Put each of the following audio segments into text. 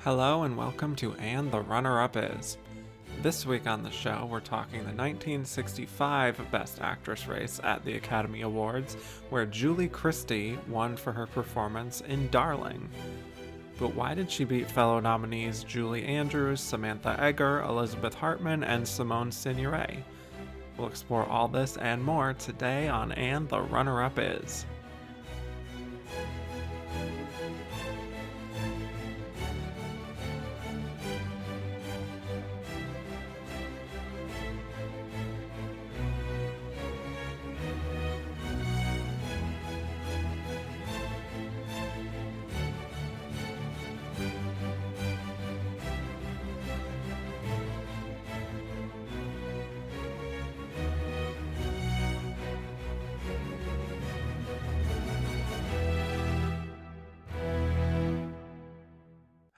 Hello and welcome to And the Runner-Up Is. This week on the show, we're talking the 1965 Best Actress race at the Academy Awards, where Julie Christie won for her performance in Darling. But why did she beat fellow nominees Julie Andrews, Samantha Eggar, Elizabeth Hartman, and Simone Signoret? We'll explore all this and more today on And the Runner-Up Is.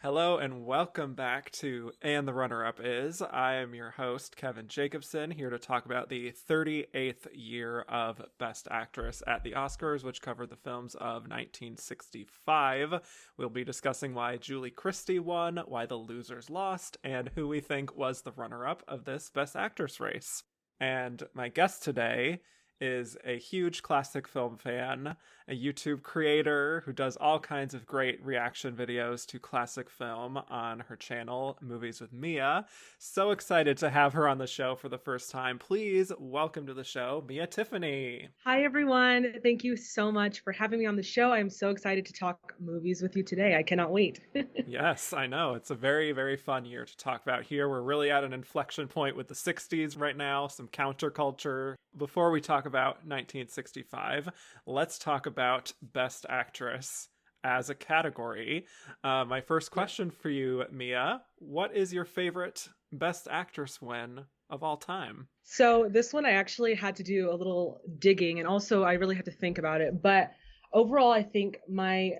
Hello and welcome back to And the Runner-Up Is. I am your host, Kevin Jacobson, here to talk about the 38th year of Best Actress at the Oscars, which covered the films of 1965. We'll be discussing why Julie Christie won, why the losers lost, and who we think was the runner-up of this Best Actress race. And my guest today is a huge classic film fan, a YouTube creator who does all kinds of great reaction videos to classic film on her channel, Movies with Mia. So excited to have her on the show for the first time. Please welcome to the show, Mia Tiffany. Hi, everyone. Thank you so much for having me on the show. I'm so excited to talk movies with you today. I cannot wait. Yes, I know. It's a very, very fun year to talk about here. We're really at an inflection point with the 60s right now, some counterculture. Before we talk about 1965, let's talk about Best Actress as a category. My first question for you, Mia, what is your favorite Best Actress win of all time? So this one I actually had to do a little digging, and also I really had to think about it. But overall, I think my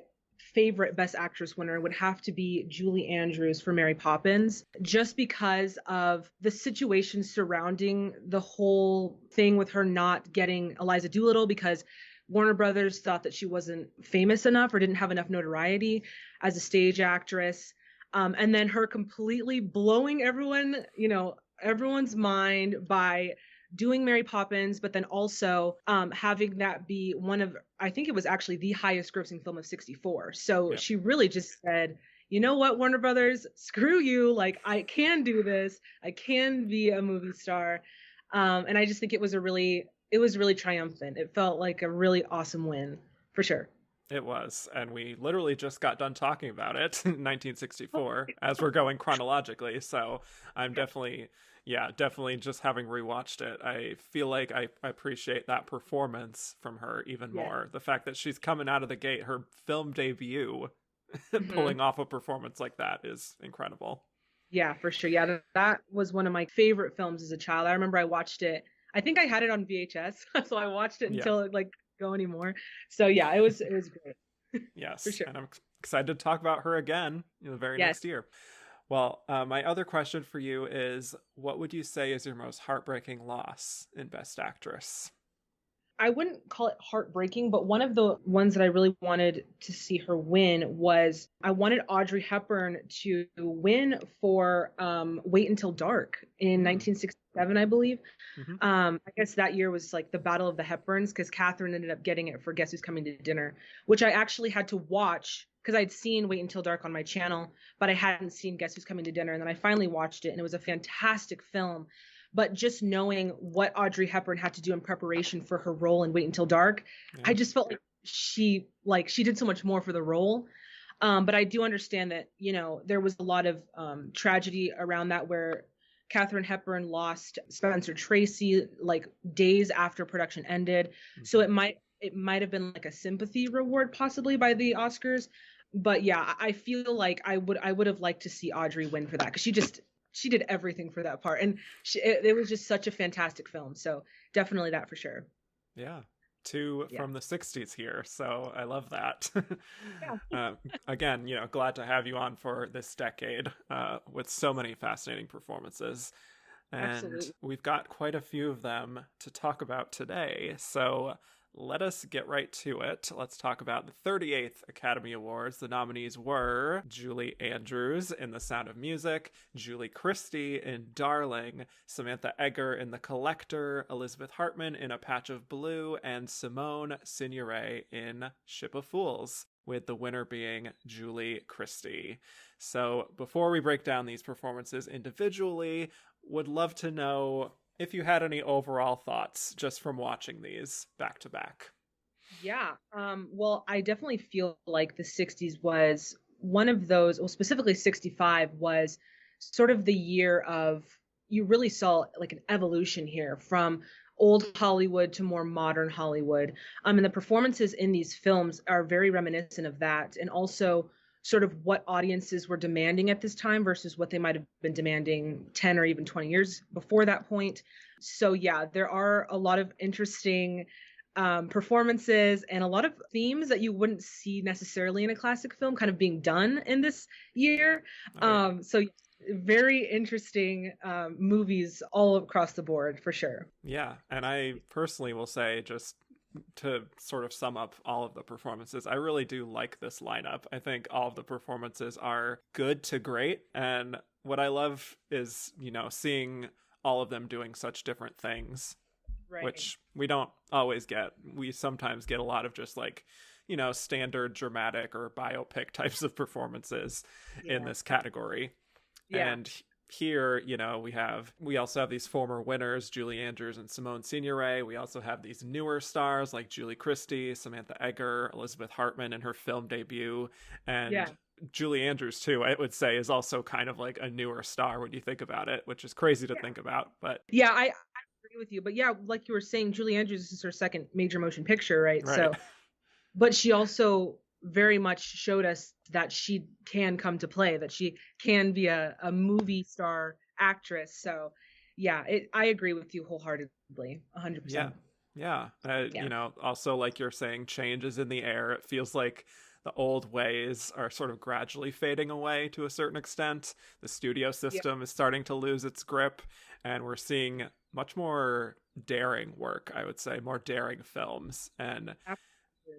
favorite Best Actress winner would have to be Julie Andrews for Mary Poppins, just because of the situation surrounding the whole thing with her not getting Eliza Doolittle, because Warner Brothers thought that she wasn't famous enough or didn't have enough notoriety as a stage actress. And then her completely blowing everyone's mind by doing Mary Poppins, but then also having that be one of, I think it was actually the highest grossing film of 64. So Yep. she really just said, you know what, Warner Brothers, screw you. Like, I can do this. I can be a movie star. And I just think it was really triumphant. It felt like a really awesome win, for sure. It was, and we literally just got done talking about it in 1964 as we're going chronologically, so I'm definitely just having rewatched it, I feel like I appreciate that performance from her even more. The fact that she's coming out of the gate, her film debut, pulling off a performance like that is incredible. Yeah, for sure. Yeah, that was one of my favorite films as a child. I remember I watched it. I think I had it on VHS, so I watched it until it go anymore. So yeah, it was great. Yes, for sure. and I'm excited to talk about her again in the very next year. Well, my other question for you is, what would you say is your most heartbreaking loss in Best Actress? I wouldn't call it heartbreaking, but one of the ones that I really wanted to see her win was I wanted Audrey Hepburn to win for Wait Until Dark in 1967, I believe. Mm-hmm. I guess that year was like the Battle of the Hepburns, because Catherine ended up getting it for Guess Who's Coming to Dinner, which I actually had to watch because I'd seen Wait Until Dark on my channel, but I hadn't seen Guess Who's Coming to Dinner. And then I finally watched it, and it was a fantastic film. But just knowing what Audrey Hepburn had to do in preparation for her role in Wait Until Dark, I just felt like she did so much more for the role. But I do understand that, there was a lot of tragedy around that, where Katharine Hepburn lost Spencer Tracy like days after production ended. Mm-hmm. So it might have been like a sympathy reward possibly by the Oscars. But yeah, I feel like I would have liked to see Audrey win for that, because she did everything for that part, and it was just such a fantastic film. So definitely that for sure. Yeah. From the 60s here, so I love that. Again, glad to have you on for this decade with so many fascinating performances. And Absolutely. We've got quite a few of them to talk about today. So let us get right to it. Let's talk about the 38th Academy Awards. The nominees were Julie Andrews in The Sound of Music, Julie Christie in Darling, Samantha Eggar in The Collector, Elizabeth Hartman in A Patch of Blue, and Simone Signoret in Ship of Fools, with the winner being Julie Christie. So before we break down these performances individually, would love to know if you had any overall thoughts just from watching these back to back. Yeah. Well, I definitely feel like the 60s was one of those, well, specifically 65 was sort of the year of, you really saw like an evolution here from old Hollywood to more modern Hollywood. And the performances in these films are very reminiscent of that. And also sort of what audiences were demanding at this time versus what they might have been demanding 10 or even 20 years before that point. So yeah, there are a lot of interesting performances and a lot of themes that you wouldn't see necessarily in a classic film kind of being done in this year. So very interesting movies all across the board for sure. Yeah, and I personally will say, just to sort of sum up all of the performances, I really do like this lineup. I think all of the performances are good to great, and what I love is, seeing all of them doing such different things, right, which we don't always get. We sometimes get a lot of just like, standard dramatic or biopic types of performances in this category. Yeah. And here, we also have these former winners, Julie Andrews and Simone Signoret. We also have these newer stars like Julie Christie, Samantha Eggar, Elizabeth Hartman in her film debut, and Julie Andrews too, I would say, is also kind of like a newer star when you think about it, which is crazy to think about. But yeah, I agree with you. But yeah, like you were saying, Julie Andrews is her second major motion picture, right? So, but she also very much showed us that she can come to play, that she can be a movie star actress. So yeah, I agree with you wholeheartedly, 100%. Yeah. Also, like you're saying, change is in the air. It feels like the old ways are sort of gradually fading away to a certain extent. The studio system is starting to lose its grip, and we're seeing much more daring work, I would say, more daring films. And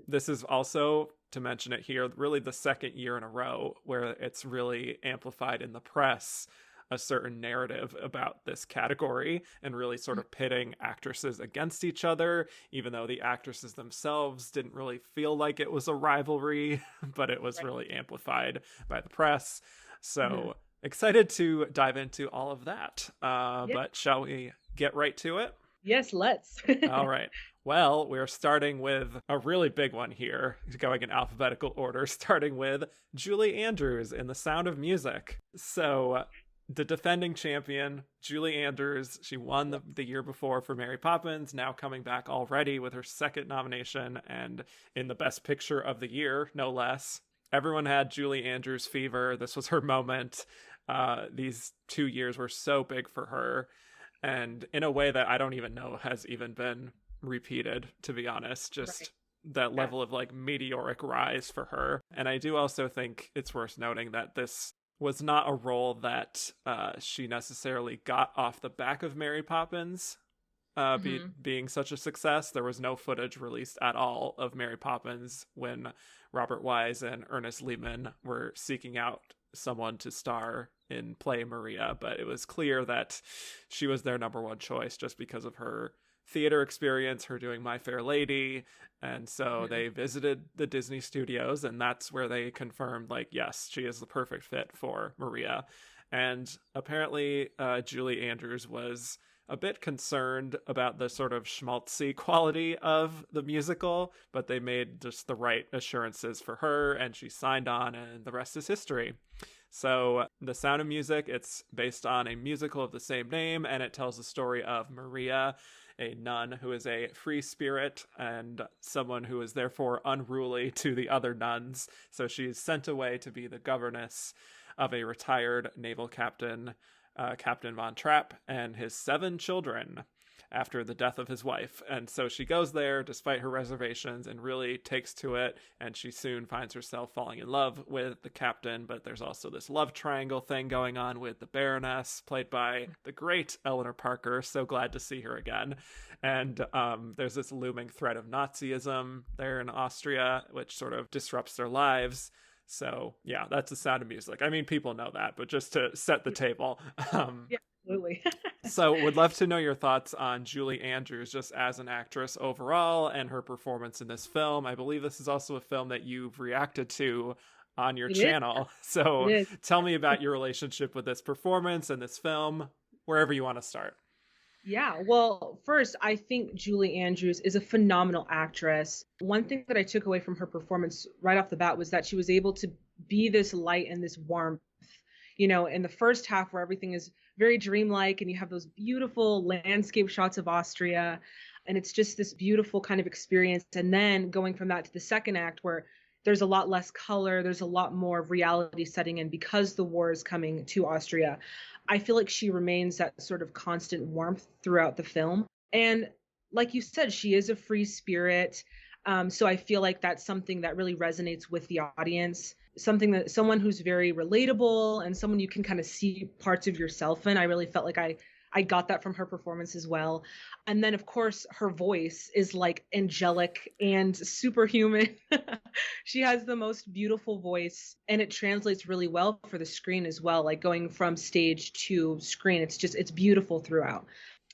this is also, to mention it here, really the second year in a row where it's really amplified in the press a certain narrative about this category and really sort of pitting actresses against each other, even though the actresses themselves didn't really feel like it was a rivalry, but it was really amplified by the press. So excited to dive into all of that. But shall we get right to it? Yes, let's. All right. Well, we're starting with a really big one here, going in alphabetical order, starting with Julie Andrews in The Sound of Music. So the defending champion, Julie Andrews, she won the year before for Mary Poppins, now coming back already with her second nomination and in the Best Picture of the year, no less. Everyone had Julie Andrews fever. This was her moment. These 2 years were so big for her, and in a way that I don't even know has even been repeated, to be honest. Just that level of like meteoric rise for her. And I do also think it's worth noting that this was not a role that she necessarily got off the back of Mary Poppins being such a success. There was no footage released at all of Mary Poppins when Robert Wise and Ernest Lehman were seeking out someone to star in Play Maria, but it was clear that she was their number one choice just because of her theater experience, her doing My Fair Lady. And so they visited the Disney studios, and that's where they confirmed, like, yes, she is the perfect fit for Maria. And apparently Julie Andrews was a bit concerned about the sort of schmaltzy quality of the musical, but they made just the right assurances for her, and she signed on, and the rest is history. So The Sound of Music, it's based on a musical of the same name, and it tells the story of Maria, a nun who is a free spirit and someone who is therefore unruly to the other nuns. So she is sent away to be the governess of a retired naval captain, Captain Von Trapp, and his 7 children. after the death of his wife. And so she goes there despite her reservations and really takes to it. And she soon finds herself falling in love with the captain. But there's also this love triangle thing going on with the Baroness, played by the great Eleanor Parker. So glad to see her again. And there's this looming threat of Nazism there in Austria, which sort of disrupts their lives. So yeah, that's The Sound of Music. I mean, people know that, but just to set the table. Yeah, absolutely. So would love to know your thoughts on Julie Andrews just as an actress overall and her performance in this film. I believe this is also a film that you've reacted to on your channel. So tell me about your relationship with this performance and this film, wherever you want to start. Yeah, well, first, I think Julie Andrews is a phenomenal actress. One thing that I took away from her performance right off the bat was that she was able to be this light and this warmth, you know, in the first half where everything is very dreamlike and you have those beautiful landscape shots of Austria. And it's just this beautiful kind of experience. And then going from that to the second act where there's a lot less color, there's a lot more of reality setting in because the war is coming to Austria. I feel like she remains that sort of constant warmth throughout the film. And like you said, she is a free spirit. So I feel like that's something that really resonates with the audience, someone who's very relatable and someone you can kind of see parts of yourself in. I really felt like I got that from her performance as well. And then, of course, her voice is like angelic and superhuman. She has the most beautiful voice, and it translates really well for the screen as well. Like going from stage to screen, it's beautiful throughout.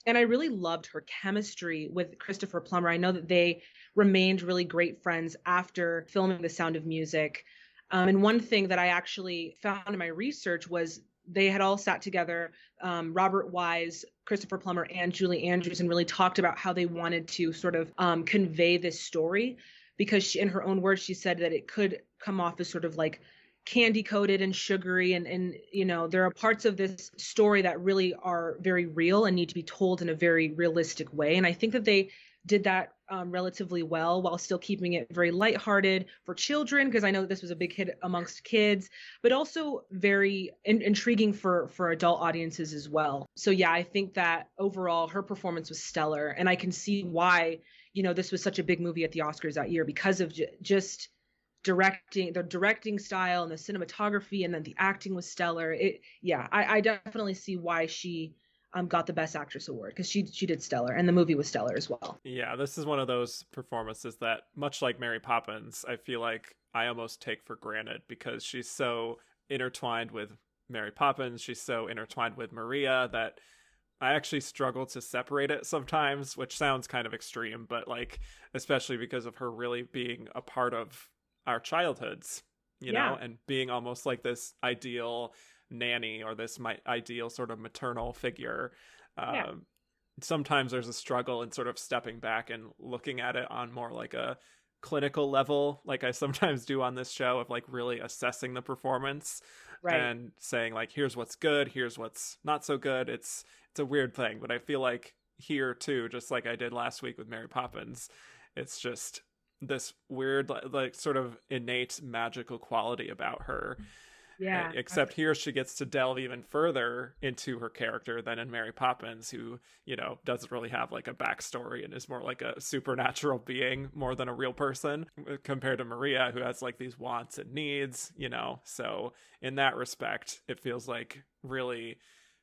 And I really loved her chemistry with Christopher Plummer. I know that they remained really great friends after filming The Sound of Music. And one thing that I actually found in my research was they had all sat together, Robert Wise, Christopher Plummer, and Julie Andrews, and really talked about how they wanted to sort of convey this story, because she, in her own words, she said that it could come off as sort of like candy coated and sugary. And, you know, there are parts of this story that really are very real and need to be told in a very realistic way. And I think that they did that relatively well while still keeping it very lighthearted for children, because I know that this was a big hit amongst kids, but also very intriguing for adult audiences as well. So yeah, I think that overall her performance was stellar, and I can see why, you know, this was such a big movie at the Oscars that year, because of just the directing style and the cinematography, and then the acting was stellar. I definitely see why she got the Best Actress award, because she did stellar, and the movie was stellar as well. Yeah, this is one of those performances that, much like Mary Poppins, I feel like I almost take for granted, because she's so intertwined with Mary Poppins, she's so intertwined with Maria, that I actually struggle to separate it sometimes, which sounds kind of extreme, but like, especially because of her really being a part of our childhoods, you know, and being almost like this ideal nanny or this ideal sort of maternal figure. Sometimes there's a struggle in sort of stepping back and looking at it on more like a clinical level, like I sometimes do on this show, of like really assessing the performance and saying like, here's what's good, here's what's not so good. It's a weird thing, but I feel like here too, just like I did last week with Mary Poppins, it's just this weird like sort of innate magical quality about her. Except here she gets to delve even further into her character than in Mary Poppins, who, you know, doesn't really have like a backstory and is more like a supernatural being more than a real person, compared to Maria, who has like these wants and needs, you know. So in that respect, it feels like really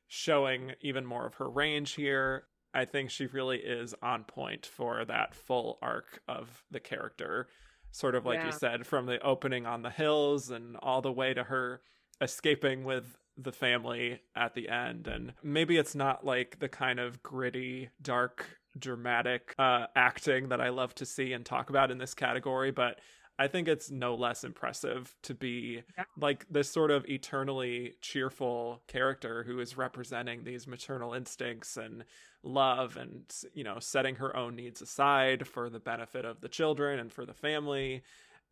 showing even more of her range here. I think she really is on point for that full arc of the character. Sort of like you said, from the opening on the hills and all the way to her escaping with the family at the end. And maybe it's not like the kind of gritty, dark, dramatic acting that I love to see and talk about in this category, but I think it's no less impressive to be like this sort of eternally cheerful character who is representing these maternal instincts and love, and, you know, setting her own needs aside for the benefit of the children and for the family.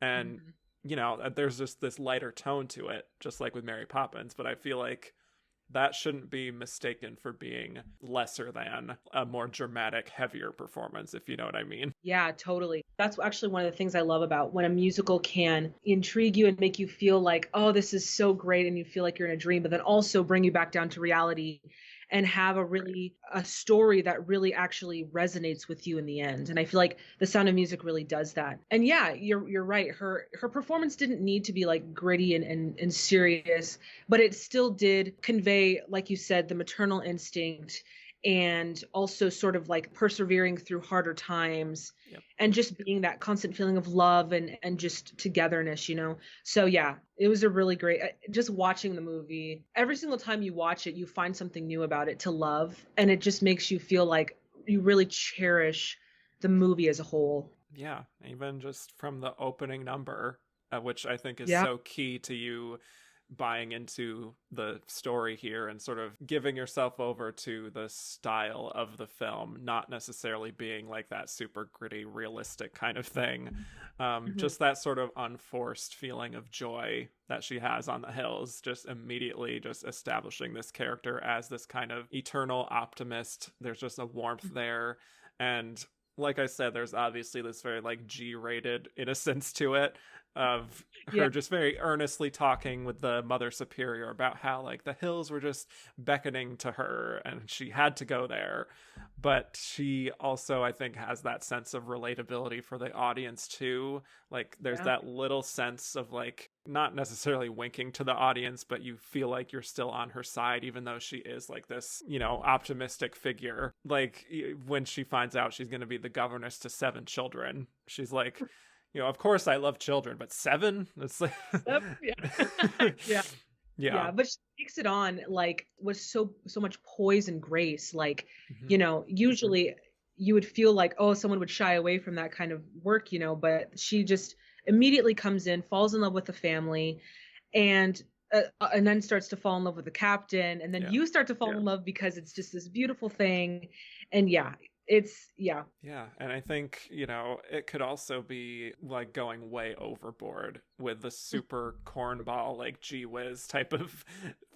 And, you know, there's just this lighter tone to it, just like with Mary Poppins. But I feel like that shouldn't be mistaken for being lesser than a more dramatic, heavier performance, if you know what I mean. Yeah, totally. That's actually one of the things I love about when a musical can intrigue you and make you feel like, oh, this is so great, and you feel like you're in a dream, but then also bring you back down to reality and have a story that really actually resonates with you in the end. And I feel like The Sound of Music really does that. And yeah, you're right. Her performance didn't need to be like gritty and serious, but it still did convey, like you said, the maternal instinct, and also sort of like persevering through harder times. Yep. And just being that constant feeling of love and just togetherness, you know? So yeah, it was a really great, just watching the movie. Every single time you watch it, you find something new about it to love. And it just makes you feel like you really cherish the movie as a whole. Yeah, even just from the opening number, which I think is Yeah. so key to you buying into the story here and sort of giving yourself over to the style of the film, not necessarily being like that super gritty, realistic kind of thing. Just that sort of unforced feeling of joy that she has on the hills, just immediately just establishing this character as this kind of eternal optimist. There's just a warmth there. And like I said, there's obviously this very like G-rated innocence to it, of her just very earnestly talking with the Mother Superior about how like the hills were just beckoning to her and she had to go there. But she also, I think, has that sense of relatability for the audience too. Like there's that little sense of like not necessarily winking to the audience, but you feel like you're still on her side, even though she is like this, you know, optimistic figure. Like when she finds out she's going to be the governess to 7 children, she's like, you know, of course I love children, but 7? It's like, yeah. But she takes it on like with so much poise and grace. Like, you know, usually you would feel like, oh, someone would shy away from that kind of work, you know, but she just immediately comes in, falls in love with the family, and then starts to fall in love with the captain, and then you start to fall in love because it's just this beautiful thing. And and I think, you know, it could also be like going way overboard with the super cornball like gee whiz type of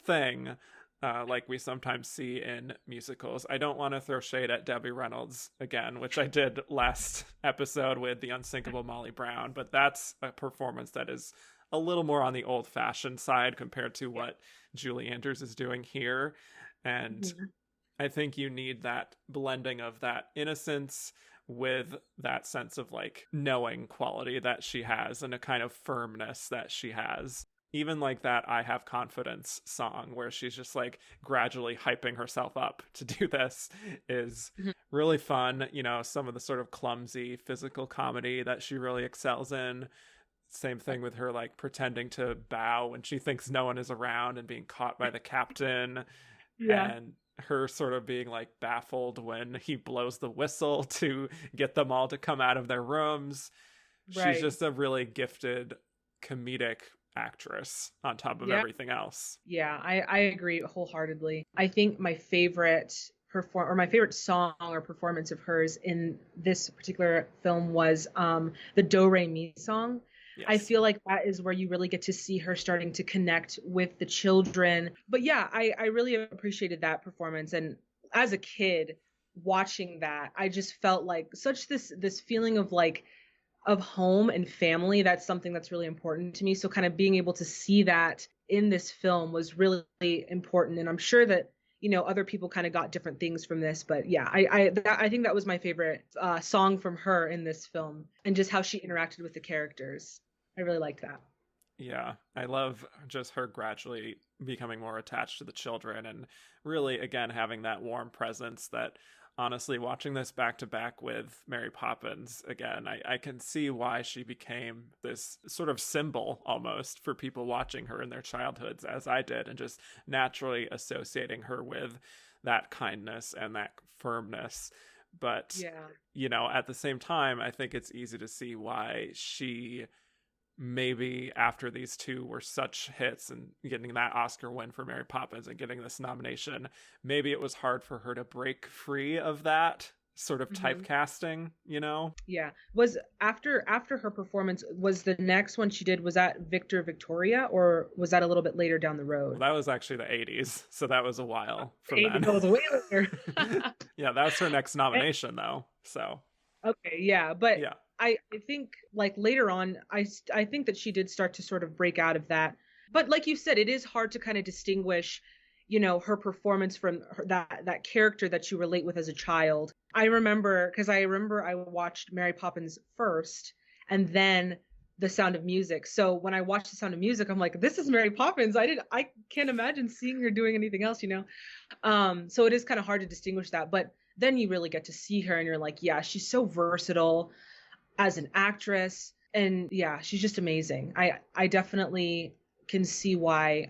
thing, like we sometimes see in musicals. I don't want to throw shade at Debbie Reynolds again, which I did last episode with The Unsinkable Molly Brown, but that's a performance that is a little more on the old-fashioned side compared to what Julie Andrews is doing here. And I think you need that blending of that innocence with that sense of like knowing quality that she has and a kind of firmness that she has. Even like that I Have Confidence song where she's just like gradually hyping herself up to do this is really fun. You know, some of the sort of clumsy physical comedy that she really excels in. Same thing with her like pretending to bow when she thinks no one is around and being caught by the captain. And her sort of being like baffled when he blows the whistle to get them all to come out of their rooms. She's just a really gifted comedic actress on top of everything else. I agree wholeheartedly. I think my favorite song or performance of hers in this particular film was the Do Re Mi song. Yes. I feel like that is where you really get to see her starting to connect with the children. But yeah, I really appreciated that performance. And as a kid watching that, I just felt like such this feeling of like of home and family. That's something that's really important to me. So kind of being able to see that in this film was really important. And I'm sure that, you know, other people kind of got different things from this, but yeah, I think that was my favorite song from her in this film, and just how she interacted with the characters. I really liked that. Yeah, I love just her gradually becoming more attached to the children, and really, again, having that warm presence that, honestly, watching this back to back with Mary Poppins, again, I can see why she became this sort of symbol almost for people watching her in their childhoods, as I did, and just naturally associating her with that kindness and that firmness. But, you know, at the same time, I think it's easy to see why she, maybe after these two were such hits and getting that Oscar win for Mary Poppins and getting this nomination, maybe it was hard for her to break free of that sort of typecasting, you know? Yeah. Was after her performance, was the next one she did, was that Victor Victoria, or was that a little bit later down the road? Well, that was actually the 80s, so that was a while from then. That was way later. Yeah, that was her next nomination though. So okay, yeah, but yeah. I think like later on, I think that she did start to sort of break out of that. But like you said, it is hard to kind of distinguish, her performance from that character that you relate with as a child. I remember I watched Mary Poppins first and then The Sound of Music. So when I watched The Sound of Music, I'm like, this is Mary Poppins. I can't imagine seeing her doing anything else. So it is kind of hard to distinguish that, but then you really get to see her and you're like, yeah, she's so versatile as an actress. And yeah, she's just amazing. I definitely can see why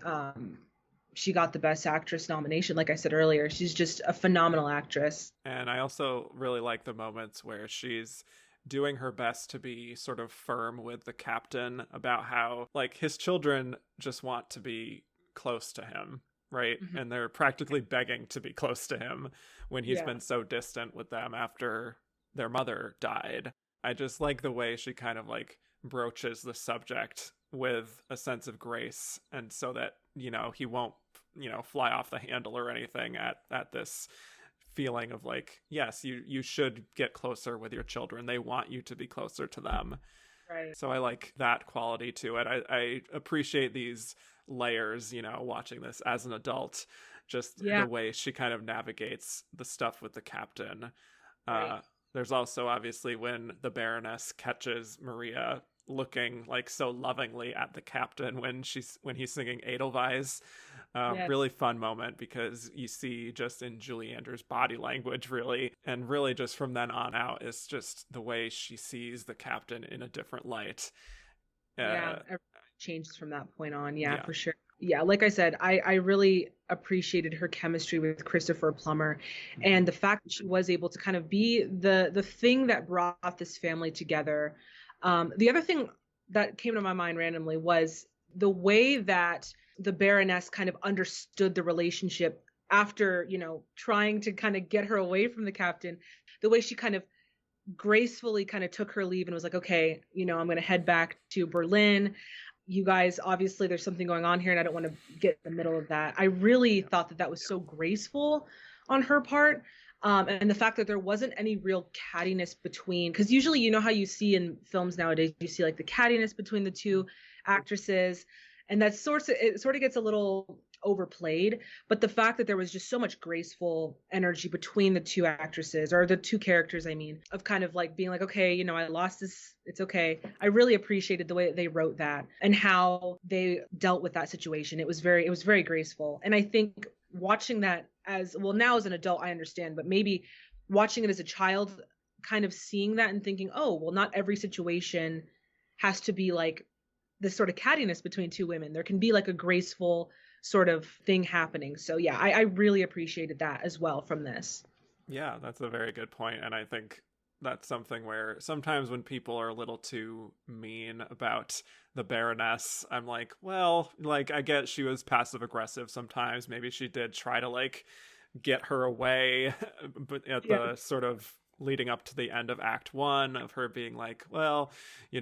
she got the Best Actress nomination. Like I said earlier, she's just a phenomenal actress. And I also really like the moments where she's doing her best to be sort of firm with the captain about how, like, his children just want to be close to him, right? Mm-hmm. And they're practically begging to be close to him when he's been so distant with them after their mother died. I just like the way she kind of like broaches the subject with a sense of grace, and so that, he won't, fly off the handle or anything at this feeling of like, yes, you should get closer with your children. They want you to be closer to them. Right. So I like that quality to it. I appreciate these layers, watching this as an adult, just the way she kind of navigates the stuff with the captain. Right. There's also obviously when the Baroness catches Maria looking like so lovingly at the captain when he's singing Edelweiss. Really fun moment, because you see just in Julie Andrews' body language, really, and really just from then on out, is just the way she sees the captain in a different light. Everything changes from that point on. Yeah, for sure. Yeah, like I said, I really appreciated her chemistry with Christopher Plummer, and the fact that she was able to kind of be the thing that brought this family together. The other thing that came to my mind randomly was the way that the Baroness kind of understood the relationship after, trying to kind of get her away from the captain, the way she kind of gracefully kind of took her leave and was like, okay, I'm going to head back to Berlin. You guys, obviously there's something going on here and I don't want to get in the middle of that. I really thought that was so graceful on her part. And the fact that there wasn't any real cattiness between, because usually, how you see in films nowadays, you see like the cattiness between the two actresses, and it sort of gets a little overplayed. But the fact that there was just so much graceful energy between the two actresses, or the two characters, I mean, of kind of like being like, okay, I lost this, it's okay. I really appreciated the way that they wrote that and how they dealt with that situation. It was very graceful. And I think watching that now as an adult, I understand, but maybe watching it as a child, kind of seeing that and thinking, oh, well, not every situation has to be like this sort of cattiness between two women. There can be like a graceful sort of thing happening. So yeah, I really appreciated that as well from this. Yeah, that's a very good point. And I think that's something where sometimes when people are a little too mean about the Baroness, I'm like, well, like, I get she was passive aggressive sometimes. Maybe she did try to like get her away, but at the sort of leading up to the end of Act 1 of her being like, well,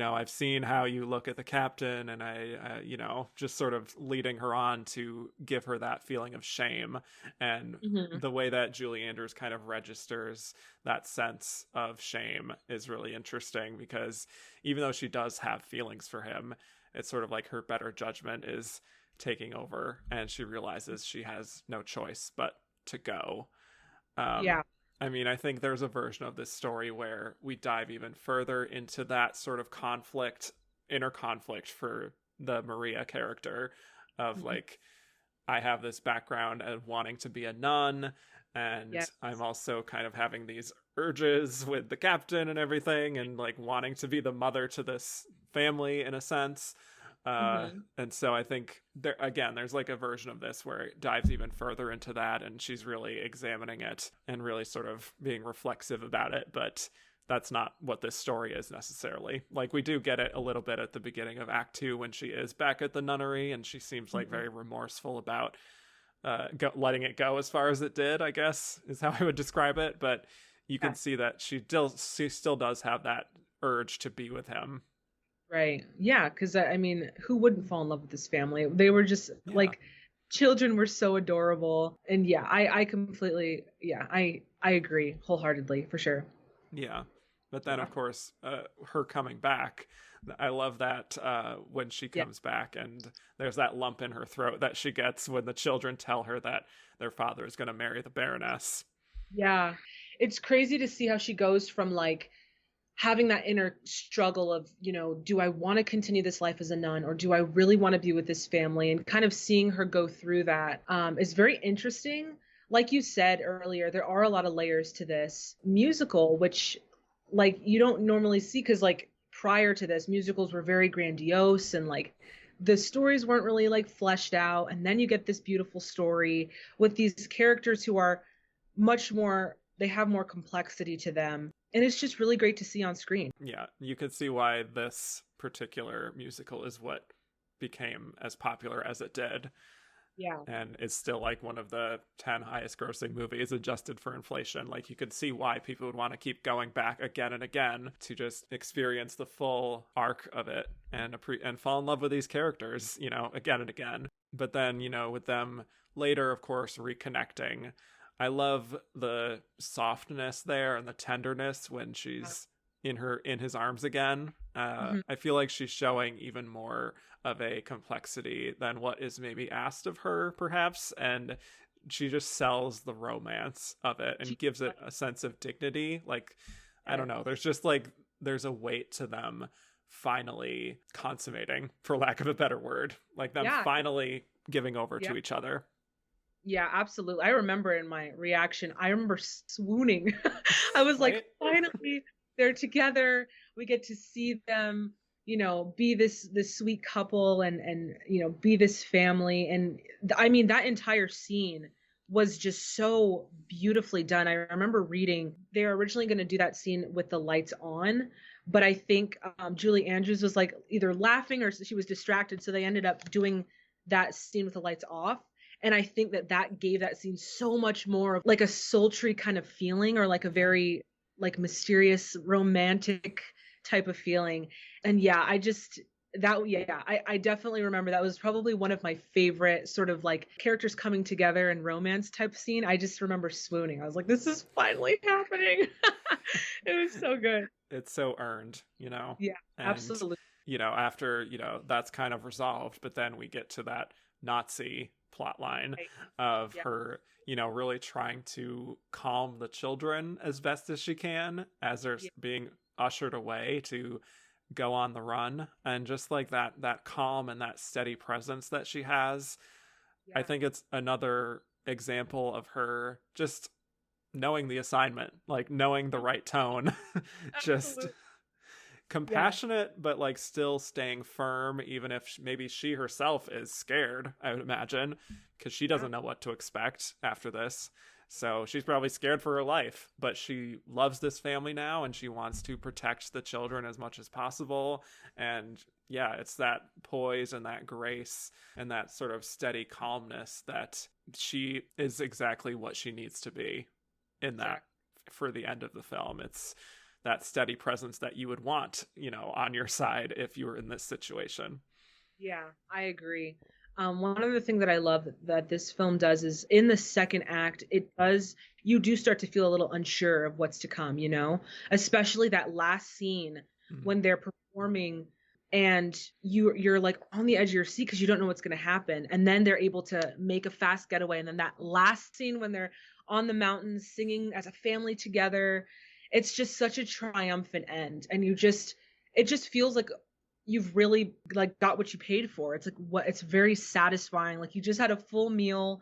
I've seen how you look at the captain, and I just sort of leading her on to give her that feeling of shame. And the way that Julie Andrews kind of registers that sense of shame is really interesting, because even though she does have feelings for him, it's sort of like her better judgment is taking over, and she realizes she has no choice but to go. I mean, I think there's a version of this story where we dive even further into that sort of inner conflict for the Maria character of like, I have this background of wanting to be a nun, and I'm also kind of having these urges with the captain and everything, and like wanting to be the mother to this family in a sense. And so I think there's like a version of this where it dives even further into that, and she's really examining it and really sort of being reflexive about it. But that's not what this story is necessarily. Like, we do get it a little bit at the beginning of Act 2 when she is back at the nunnery, and she seems like very remorseful about letting it go as far as it did, I guess is how I would describe it. But you can see that she still does have that urge to be with him. Right. Yeah. Because I mean, who wouldn't fall in love with this family? They were just like, children were so adorable. And yeah, I completely, I agree wholeheartedly, for sure. Yeah. But then, of course, her coming back, I love that when she Yeah. comes back and there's that lump in her throat that she gets when the children tell her that their father is going to marry the Baroness. Yeah. It's crazy to see how she goes from like having that inner struggle of, do I want to continue this life as a nun or do I really want to be with this family? And kind of seeing her go through that is very interesting. Like you said earlier, there are a lot of layers to this musical, which like you don't normally see because like prior to this, musicals were very grandiose and like the stories weren't really like fleshed out. And then you get this beautiful story with these characters who are much more, they have more complexity to them, and it's just really great to see on screen. Yeah, you could see why this particular musical is what became as popular as it did. Yeah. And it's still like one of the 10 highest grossing movies adjusted for inflation. Like you could see why people would want to keep going back again and again to just experience the full arc of it and and fall in love with these characters, again and again. But then, with them later, of course, reconnecting. I love the softness there and the tenderness when she's in his arms again. I feel like she's showing even more of a complexity than what is maybe asked of her, perhaps, and she just sells the romance of it and gives it a sense of dignity. Like, I don't know, there's a weight to them finally consummating, for lack of a better word, like them finally giving over to each other. Yeah, absolutely. I remember in my reaction, I remember swooning. I was like, finally, they're together. We get to see them, be this sweet couple and be this family. And I mean, that entire scene was just so beautifully done. I remember reading they were originally going to do that scene with the lights on, but I think Julie Andrews was like either laughing or she was distracted, so they ended up doing that scene with the lights off. And I think that gave that scene so much more of like a sultry kind of feeling, or like a very like mysterious romantic type of feeling. And yeah, I definitely remember that was probably one of my favorite sort of like characters coming together and romance type scene. I just remember swooning. I was like, this is finally happening. It was so good. It's so earned, Yeah, and absolutely. after that's kind of resolved, but then we get to that Nazi plot line of her really trying to calm the children as best as she can as they're being ushered away to go on the run, and just like that calm and that steady presence that she has. I think it's another example of her just knowing the assignment, like knowing the right tone. Just compassionate, but like still staying firm, even if maybe she herself is scared, I would imagine, because she doesn't know what to expect after this. So she's probably scared for her life, but she loves this family now and she wants to protect the children as much as possible. And yeah, it's that poise and that grace and that sort of steady calmness that she is exactly what she needs to be in that for the end of the film. It's that steady presence that you would want, on your side if you were in this situation. Yeah, I agree. One of the things that I love that this film does is in the second act, you do start to feel a little unsure of what's to come, especially that last scene when they're performing and you're like on the edge of your seat because you don't know what's going to happen. And then they're able to make a fast getaway. And then that last scene when they're on the mountains singing as a family together, it's just such a triumphant end. And it just feels like you've really like got what you paid for. It's like it's very satisfying. Like you just had a full meal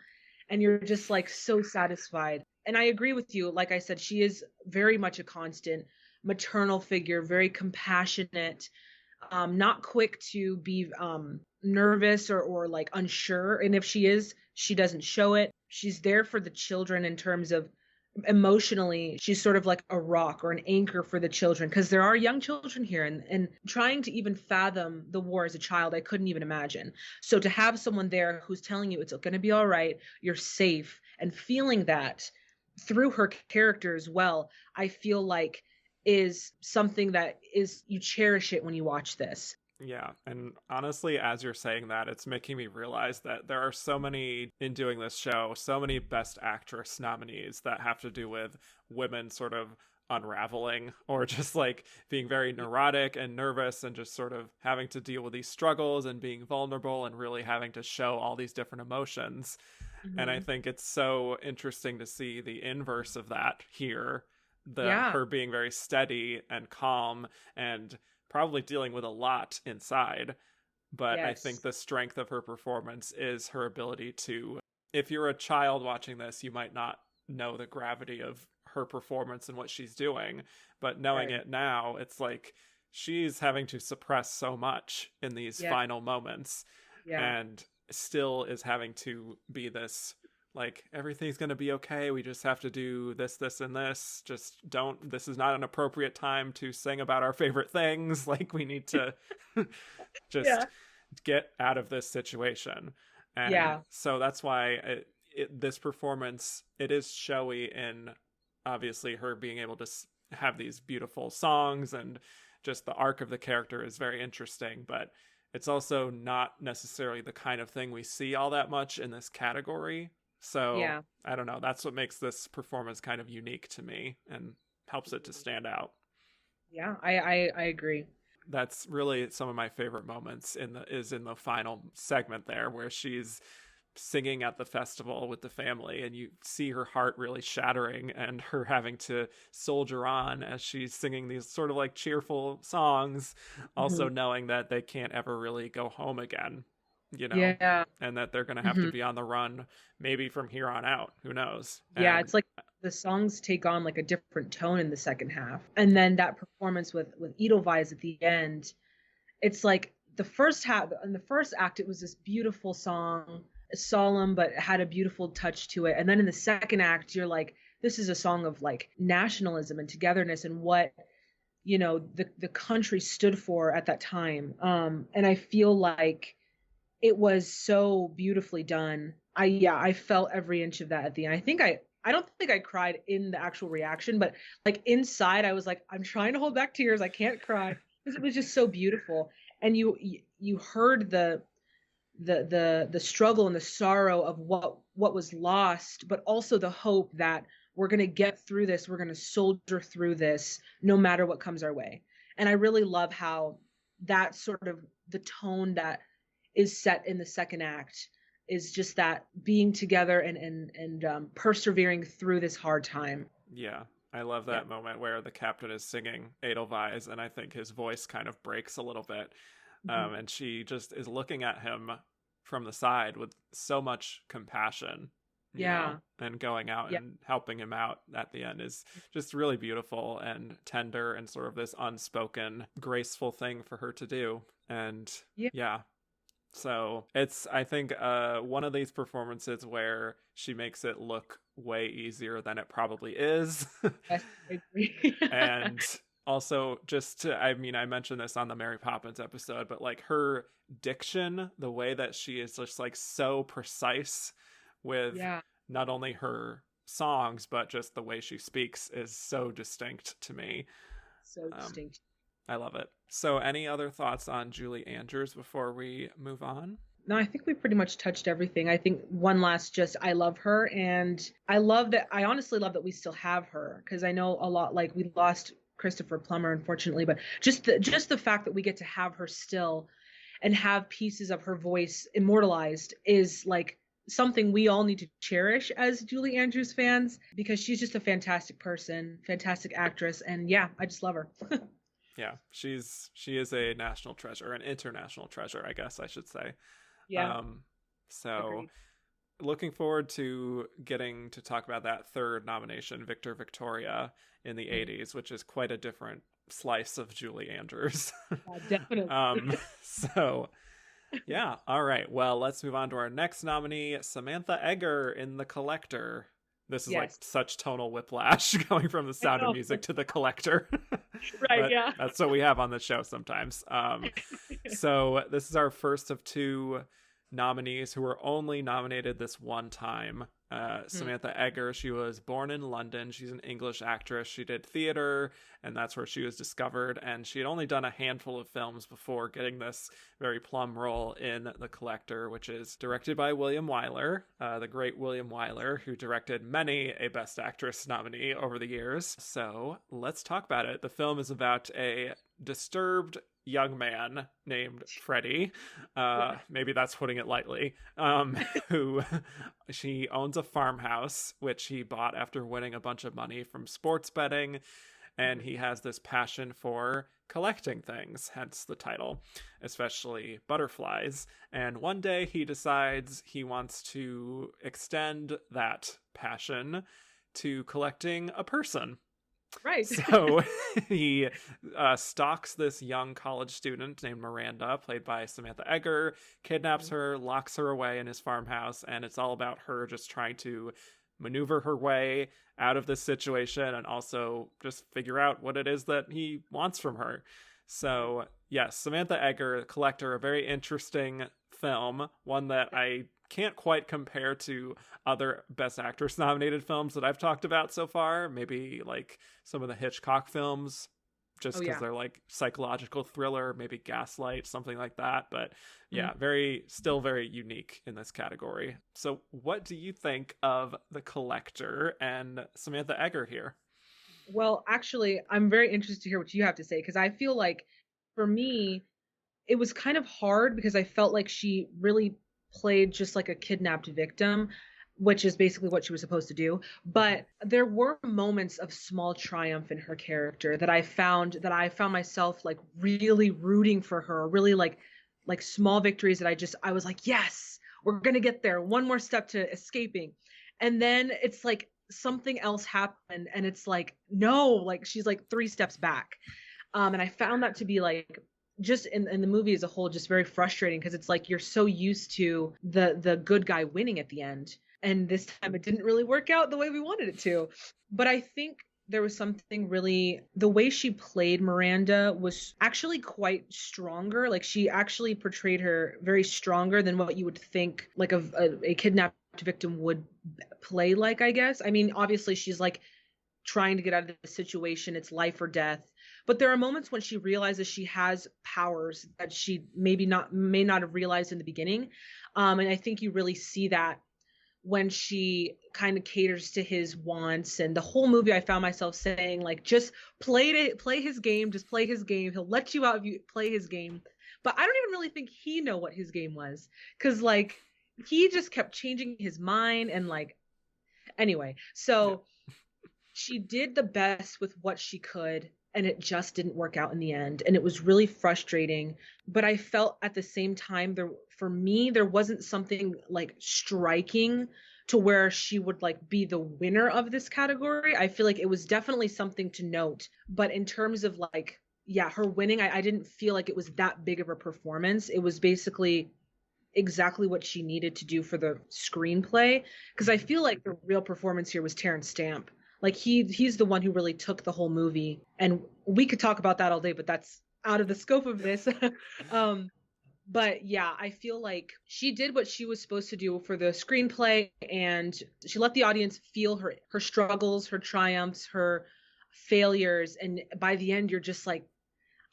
and you're just like so satisfied. And I agree with you. Like I said, she is very much a constant maternal figure, very compassionate, not quick to be nervous or like unsure. And if she is, she doesn't show it. She's there for the children in terms of emotionally, she's sort of like a rock or an anchor for the children, because there are young children here, and trying to even fathom the war as a child, I couldn't even imagine. So to have someone there who's telling you it's going to be all right, you're safe, and feeling that through her character as well, I feel like is something that is, you cherish it when you watch this. Yeah, and honestly, as you're saying that, it's making me realize that there are so many, in doing this show, so many Best Actress nominees that have to do with women sort of unraveling, or just like being very neurotic and nervous and just sort of having to deal with these struggles and being vulnerable and really having to show all these different emotions. And I think it's so interesting to see the inverse of that here, her being very steady and calm and probably dealing with a lot inside. But I think the strength of her performance is her ability to, if you're a child watching this, you might not know the gravity of her performance and what she's doing, but knowing it now, it's like she's having to suppress so much in these final moments, and still is having to be this, like, everything's going to be okay. We just have to do this, this, and this. Just don't, this is not an appropriate time to sing about our favorite things. Like, we need to just get out of this situation. And so that's why this performance, it is showy in obviously her being able to have these beautiful songs, and just the arc of the character is very interesting, but it's also not necessarily the kind of thing we see all that much in this category. So I don't know, that's what makes this performance kind of unique to me and helps it to stand out. I agree. That's really some of my favorite moments in the final segment there, where she's singing at the festival with the family, and you see her heart really shattering and her having to soldier on as she's singing these sort of like cheerful songs, also knowing that they can't ever really go home again, and that they're going to have to be on the run maybe from here on out. Who knows? It's like the songs take on like a different tone in the second half, and then that performance with Edelweiss at the end, it's like the first half, in the first act, it was this beautiful song, solemn but had a beautiful touch to it, and then in the second act you're like, this is a song of like nationalism and togetherness and what the country stood for at that time, and I feel like it was so beautifully done. I felt every inch of that at the end. I don't think I cried in the actual reaction, but like inside I was like, I'm trying to hold back tears, I can't cry, because it was just so beautiful. And you heard the struggle and the sorrow of what was lost, but also the hope that we're going to get through this. We're going to soldier through this no matter what comes our way. And I really love how that sort of the tone that is set in the second act is just that being together and persevering through this hard time. Yeah. I love that moment where the captain is singing Edelweiss, and I think his voice kind of breaks a little bit. And she just is looking at him from the side with so much compassion, you know, and going out and helping him out at the end is just really beautiful and tender, and sort of this unspoken, graceful thing for her to do. And so it's, I think, one of these performances where she makes it look way easier than it probably is. Yes, I agree. And also, I mentioned this on the Mary Poppins episode, but like her diction, the way that she is just like so precise with not only her songs, but just the way she speaks is so distinct to me. So distinct. I love it. So any other thoughts on Julie Andrews before we move on? No, I think we pretty much touched everything. I think one last I love her, and I honestly love that we still have her, because I know a lot, like we lost Christopher Plummer, unfortunately, but just the fact that we get to have her still and have pieces of her voice immortalized is like something we all need to cherish as Julie Andrews fans, because she's just a fantastic person, fantastic actress, and I just love her. Yeah, she is a national treasure, an international treasure, I guess I should say. So agreed. Looking forward to getting to talk about that third nomination, Victor Victoria, in the 80s, which is quite a different slice of Julie Andrews. Definitely. All right. Well, let's move on to our next nominee, Samantha Eggar in The Collector. This is like such tonal whiplash, going from The Sound of Music to The Collector. Right, That's what we have on the show sometimes. So this is our first of two nominees who were only nominated this one time. Samantha Eggar, she was born in London. She's an English actress. She did theater, and that's where she was discovered. And she had only done a handful of films before getting this very plum role in The Collector, which is directed by William Wyler, the great William Wyler, who directed many a Best Actress nominee over the years. So let's talk about it. The film is about a disturbed young man named Freddie, maybe that's putting it lightly, who she owns a farmhouse which he bought after winning a bunch of money from sports betting, and he has this passion for collecting things, hence the title, especially butterflies. And one day he decides he wants to extend that passion to collecting a person. Right. So he stalks this young college student named Miranda, played by Samantha Eggar, kidnaps her, locks her away in his farmhouse, and it's all about her just trying to maneuver her way out of this situation and also just figure out what it is that he wants from her. So, yes, Samantha Eggar, Collector, a very interesting film, one that I can't quite compare to other Best Actress nominated films that I've talked about so far. Maybe like some of the Hitchcock films, just because they're like psychological thriller, maybe Gaslight, something like that. But yeah, still very unique in this category. So what do you think of The Collector and Samantha Eggar here? Well, actually, I'm very interested to hear what you have to say, because I feel like for me, it was kind of hard because I felt like she really played just like a kidnapped victim, which is basically what she was supposed to do. But there were moments of small triumph in her character that I found myself like really rooting for her, really like small victories that I was like, yes, we're going to get there. One more step to escaping. And then it's like something else happened and it's like, no, like she's like 3 steps back. And I found that to be like, just in the movie as a whole, just very frustrating, because it's like you're so used to the good guy winning at the end, and this time it didn't really work out the way we wanted it to. But I think there was something really, the way she played Miranda was actually quite stronger. Like she actually portrayed her very stronger than what you would think like a kidnapped victim would play like, I guess. I mean, obviously she's like trying to get out of the situation, it's life or death. But there are moments when she realizes she has powers that she may not have realized in the beginning. And I think you really see that when she kind of caters to his wants. And the whole movie, I found myself saying, like, just play his game, just play his game. He'll let you out if you play his game. But I don't even really think he know what his game was. Because, like, he just kept changing his mind. And, like, anyway. So she did the best with what she could. And it just didn't work out in the end. And it was really frustrating. But I felt at the same time, for me, there wasn't something like striking to where she would like be the winner of this category. I feel like it was definitely something to note. But in terms of like, yeah, her winning, I didn't feel like it was that big of a performance. It was basically exactly what she needed to do for the screenplay. Because I feel like the real performance here was Terrence Stamp. Like he's the one who really took the whole movie, and we could talk about that all day, but that's out of the scope of this. But yeah, I feel like she did what she was supposed to do for the screenplay, and she let the audience feel her struggles, her triumphs, her failures, and by the end you're just like,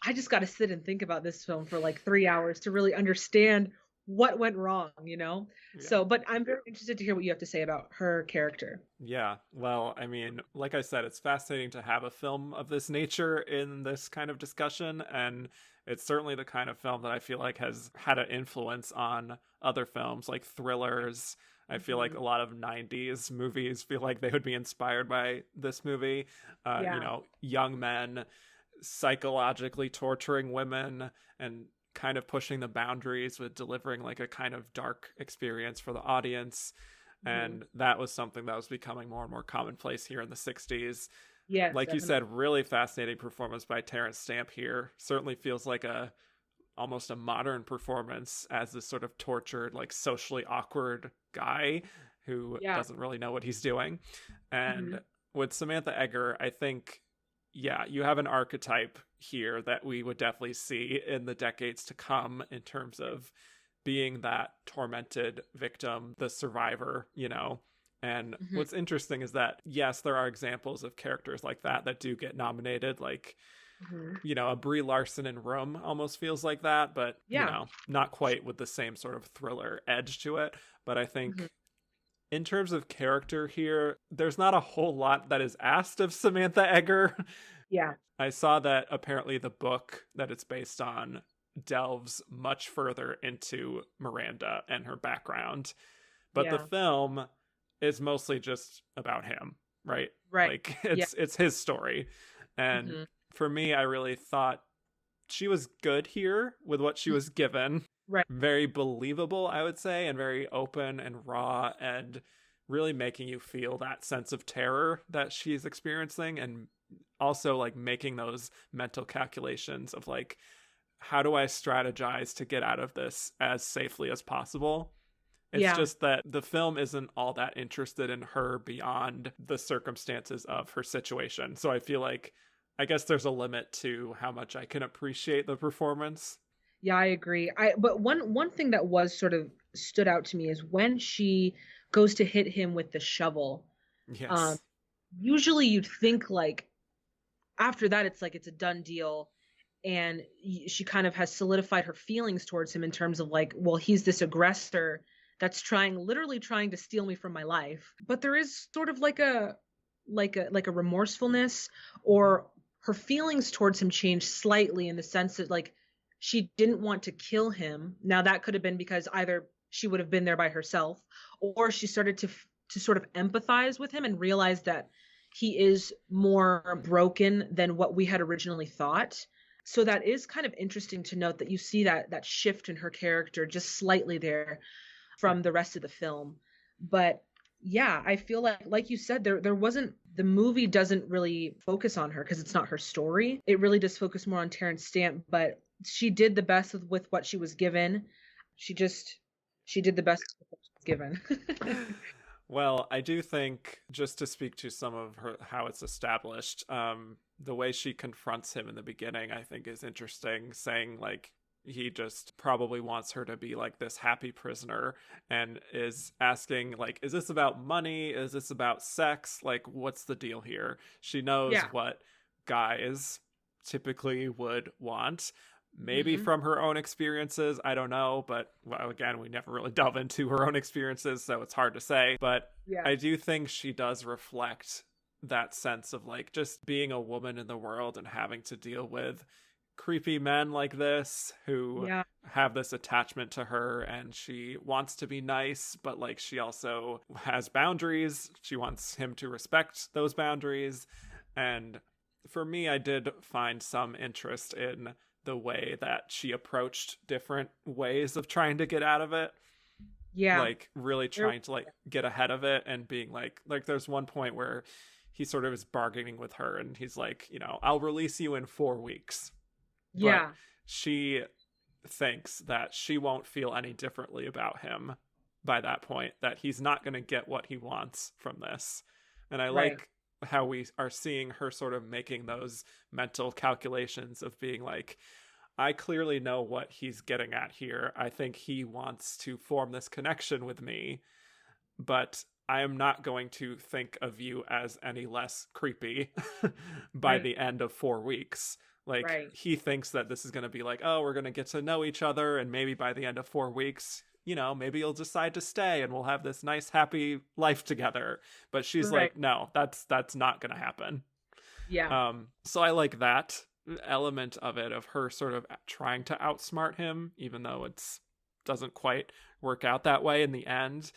I just got to sit and think about this film for like 3 hours to really understand what went wrong, you know? Yeah. So, but I'm very interested to hear what you have to say about her character. Yeah, well, I mean, like I said, it's fascinating to have a film of this nature in this kind of discussion, and it's certainly the kind of film that I feel like has had an influence on other films like thrillers. I feel like a lot of 90s movies feel like they would be inspired by this movie. You know, young men psychologically torturing women and kind of pushing the boundaries with delivering like a kind of dark experience for the audience. And that was something that was becoming more and more commonplace here in the 60s. Yes, like you said, really fascinating performance by Terrence Stamp here. Certainly feels like almost a modern performance as this sort of tortured, like socially awkward guy who doesn't really know what he's doing. And with Samantha Eggar, I think, you have an archetype here that we would definitely see in the decades to come in terms of being that tormented victim, the survivor, you know, And Hmm. what's interesting is that, yes, there are examples of characters like that do get nominated. Like, Hmm. a Brie Larson in Room almost feels like that, but, Yeah. not quite with the same sort of thriller edge to it. But I Hmm. think in terms of character here, there's not a whole lot that is asked of Samantha Eggar. Yeah. I saw that apparently the book that it's based on delves much further into Miranda and her background, but the Yeah. film is mostly just about him, right? Right. Like Yeah. it's his story. And Hmm. for me, I really thought she was good here with what she was given. Right. Very believable, I would say, and very open and raw, and really making you feel that sense of terror that she's experiencing, and also like making those mental calculations of like, how do I strategize to get out of this as safely as possible? It's Yeah. just that the film isn't all that interested in her beyond the circumstances of her situation. So I feel like, I guess there's a limit to how much I can appreciate the performance. Yeah, I agree. But one thing that was sort of stood out to me is when she goes to hit him with the shovel. Um, Yes. Usually you'd think like after that it's like it's a done deal, and she kind of has solidified her feelings towards him in terms of like, well, he's this aggressor that's literally trying to steal me from my life. But there is sort of like a remorsefulness, or her feelings towards him changed slightly in the sense that like she didn't want to kill him. Now that could have been because either she would have been there by herself, or she started to sort of empathize with him and realize that he is more broken than what we had originally thought. So that is kind of interesting to note that you see that shift in her character just slightly there from the rest of the film. But yeah, I feel like you said, there wasn't, the movie doesn't really focus on her because it's not her story. It really does focus more on Terrence Stamp, but she did the best with what she was given. She did the best with what she was given. Well, I do think, just to speak to some of her how it's established, the way she confronts him in the beginning, I think is interesting, saying like he just probably wants her to be like this happy prisoner, and is asking like, is this about money? Is this about sex? Like, what's the deal here? She knows Yeah. what guys typically would want. Maybe Hmm. from her own experiences, I don't know, but well, again, we never really delve into her own experiences, so it's hard to say. But Yeah. I do think she does reflect that sense of like just being a woman in the world and having to deal with creepy men like this who Yeah. have this attachment to her, and she wants to be nice, but like she also has boundaries. She wants him to respect those boundaries. And for me, I did find some interest in the way that she approached different ways of trying to get out of it, Yeah. like really There- trying to like get ahead of it, and being like there's one point where he sort of is bargaining with her, and he's like, I'll release you in 4 weeks. But Yeah. she thinks that she won't feel any differently about him by that point, that he's not going to get what he wants from this. And I Right. like how we are seeing her sort of making those mental calculations of being like, I clearly know what he's getting at here. I think he wants to form this connection with me, but I am not going to think of you as any less creepy by Right. the end of 4 weeks. Like, Right. he thinks that this is going to be like, oh, we're going to get to know each other, and maybe by the end of 4 weeks, maybe you'll decide to stay and we'll have this nice, happy life together. But she's Right. like, no, that's not going to happen. Yeah. So I like that element of it, of her sort of trying to outsmart him, even though it's doesn't quite work out that way in the end.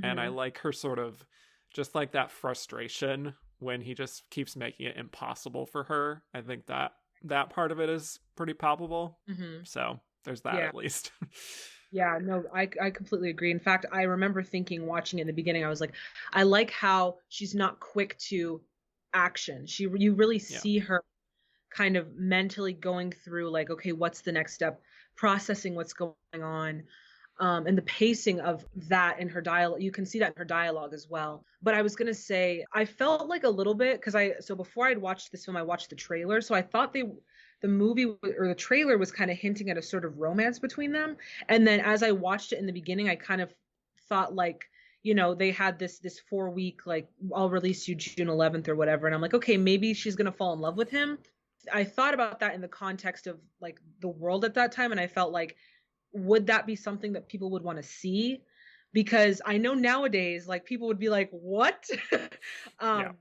And I Hmm. like her sort of just like that frustration when he just keeps making it impossible for her. I think that part of it is pretty palpable. Hmm. So there's that Yeah. at least. Yeah, no, I completely agree. In fact, I remember thinking, watching it in the beginning, I was like, I like how she's not quick to action. You really Yeah. see her kind of mentally going through like, okay, what's the next step, processing what's going on. And the pacing of that in her dialogue, you can see that in her dialogue as well. But I was gonna say, I felt like a little bit, because so before I'd watched this film, I watched the trailer, so I thought the movie or the trailer was kind of hinting at a sort of romance between them. And then as I watched it in the beginning, I kind of thought like, they had this 4 week, like, I'll release you June 11th or whatever. And I'm like, okay, maybe she's going to fall in love with him. I thought about that in the context of like the world at that time. And I felt like, would that be something that people would want to see? Because I know nowadays, like, people would be like, what? Yeah.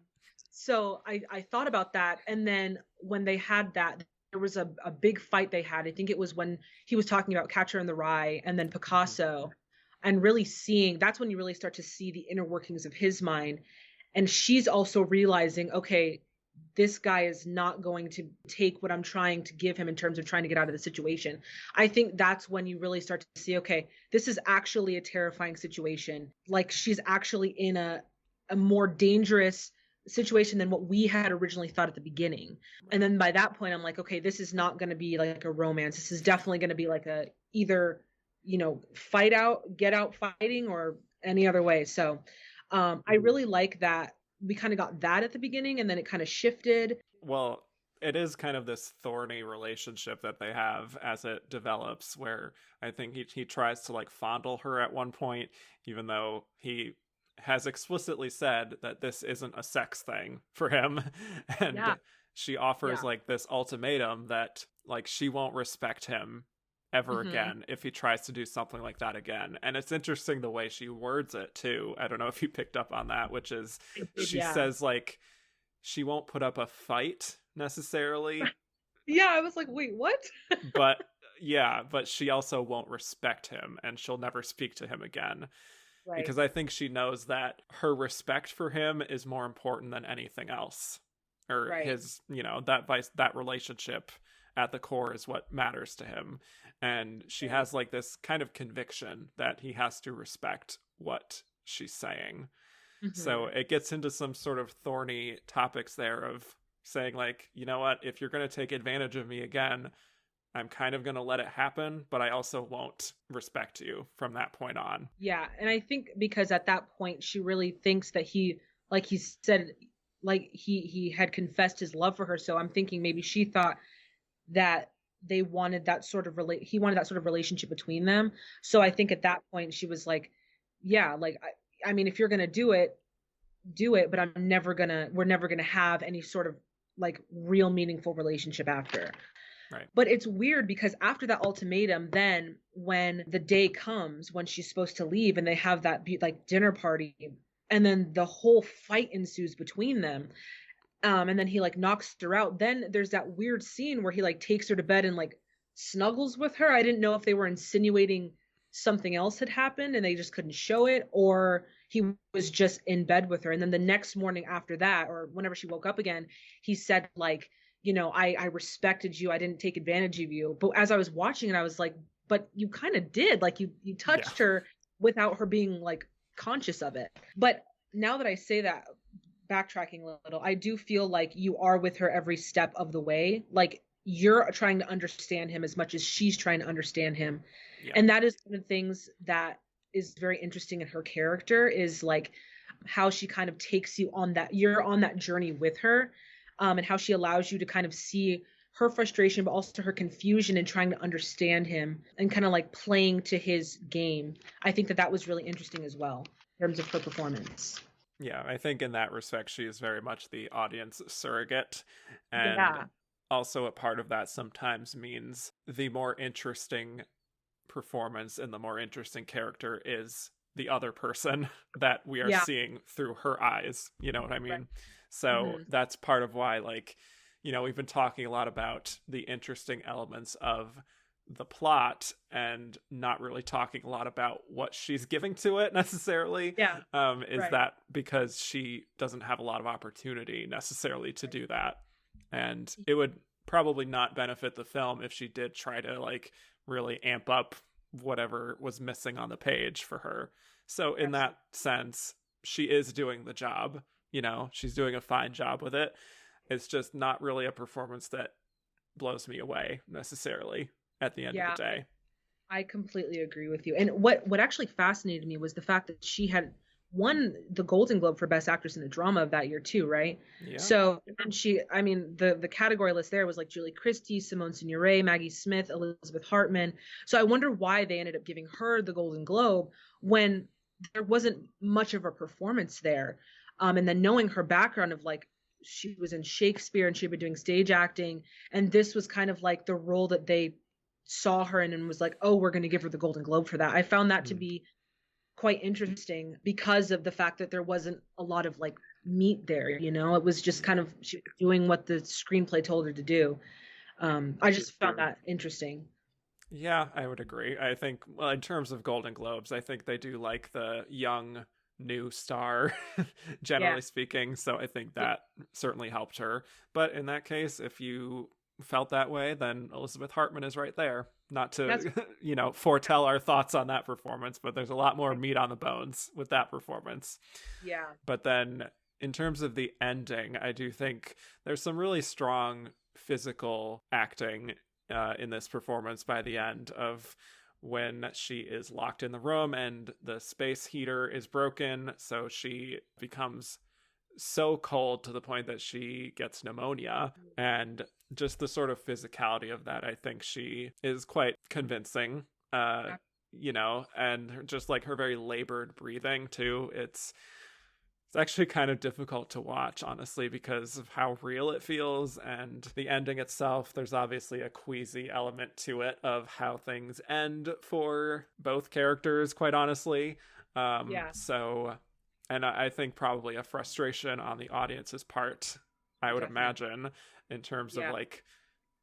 So I thought about that. And then when they had that, there was a big fight they had. I think it was when he was talking about Catcher in the Rye and then Picasso, and really seeing, that's when you really start to see the inner workings of his mind. And she's also realizing, okay, this guy is not going to take what I'm trying to give him in terms of trying to get out of the situation. I think that's when you really start to see, okay, this is actually a terrifying situation. Like, she's actually in a more dangerous situation than what we had originally thought at the beginning. And then by that point, I'm like, okay, this is not going to be like a romance. This is definitely going to be like a either, fight out, get out fighting, or any other way. So I really like that we kind of got that at the beginning, and then it kind of shifted. Well, it is kind of this thorny relationship that they have as it develops, where I think he tries to like fondle her at one point, even though he has explicitly said that this isn't a sex thing for him. And she offers like this ultimatum that like she won't respect him ever again if he tries to do something like that again. And it's interesting the way she words it too. I don't know if you picked up on that, which is she says like she won't put up a fight necessarily. Yeah, I was like, wait, what? but she also won't respect him, and she'll never speak to him again. Right. Because I think she knows that her respect for him is more important than anything else. Or his, that relationship at the core is what matters to him. And she has like this kind of conviction that he has to respect what she's saying. So it gets into some sort of thorny topics there of saying like, you know what, if you're going to take advantage of me again, I'm kind of going to let it happen, but I also won't respect you from that point on. Yeah. And I think because at that point, she really thinks that he, like he said, like he had confessed his love for her. So I'm thinking maybe she thought that they wanted that sort of he wanted that sort of relationship between them. So I think at that point she was like, yeah, like, I mean, if you're going to do it, but we're never going to have any sort of like real meaningful relationship after. Right. But it's weird because after that ultimatum, then when the day comes when she's supposed to leave and they have that like dinner party, and then the whole fight ensues between them. And then he like knocks her out. Then there's that weird scene where he like takes her to bed and like snuggles with her. I didn't know if they were insinuating something else had happened and they just couldn't show it, or he was just in bed with her. And then the next morning after that, or whenever she woke up again, he said like, I respected you. I didn't take advantage of you. But as I was watching it, I was like, but you kind of did. Like you touched her without her being like conscious of it. But now that I say that, backtracking a little, I do feel like you are with her every step of the way. Like you're trying to understand him as much as she's trying to understand him. Yeah. And that is one of the things that is very interesting in her character, is like how she kind of takes you on that, you're on that journey with her. And how she allows you to kind of see her frustration, but also her confusion in trying to understand him and kind of like playing to his game. I think that was really interesting as well in terms of her performance. Yeah, I think in that respect, she is very much the audience surrogate. And also a part of that sometimes means the more interesting performance and the more interesting character is the other person that we are seeing through her eyes. You know what I mean? Right. So that's part of why, like, we've been talking a lot about the interesting elements of the plot and not really talking a lot about what she's giving to it necessarily. That because she doesn't have a lot of opportunity necessarily to do that. And it would probably not benefit the film if she did try to like really amp up whatever was missing on the page for her. So in that sense, she is doing the job. She's doing a fine job with it. It's just not really a performance that blows me away necessarily at the end of the day. I completely agree with you. And what actually fascinated me was the fact that she had won the Golden Globe for Best Actress in a Drama of that year too, right? Yeah. So, and the category list there was like Julie Christie, Simone Signoret, Maggie Smith, Elizabeth Hartman. So I wonder why they ended up giving her the Golden Globe when there wasn't much of a performance there. And then knowing her background of like, she was in Shakespeare and she'd been doing stage acting, and this was kind of like the role that they saw her in and was like, oh, we're going to give her the Golden Globe for that. I found that to be quite interesting because of the fact that there wasn't a lot of like meat there, you know. It was just kind of she was doing what the screenplay told her to do. I just found that interesting. Yeah, I would agree. I think, well, in terms of Golden Globes, I think they do like the young new star, Yeah. generally speaking. So I think that certainly helped her. But in that case, if you felt that way, then Elizabeth Hartman is right there. Not That's to, foretell our thoughts on that performance, but there's a lot more meat on the bones with that performance. yeah. But then in terms of the ending, I do think there's some really strong physical acting in this performance by the end of when she is locked in the room and the space heater is broken. So she becomes so cold to the point that she gets pneumonia. And just the sort of physicality of that, I think she is quite convincing. And just like her very labored breathing too. It's actually kind of difficult to watch, honestly, because of how real it feels and the ending itself. There's obviously a queasy element to it of how things end for both characters, quite honestly. Yeah. So, and I think probably a frustration on the audience's part, I would Definitely. imagine, in terms of Yeah. like,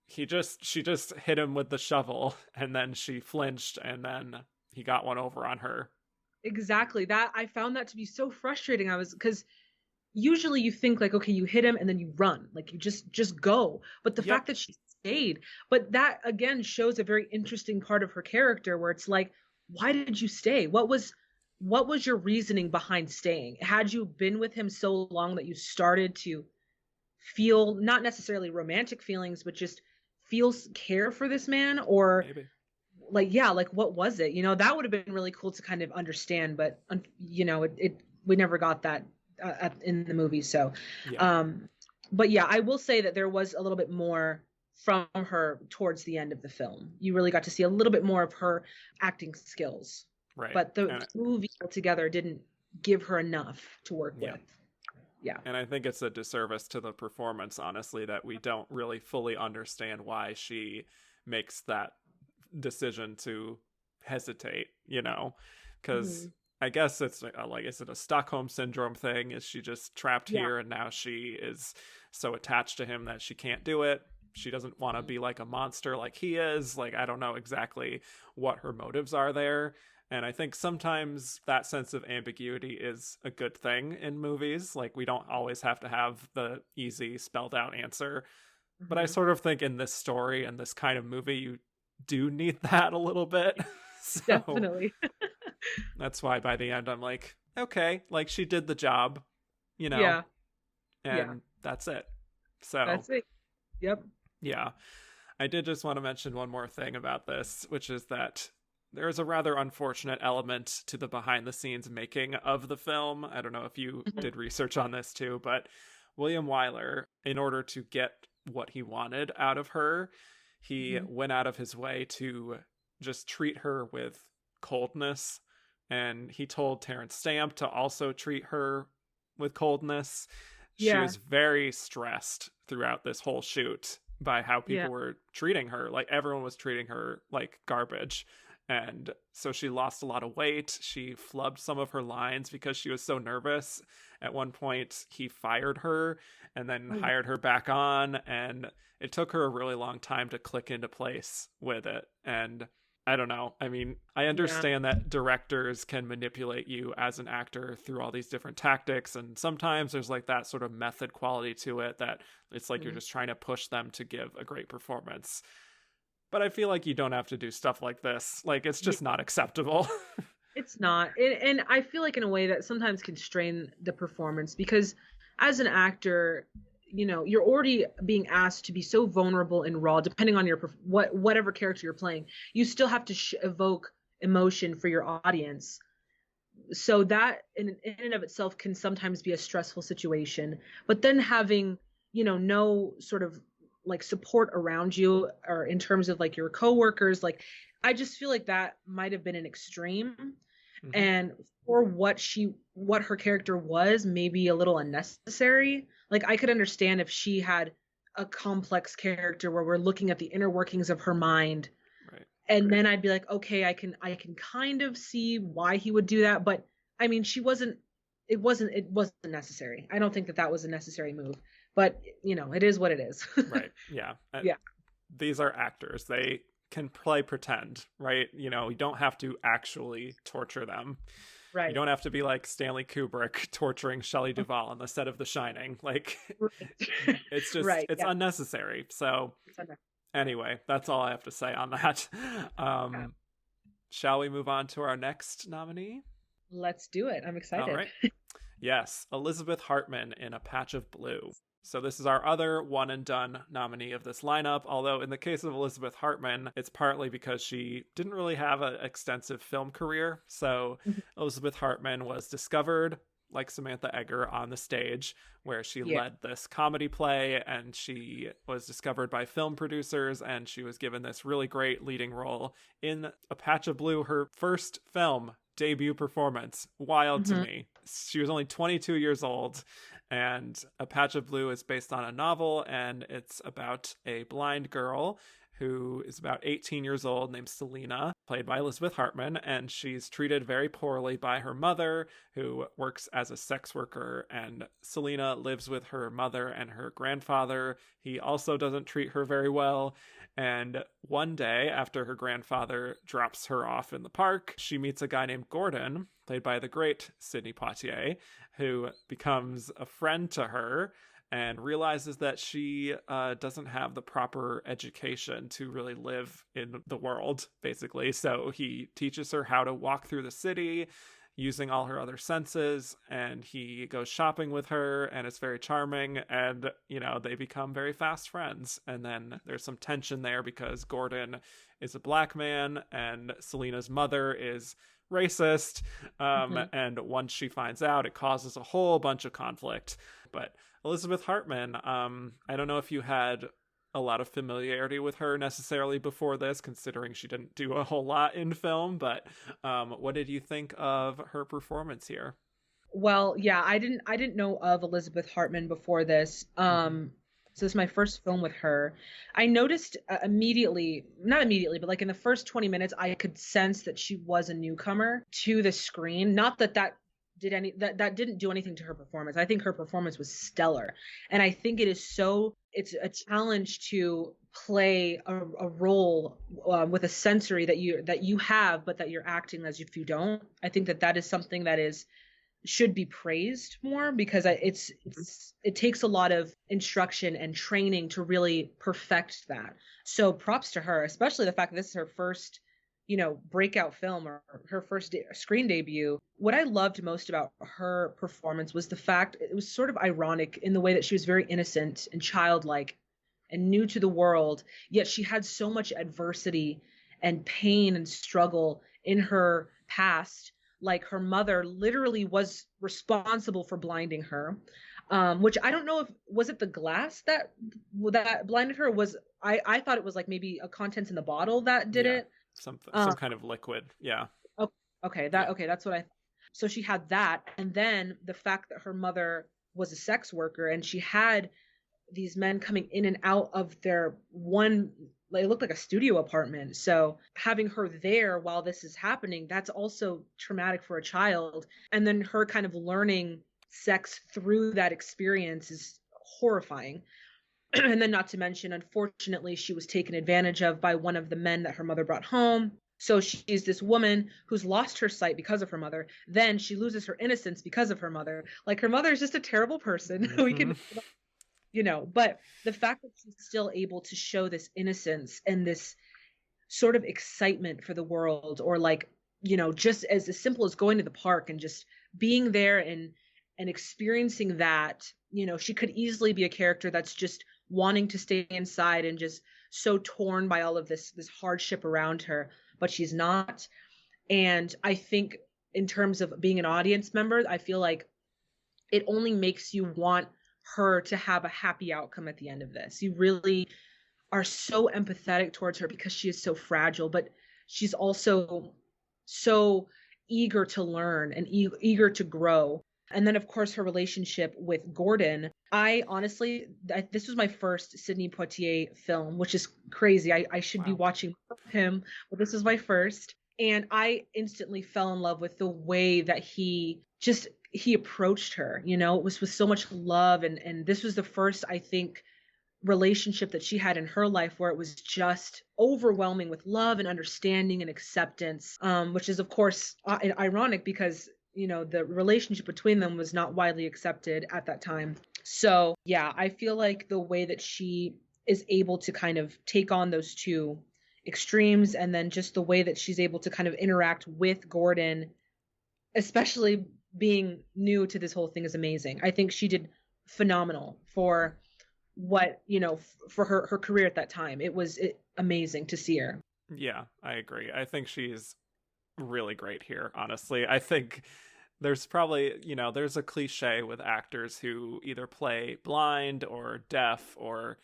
she just hit him with the shovel and then she flinched and then he got one over on her. Exactly. That I found that to be so frustrating. I was because usually you think like, okay, you hit him and then you run, like you just go. But the Yep. fact that she stayed, but that again shows a very interesting part of her character where it's like, why did you stay? What was your reasoning behind staying? Had you been with him so long that you started to feel not necessarily romantic feelings, but just feel care for this man, or Maybe. like, yeah, like what was it, that would have been really cool to kind of understand, but it we never got that in the movie. So Yeah. but yeah, I will say that there was a little bit more from her towards the end of the film. You really got to see a little bit more of her acting skills, Right. but the And movie altogether didn't give her enough to work yeah. with. Yeah. And I think it's a disservice to the performance, honestly, that we don't really fully understand why she makes that decision to hesitate, because Hmm. I guess it's like, is it a Stockholm syndrome thing? Is she just trapped Yeah. here and now she is so attached to him that she can't do it? She doesn't want to be like a monster like he is. Like, I don't know exactly what her motives are there. And I think sometimes that sense of ambiguity is a good thing in movies. Like, we don't always have to have the easy spelled out answer. But I Hmm. sort of think in this story and this kind of movie, you do need that a little bit. So Definitely. that's why by the end, I'm like, okay, like she did the job, you know, Yeah. Yeah. and that's it. So, That's it. Yep. yeah, I did just want to mention one more thing about this, which is that there is a rather unfortunate element to the behind the scenes making of the film. I don't know if you Mhm. did research on this too, but William Wyler, in order to get what he wanted out of her, he Mhm. went out of his way to just treat her with coldness. And he told Terrence Stamp to also treat her with coldness. She Yeah. was very stressed throughout this whole shoot by how Yeah. people were treating her. Like, everyone was treating her like garbage. And so she lost a lot of weight. She flubbed some of her lines because she was so nervous. At one point, he fired her and then Oh, hired her back on. And it took her a really long time to click into place with it. And I don't know. I mean, I yeah. understand that directors can manipulate you as an actor through all these different tactics. And sometimes there's like that sort of method quality to it that it's like you're Mhm. just trying to push them to give a great performance. But I feel like you don't have to do stuff like this. Like, it's Yeah. just not acceptable. It's not. And I feel like in a way that sometimes can strain the performance because as an actor, you're already being asked to be so vulnerable and raw, depending on your whatever character you're playing. You still have to evoke emotion for your audience. So that in and of itself can sometimes be a stressful situation. But then having, no sort of like support around you or in terms of like your coworkers, like I just feel like that might have been an extreme. Mm-hmm. And for what her character was, maybe a little unnecessary. Like I could understand if she had a complex character where we're looking at the inner workings of her mind, Right. and then I'd be like, okay, I can kind of see why he would do that. But I mean, it wasn't necessary. I don't think that was a necessary move. But it is what it is. Right. Yeah. Yeah. These are actors. They can play pretend, right? You don't have to actually torture them. You Right. don't have to be like Stanley Kubrick torturing Shelley Duvall on the set of The Shining. Like, Right. it's just, Right. it's Yeah. unnecessary. So, It's unnecessary. anyway, that's all I have to say on that. Yeah. Shall we move on to our next nominee? Let's do it. I'm All excited. right. Yes, Elizabeth Hartman in A Patch of Blue. So this is our other one and done nominee of this lineup, although in the case of Elizabeth Hartman, it's partly because she didn't really have an extensive film career. So Elizabeth Hartman was discovered, like Samantha Eggar, on the stage where she Yeah. led this comedy play, and she was discovered by film producers, and she was given this really great leading role in A Patch of Blue, her first film debut performance. Wild to me. She was only 22 years old, and A Patch of Blue is based on a novel, and it's about a blind girl who is about 18 years old, named Selena, played by Elizabeth Hartman, and she's treated very poorly by her mother, who works as a sex worker, and Selena lives with her mother and her grandfather. He also doesn't treat her very well, and one day, after her grandfather drops her off in the park, she meets a guy named Gordon, played by the great Sidney Poitier, who becomes a friend to her and realizes that she doesn't have the proper education to really live in the world, basically. So he teaches her how to walk through the city using all her other senses, and he goes shopping with her, and it's very charming, and they become very fast friends. And then there's some tension there because Gordon is a black man and Selena's mother is racist, and once she finds out, it causes a whole bunch of conflict. But Elizabeth Hartman, I don't know if you had a lot of familiarity with her necessarily before this, considering she didn't do a whole lot in film, but what did you think of her performance here? Well, yeah, I didn't know of Elizabeth Hartman before this. So this is my first film with her. I noticed immediately, not immediately, but like in the first 20 minutes, I could sense that she was a newcomer to the screen. Not that that didn't do anything to her performance. I think her performance was stellar. And I think it's a challenge to play a role with a sensory that you have, but that you're acting as if you don't. I think that is something that should be praised more, because it takes a lot of instruction and training to really perfect that. So props to her, especially the fact that this is her first breakout film, or her first screen debut. What I loved most about her performance was the fact it was sort of ironic in the way that she was very innocent and childlike and new to the world, yet she had so much adversity and pain and struggle in her past. Like her mother literally was responsible for blinding her, which I don't know if was it the glass that blinded her. I thought it was like maybe a contents in the bottle that did Yeah, it. some kind of liquid. Yeah. Okay, Yeah. that's what I. So she had that, and then the fact that her mother was a sex worker, and she had these men coming in and out of their one. It looked like a studio apartment. So having her there while this is happening, that's also traumatic for a child. And then her kind of learning sex through that experience is horrifying. And then not to mention, unfortunately, she was taken advantage of by one of the men that her mother brought home. So she's this woman who's lost her sight because of her mother. Then she loses her innocence because of her mother. Like her mother is just a terrible person. We can, but the fact that she's still able to show this innocence and this sort of excitement for the world, or like, just as simple as going to the park and just being there and experiencing that, she could easily be a character that's just wanting to stay inside and just so torn by all of this hardship around her, but she's not. And I think in terms of being an audience member, I feel like it only makes you want her to have a happy outcome at the end of this. You really are so empathetic towards her because she is so fragile, but she's also so eager to learn and eager to grow. And then, of course, her relationship with Gordon. I honestly, this was my first Sidney Poitier film, which is crazy. I should be Wow. watching him, but this is my first. And I instantly fell in love with the way that he approached her. It was with so much love. And this was the first, I think, relationship that she had in her life where it was just overwhelming with love and understanding and acceptance, which is, of course, ironic because the relationship between them was not widely accepted at that time. So yeah, I feel like the way that she is able to kind of take on those two extremes, and then just the way that she's able to kind of interact with Gordon, especially being new to this whole thing, is amazing. I think she did phenomenal for what, for her career at that time. It was amazing to see her. Yeah, I agree. I think she's really great here, honestly. I think there's probably, there's a cliche with actors who either play blind or deaf or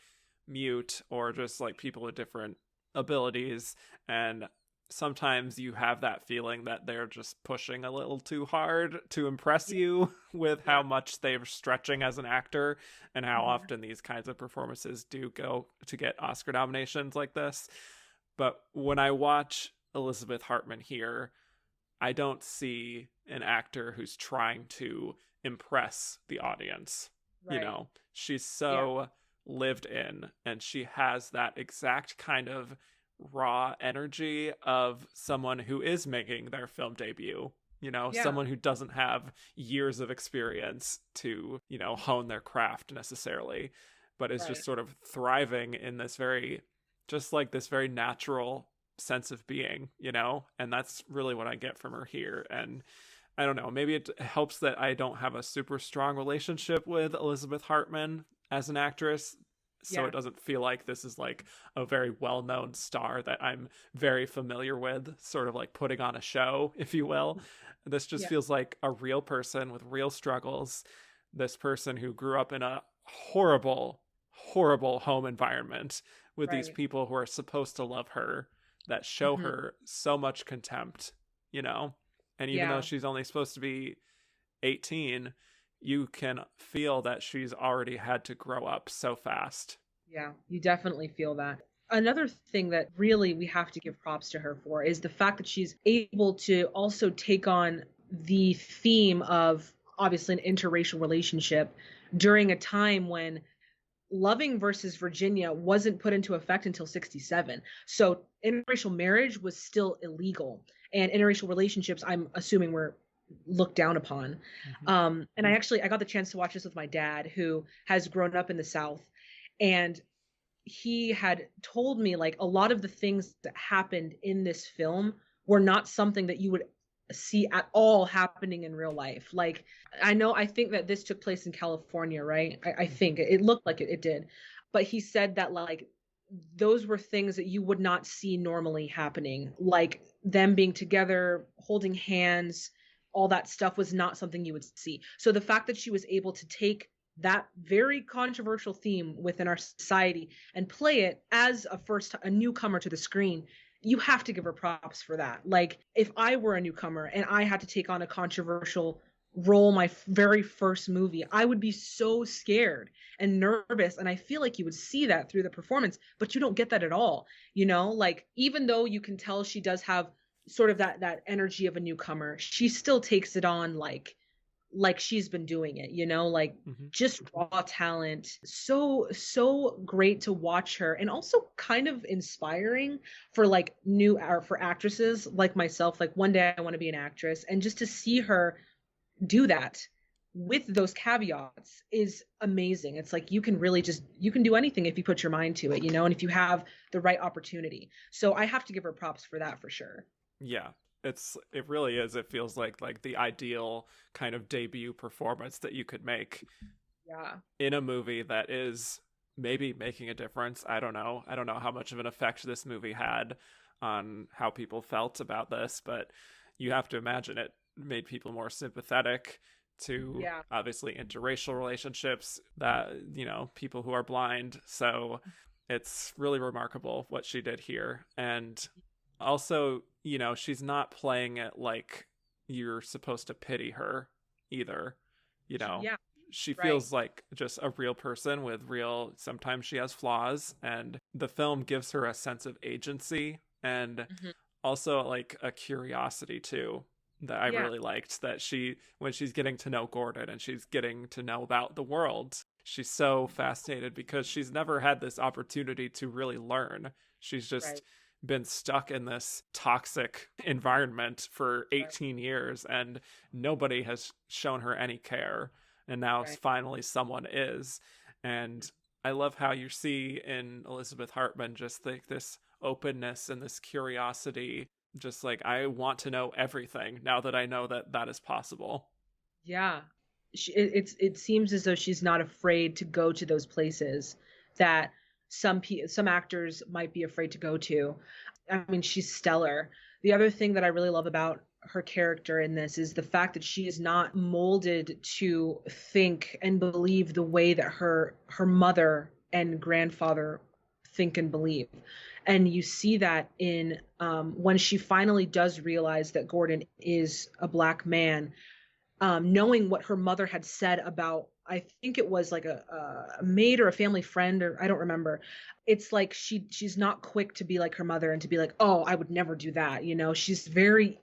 mute or just like people with different abilities. And sometimes you have that feeling that they're just pushing a little too hard to impress you with how much they're stretching as an actor, and how often these kinds of performances do go to get Oscar nominations like this. But when I watch Elizabeth Hartman here, I don't see an actor who's trying to impress the audience. Right. She's so lived in, and she has that exact kind of raw energy of someone who is making their film debut. Someone who doesn't have years of experience to, hone their craft necessarily, but is just sort of thriving in this very natural sense of being, and that's really what I get from her here. And I don't know, maybe it helps that I don't have a super strong relationship with Elizabeth Hartman as an actress, so it doesn't feel like this is like a very well-known star that I'm very familiar with, sort of like putting on a show, if you will. This just feels like a real person with real struggles, this person who grew up in a horrible, horrible home environment with these people who are supposed to love her, that show her so much contempt, and even though she's only supposed to be 18, you can feel that she's already had to grow up so fast. Yeah, you definitely feel that. Another thing that really we have to give props to her for is the fact that she's able to also take on the theme of obviously an interracial relationship during a time when Loving versus Virginia wasn't put into effect until 1967. So interracial marriage was still illegal, and interracial relationships, I'm assuming, were looked down upon. And I got the chance to watch this with my dad, who has grown up in the South, and he had told me like a lot of the things that happened in this film were not something that you would see at all happening in real life. Like, I think that this took place in California, right? I think it looked like it did. But he said that like those were things that you would not see normally happening. Like them being together, holding hands, all that stuff was not something you would see. So the fact that she was able to take that very controversial theme within our society and play it as a newcomer to the screen, you have to give her props for that. Like, if I were a newcomer and I had to take on a controversial role, my very first movie, I would be so scared and nervous. And I feel like you would see that through the performance, but you don't get that at all. Like, even though you can tell she does have sort of that energy of a newcomer, she still takes it on like she's been doing it, like just raw talent. So great to watch her, and also kind of inspiring for like for actresses like myself. Like, one day I want to be an actress, and just to see her do that with those caveats is amazing. It's like you can do anything if you put your mind to it, and if you have the right opportunity. So I have to give her props for that for sure. Yeah. It really is. It feels like the ideal kind of debut performance that you could make in a movie that is maybe making a difference. I don't know how much of an effect this movie had on how people felt about this, but you have to imagine it made people more sympathetic to obviously interracial relationships, that people who are blind. So it's really remarkable what she did here. And also, she's not playing it like you're supposed to pity her either. You know, Yeah, she right. feels like just a real person with real, sometimes she has flaws, and the film gives her a sense of agency and Hmm. also like a curiosity too that I Yeah, really liked, that she, when she's getting to know Gordon and she's getting to know about the world, she's so fascinated because she's never had this opportunity to really learn. She's just right, been stuck in this toxic environment for right, 18 years and nobody has shown her any care, and now right. finally someone is. And I love how you see in Elizabeth Hartman just like this openness and this curiosity, just like, I want to know everything now that I know that that is possible. Yeah. It seems as though she's not afraid to go to those places that some actors might be afraid to go to. I mean, she's stellar. The other thing that I really love about her character in this is the fact that she is not molded to think and believe the way that her mother and grandfather think and believe. And you see that in when she finally does realize that Gordon is a black man, knowing what her mother had said about, I think it was like a maid or a family friend, or I don't remember. It's like she's not quick to be like her mother and to be like, oh, I would never do that. She's very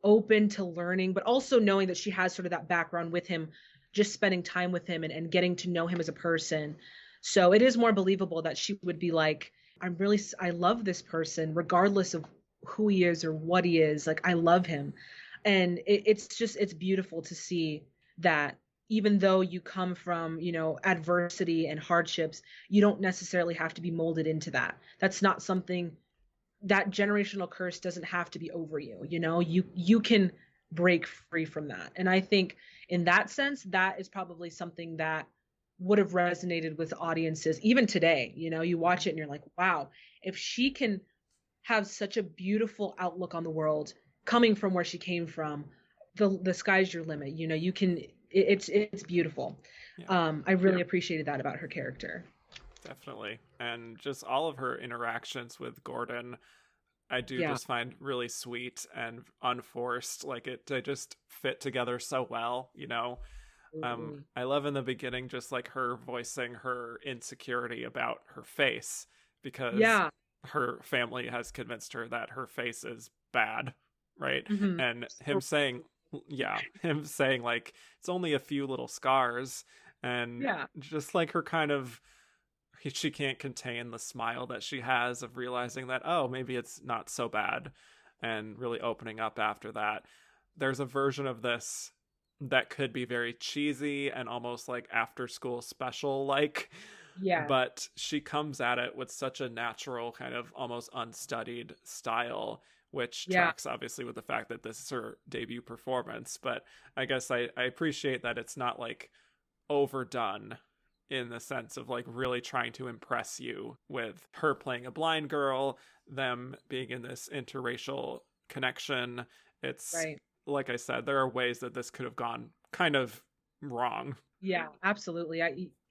open to learning, but also knowing that she has sort of that background with him, just spending time with him and getting to know him as a person. So it is more believable that she would be like, I love this person, regardless of who he is or what he is. Like, I love him. And it's beautiful to see that even though you come from, adversity and hardships, you don't necessarily have to be molded into that. That's not something, that generational curse doesn't have to be over you. You can break free from that. And I think in that sense, that is probably something that would have resonated with audiences even today. You watch it and you're like, wow, if she can have such a beautiful outlook on the world coming from where she came from, the sky's your limit. You can, it's beautiful. Yeah, I really appreciated that about her character. definitely. And just all of her interactions with Gordon, I do Yeah. just find really sweet and unforced. Like, they just fit together so well, you know? Absolutely. I love in the beginning just like her voicing her insecurity about her face because Yeah. her family has convinced her that her face is bad, right? Hmm. And him saying, yeah, him saying like it's only a few little scars, and Yeah. just like her kind of, she can't contain the smile that she has of realizing that, oh, maybe it's not so bad, and really opening up after that. There's a version of this that could be very cheesy and almost like after school special like, Yeah. but she comes at it with such a natural kind of almost unstudied style, which Yeah. tracks obviously with the fact that this is her debut performance. But I guess I appreciate that it's not like overdone in the sense of like really trying to impress you with her playing a blind girl, them being in this interracial connection. It's Right. like I said, there are ways that this could have gone kind of wrong. Yeah, absolutely.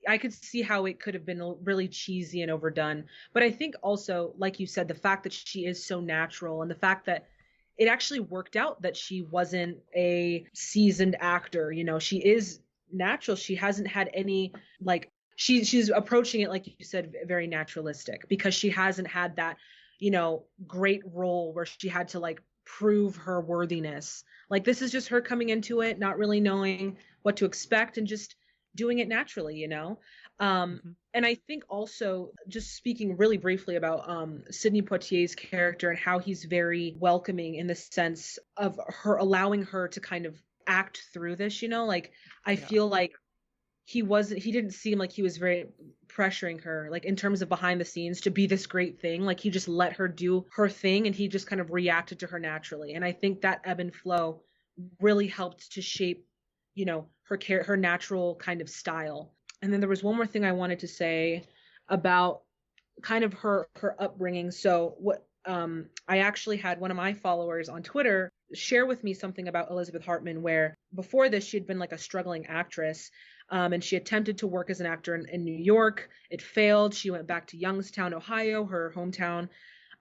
I could see how it could have been really cheesy and overdone. But I think also, like you said, the fact that she is so natural and the fact that it actually worked out that she wasn't a seasoned actor. She is natural. She hasn't had any, like, she's approaching it, like you said, very naturalistic, because she hasn't had that, great role where she had to like prove her worthiness. Like, this is just her coming into it, not really knowing what to expect and just doing it naturally. Mm-hmm. And I think also, just speaking really briefly about Sidney Poitier's character and how he's very welcoming in the sense of her allowing her to kind of act through this, like, I Yeah. feel like he didn't seem like he was very pressuring her, like in terms of behind the scenes to be this great thing. Like, he just let her do her thing and he just kind of reacted to her naturally. And I think that ebb and flow really helped to shape, her natural kind of style. And then there was one more thing I wanted to say about kind of her upbringing. So what, I actually had one of my followers on Twitter share with me something about Elizabeth Hartman, where before this she had been like a struggling actress, and she attempted to work as an actor in New York. It failed. She went back to Youngstown, Ohio, her hometown.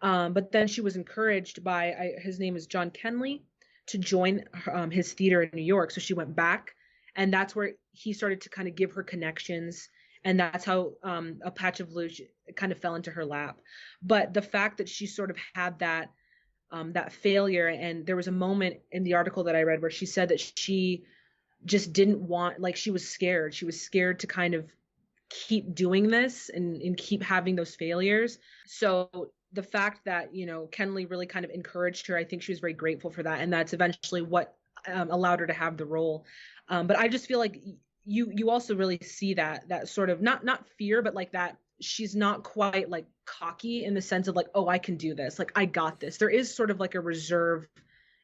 But then she was encouraged by, his name is John Kenley, to join his theater in New York. So she went back, and that's where he started to kind of give her connections. And that's how A Patch of Blue kind of fell into her lap. But the fact that she sort of had that failure, and there was a moment in the article that I read where she said that she just didn't want, like, she was scared. She was scared to kind of keep doing this and keep having those failures. So the fact that, Kenley really kind of encouraged her, I think she was very grateful for that. And that's eventually what allowed her to have the role. But I just feel like you also really see that sort of not fear, but like that she's not quite like cocky in the sense of like, oh, I can do this. Like, I got this. There is sort of like a reserved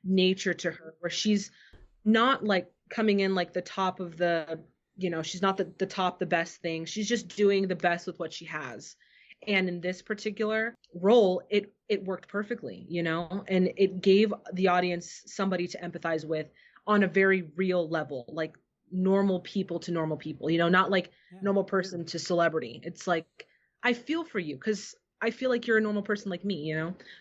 nature to her where she's not like coming in like the top of the, she's not the top, the best thing. She's just doing the best with what she has. And in this particular role, it worked perfectly, and it gave the audience somebody to empathize with on a very real level, like normal people to normal people, not like normal person to celebrity. It's like, I feel for you because I feel like you're a normal person like me,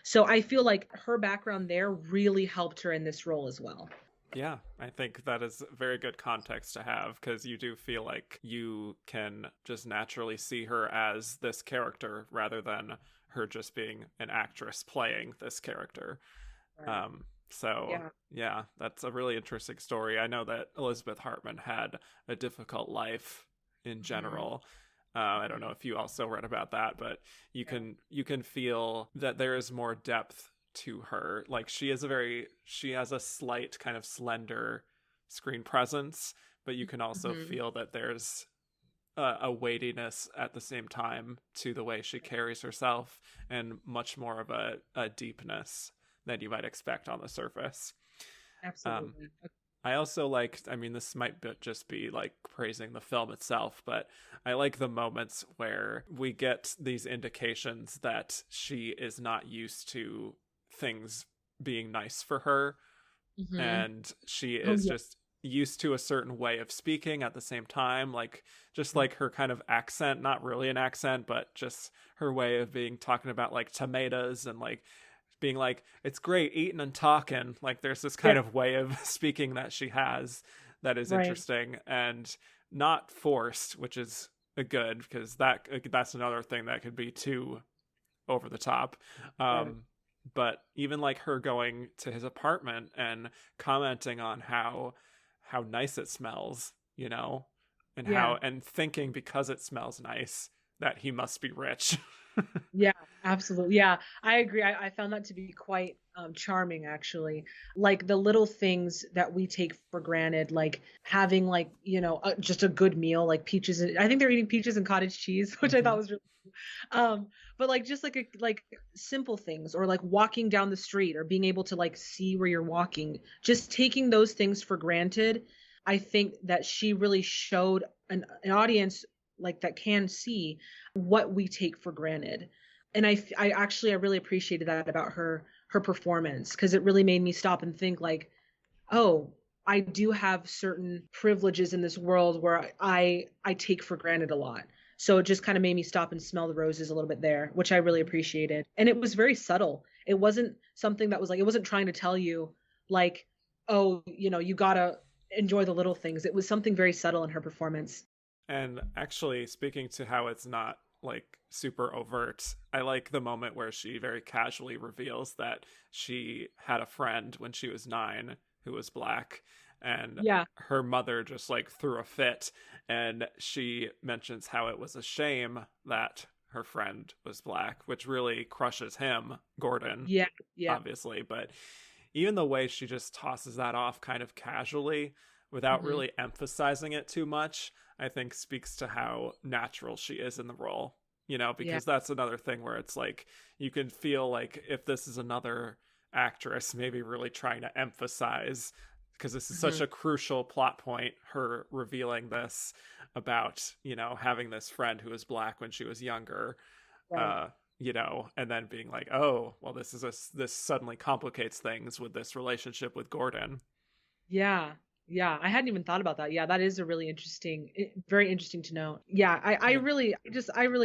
So I feel like her background there really helped her in this role as well. Yeah, I think that is very good context to have, because you do feel like you can just naturally see her as this character rather than her just being an actress playing this character. Right. Yeah, that's a really interesting story. I know that Elizabeth Hartman had a difficult life in general. I don't know if you also read about that, but you can feel that there is more depth to her. Like, she has a slight kind of slender screen presence, but you can also feel that there's a weightiness at the same time to the way she carries herself, and much more of a deepness than you might expect on the surface. Absolutely. I also liked, I mean, this might just be like praising the film itself, but I like the moments where we get these indications that she is not used to things being nice for her, and she is just used to a certain way of speaking at the same time, like just like her kind of accent, not really an accent, but just her way of talking about like tomatoes, and like being like, it's great eating and talking. Like, there's this kind of way of speaking that she has that is interesting and not forced, which is a good, because that's another thing that could be too over the top. But even like her going to his apartment and commenting on how nice it smells, and how, and thinking because it smells nice that he must be rich. Yeah, absolutely. Yeah, I agree. I found that to be quite charming, actually. Like the little things that we take for granted, like having like, just a good meal, like peaches. I think they're eating peaches and cottage cheese, which I thought was really cool. But like just like simple things, or like walking down the street, or being able to like see where you're walking, just taking those things for granted. I think that she really showed an audience like that can see what we take for granted. And I really appreciated that about her performance, because it really made me stop and think like, oh, I do have certain privileges in this world where I take for granted a lot. So it just kind of made me stop and smell the roses a little bit there, which I really appreciated. And it was very subtle. It wasn't something that was like, it wasn't trying to tell you like, oh, you gotta enjoy the little things. It was something very subtle in her performance. And actually, speaking to how it's not like super overt, I like the moment where she very casually reveals that she had a friend when she was 9 who was Black, and her mother just like threw a fit, and she mentions how it was a shame that her friend was Black, which really crushes him, Gordon, obviously. But even the way she just tosses that off kind of casually without really emphasizing it too much, I think speaks to how natural she is in the role, because that's another thing where it's like, you can feel like if this is another actress maybe really trying to emphasize, because this is such a crucial plot point, her revealing this about, having this friend who was Black when she was younger, and then being like, oh, well, this suddenly complicates things with this relationship with Gordon. Yeah, I hadn't even thought about that. Yeah, that is a really very interesting to know. Yeah, I really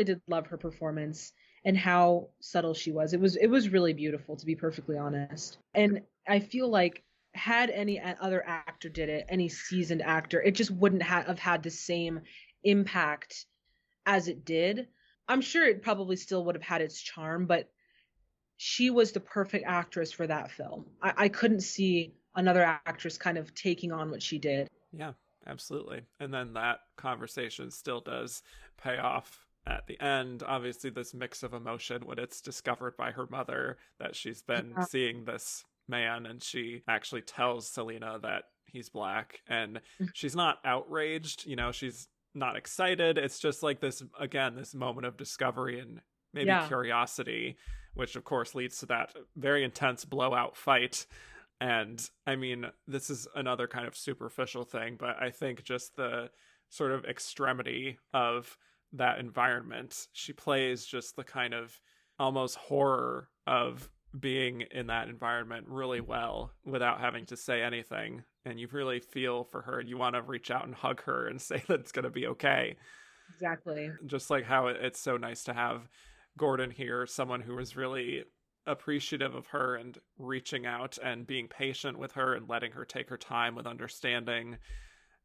did love her performance and how subtle she was. It was really beautiful, to be perfectly honest. And I feel like had any other actor did it, any seasoned actor, it just wouldn't have had the same impact as it did. I'm sure it probably still would have had its charm, but she was the perfect actress for that film. I couldn't see another actress kind of taking on what she did. Yeah, absolutely. And then that conversation still does pay off at the end. Obviously, this mix of emotion when it's discovered by her mother that she's been Yeah. seeing this man, and she actually tells Selena that he's black, and she's not outraged, she's not excited. It's just like this, again, this moment of discovery and maybe Yeah. curiosity, which of course leads to that very intense blowout fight. And I mean, this is another kind of superficial thing, but I think just the sort of extremity of that environment, she plays just the kind of almost horror of being in that environment really well without having to say anything. And you really feel for her. You want to reach out and hug her and say that it's going to be okay. Exactly. Just like how it's so nice to have Gordon here, someone who was really appreciative of her and reaching out and being patient with her and letting her take her time with understanding.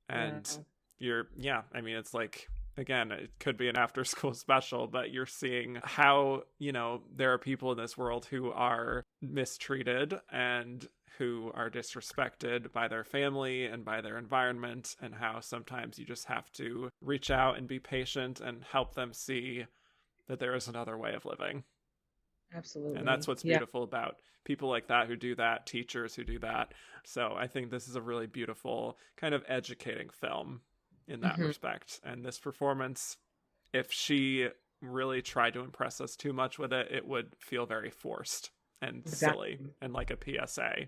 And I mean, it's like, again, it could be an after school special, but you're seeing how, there are people in this world who are mistreated and who are disrespected by their family and by their environment, and how sometimes you just have to reach out and be patient and help them see that there is another way of living. Absolutely. And that's what's beautiful about people like that who do that, teachers who do that. So I think this is a really beautiful kind of educating film in that respect. And this performance, if she really tried to impress us too much with it, it would feel very forced and silly and like a PSA.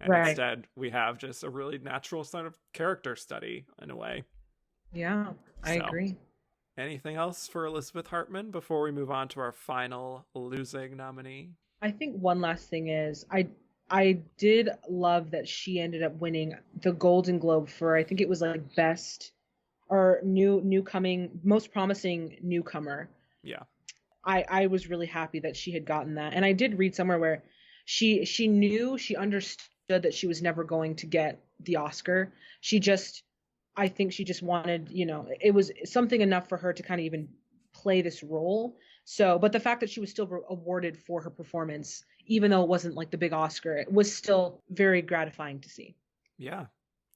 And instead, we have just a really natural sort of character study in a way. Yeah, I agree. Anything else for Elizabeth Hartman before we move on to our final losing nominee? I think one last thing is I did love that she ended up winning the Golden Globe for, I think it was like best or newcoming, most promising newcomer. Yeah. I was really happy that she had gotten that. And I did read somewhere where she understood that she was never going to get the Oscar. I think she just wanted, it was something enough for her to kind of even play this role. So, but the fact that she was still awarded for her performance, even though it wasn't like the big Oscar, it was still very gratifying to see. Yeah.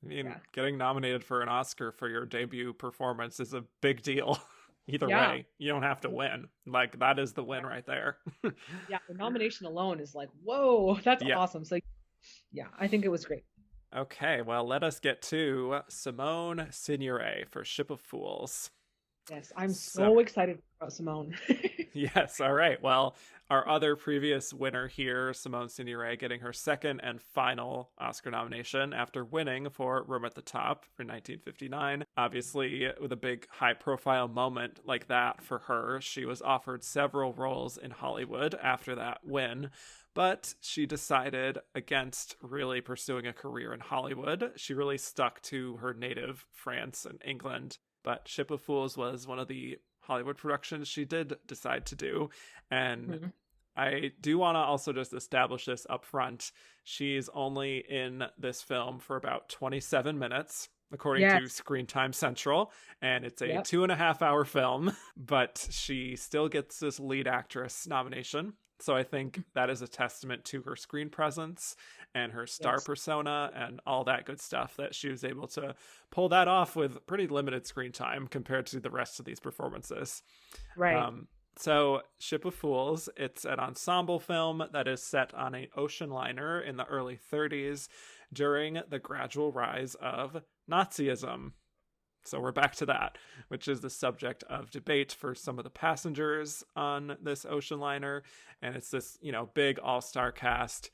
I mean, getting nominated for an Oscar for your debut performance is a big deal. Either way, you don't have to win. Like, that is the win right there. Yeah, the nomination alone is like, whoa, that's awesome. So, I think it was great. Okay, well, let us get to Simone Signoret for Ship of Fools. Yes, I'm so excited about Simone. Yes, all right. Well, our other previous winner here, Simone Signoret, getting her second and final Oscar nomination after winning for Room at the Top for 1959. Obviously, with a big high-profile moment like that for her, she was offered several roles in Hollywood after that win, but she decided against really pursuing a career in Hollywood. She really stuck to her native France and England, but Ship of Fools was one of the Hollywood productions she did decide to do. And I do want to also just establish this up front. She's only in this film for about 27 minutes, according to Screen Time Central, and it's a 2.5-hour film, but she still gets this lead actress nomination. So I think that is a testament to her screen presence and her star persona and all that good stuff, that she was able to pull that off with pretty limited screen time compared to the rest of these performances. Right. So Ship of Fools, it's an ensemble film that is set on an ocean liner in the early 30s during the gradual rise of Nazism. So we're back to that, which is the subject of debate for some of the passengers on this ocean liner. And it's this, big all-star cast.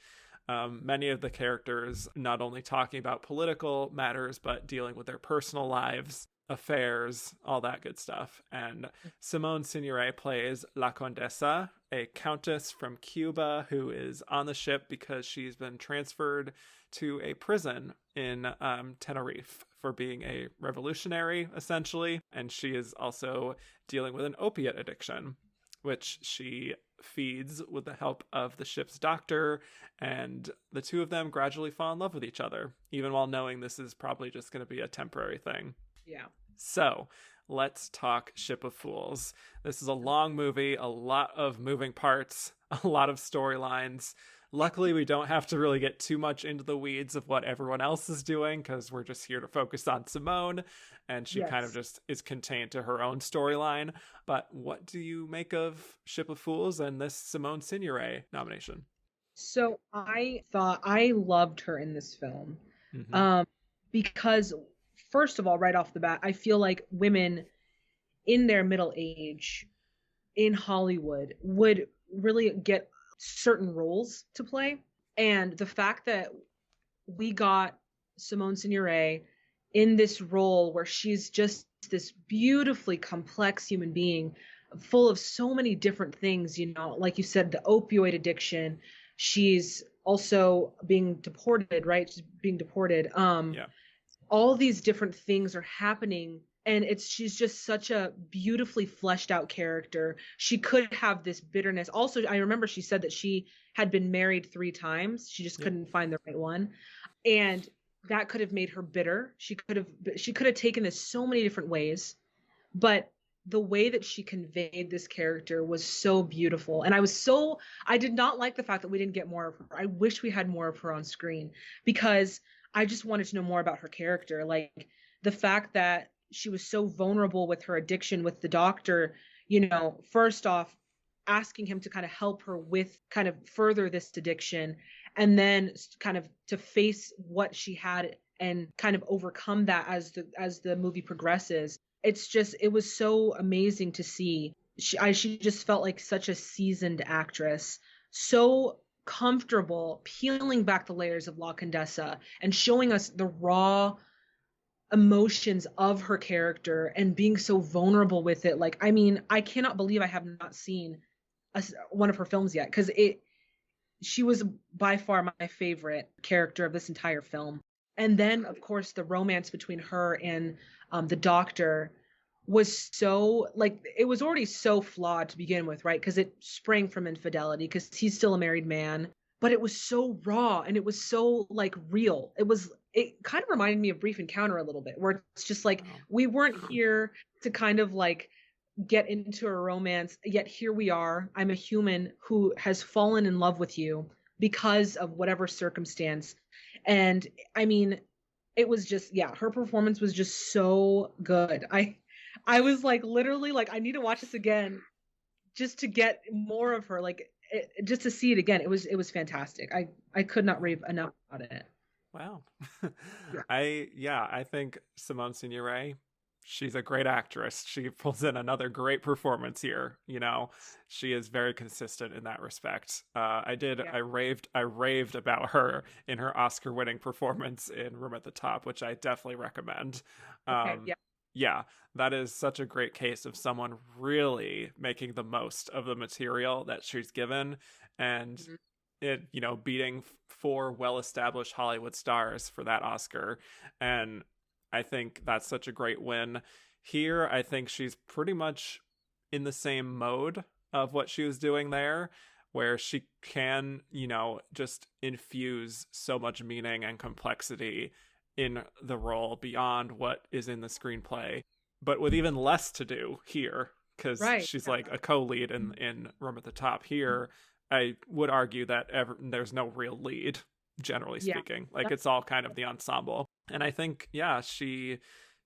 Many of the characters not only talking about political matters, but dealing with their personal lives, affairs, all that good stuff. And Simone Signoret plays La Condesa, a countess from Cuba who is on the ship because she's been transferred to a prison in Tenerife for being a revolutionary, essentially. And she is also dealing with an opiate addiction. which she feeds with the help of the ship's doctor, and the two of them gradually fall in love with each other, even while knowing this is probably just going to be a temporary thing. Yeah. So let's talk Ship of Fools. This is a long movie, a lot of moving parts, a lot of storylines. Luckily, we don't have to really get too much into the weeds of what everyone else is doing, because we're just here to focus on Simone, and she kind of just is contained to her own storyline. But what do you make of Ship of Fools and this Simone Signoret nomination? So I thought I loved her in this film, Mm-hmm. because first of all, right off the bat, I feel like women in their middle age in Hollywood would really get certain roles to play. And the fact that we got Simone Signoret in this role where she's just this beautifully complex human being full of so many different things, you know, like you said, the opioid addiction. She's also being deported, right? She's being deported. Yeah. All these different things are happening, and she's just such a beautifully fleshed out character. She could have this bitterness. Also, I remember she said that she had been married 3 times. She just couldn't find the right one. And that could have made her bitter. She could have taken this so many different ways, but the way that she conveyed this character was so beautiful. And I did not like the fact that we didn't get more of her. I wish we had more of her on screen, because I just wanted to know more about her character. Like the fact that she was so vulnerable with her addiction with the doctor, you know, first off, asking him to kind of help her with kind of further this addiction, and then kind of to face what she had and kind of overcome that as the movie progresses. It was so amazing to see. She just felt like such a seasoned actress, so comfortable peeling back the layers of La Condesa and showing us the raw emotions of her character and being so vulnerable with it. Like, I mean, I cannot believe I have not seen one of her films yet, because she was by far my favorite character of this entire film. And then, of course, the romance between her and the doctor was so, like, it was already so flawed to begin with, right? Because it sprang from infidelity, because he's still a married man. But it was so raw, and it was so, like, real. It kind of reminded me of Brief Encounter a little bit, where it's just like, we weren't here to kind of like get into a romance, yet here we are. I'm a human who has fallen in love with you because of whatever circumstance. And I mean, it was just, yeah, her performance was just so good. I was like, literally, like, I need to watch this again just to get more of her, like, just to see it again. It was fantastic. I could not rave enough about it. Wow. Yeah. I think Simone Signoret, she's a great actress. She pulls in another great performance here. You know, she is very consistent in that respect. Yeah. I raved about her in her Oscar-winning performance in Room at the Top, which I definitely recommend. Okay. Yeah. Yeah, that is such a great case of someone really making the most of the material that she's given, and Mhm. it, you know, beating 4 well-established Hollywood stars for that Oscar. And I think that's such a great win. Here, I think she's pretty much in the same mode of what she was doing there, where she can, you know, just infuse so much meaning and complexity in the role beyond what is in the screenplay, but with even less to do here, because Right. she's Yeah. like a co-lead in Room at the Top. Here, I would argue that there's no real lead, generally Yeah. speaking. Like, it's all kind of the ensemble. And I think, yeah, she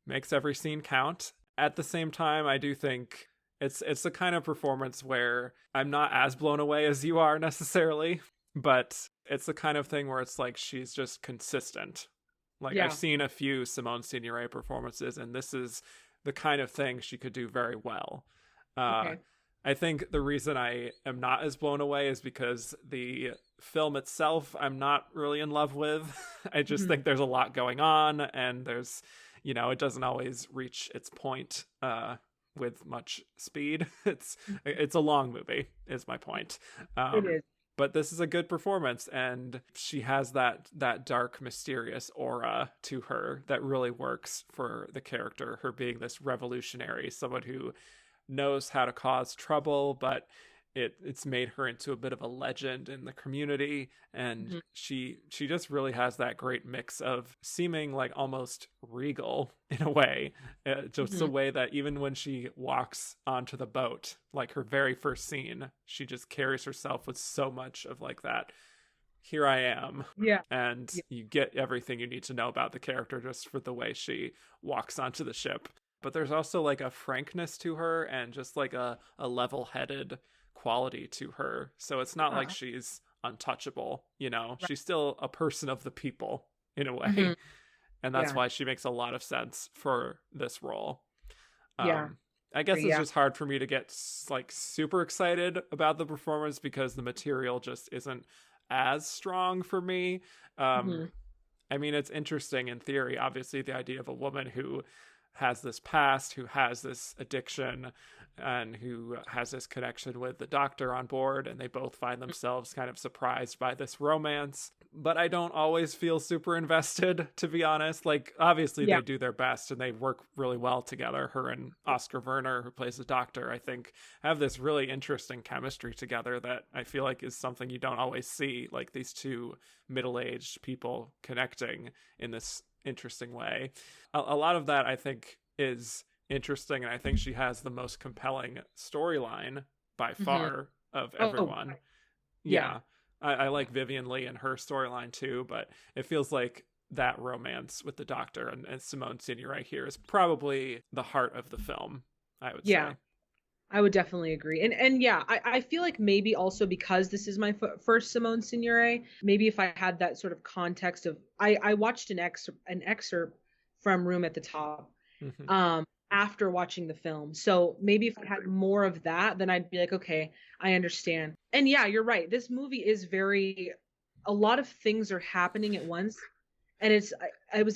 makes every scene count. At the same time, I do think it's the kind of performance where I'm not as blown away as you are necessarily, but it's the kind of thing where it's like she's just consistent. Like, I've Yeah. seen a few Simone Signoret performances, and this is the kind of thing she could do very well. Okay. I think the reason I am not as blown away is because the film itself I'm not really in love with. I just Mhm. think there's a lot going on, and there's, you know, it doesn't always reach its point with much speed. It's a long movie, is my point. It is. But this is a good performance, and she has that dark, mysterious aura to her that really works for the character, her being this revolutionary, someone who knows how to cause trouble, but it's made her into a bit of a legend in the community, and Mhm. she just really has that great mix of seeming like almost regal in a way, just a Mhm. way that even when she walks onto the boat, like her very first scene, she just carries herself with so much of like that, here I am. Yeah. And Yeah. you get everything you need to know about the character just for the way she walks onto the ship. But there's also like a frankness to her and just like a level headed quality to her. So it's not like Yeah. she's untouchable, you know? Right. She's still a person of the people in a Mhm. way. And that's Yeah. why she makes a lot of sense for this role. Yeah. Um, I guess it's Yeah. just hard for me to get like super excited about the performance because the material just isn't as strong for me. Um, Mhm. I mean, it's interesting in theory, obviously, the idea of a woman who has this past, who has this addiction, and who has this connection with the doctor on board, and they both find themselves kind of surprised by this romance. But I don't always feel super invested, to be honest. Like, obviously, Yeah. they do their best and they work really well together. Her and Oscar Werner, who plays the doctor, I think, have this really interesting chemistry together that I feel like is something you don't always see. Like, these two middle-aged people connecting in this interesting way. A lot of that I think is interesting, and I think she has the most compelling storyline by Mhm. far of Oh, everyone. yeah. Yeah, I like Vivian Leigh and her storyline too, but it feels like that romance with the doctor and Simone Signoret here is probably the heart of the film, I would Yeah. say. I would definitely agree. And yeah, I feel like maybe also because this is my first Simone Signoret, maybe if I had that sort of context of I watched an excerpt from Room at the Top Hmm. after watching the film. So maybe if I had more of that, then I'd be like, okay, I understand. And yeah, you're right. This movie is very a lot of things are happening at once. And I was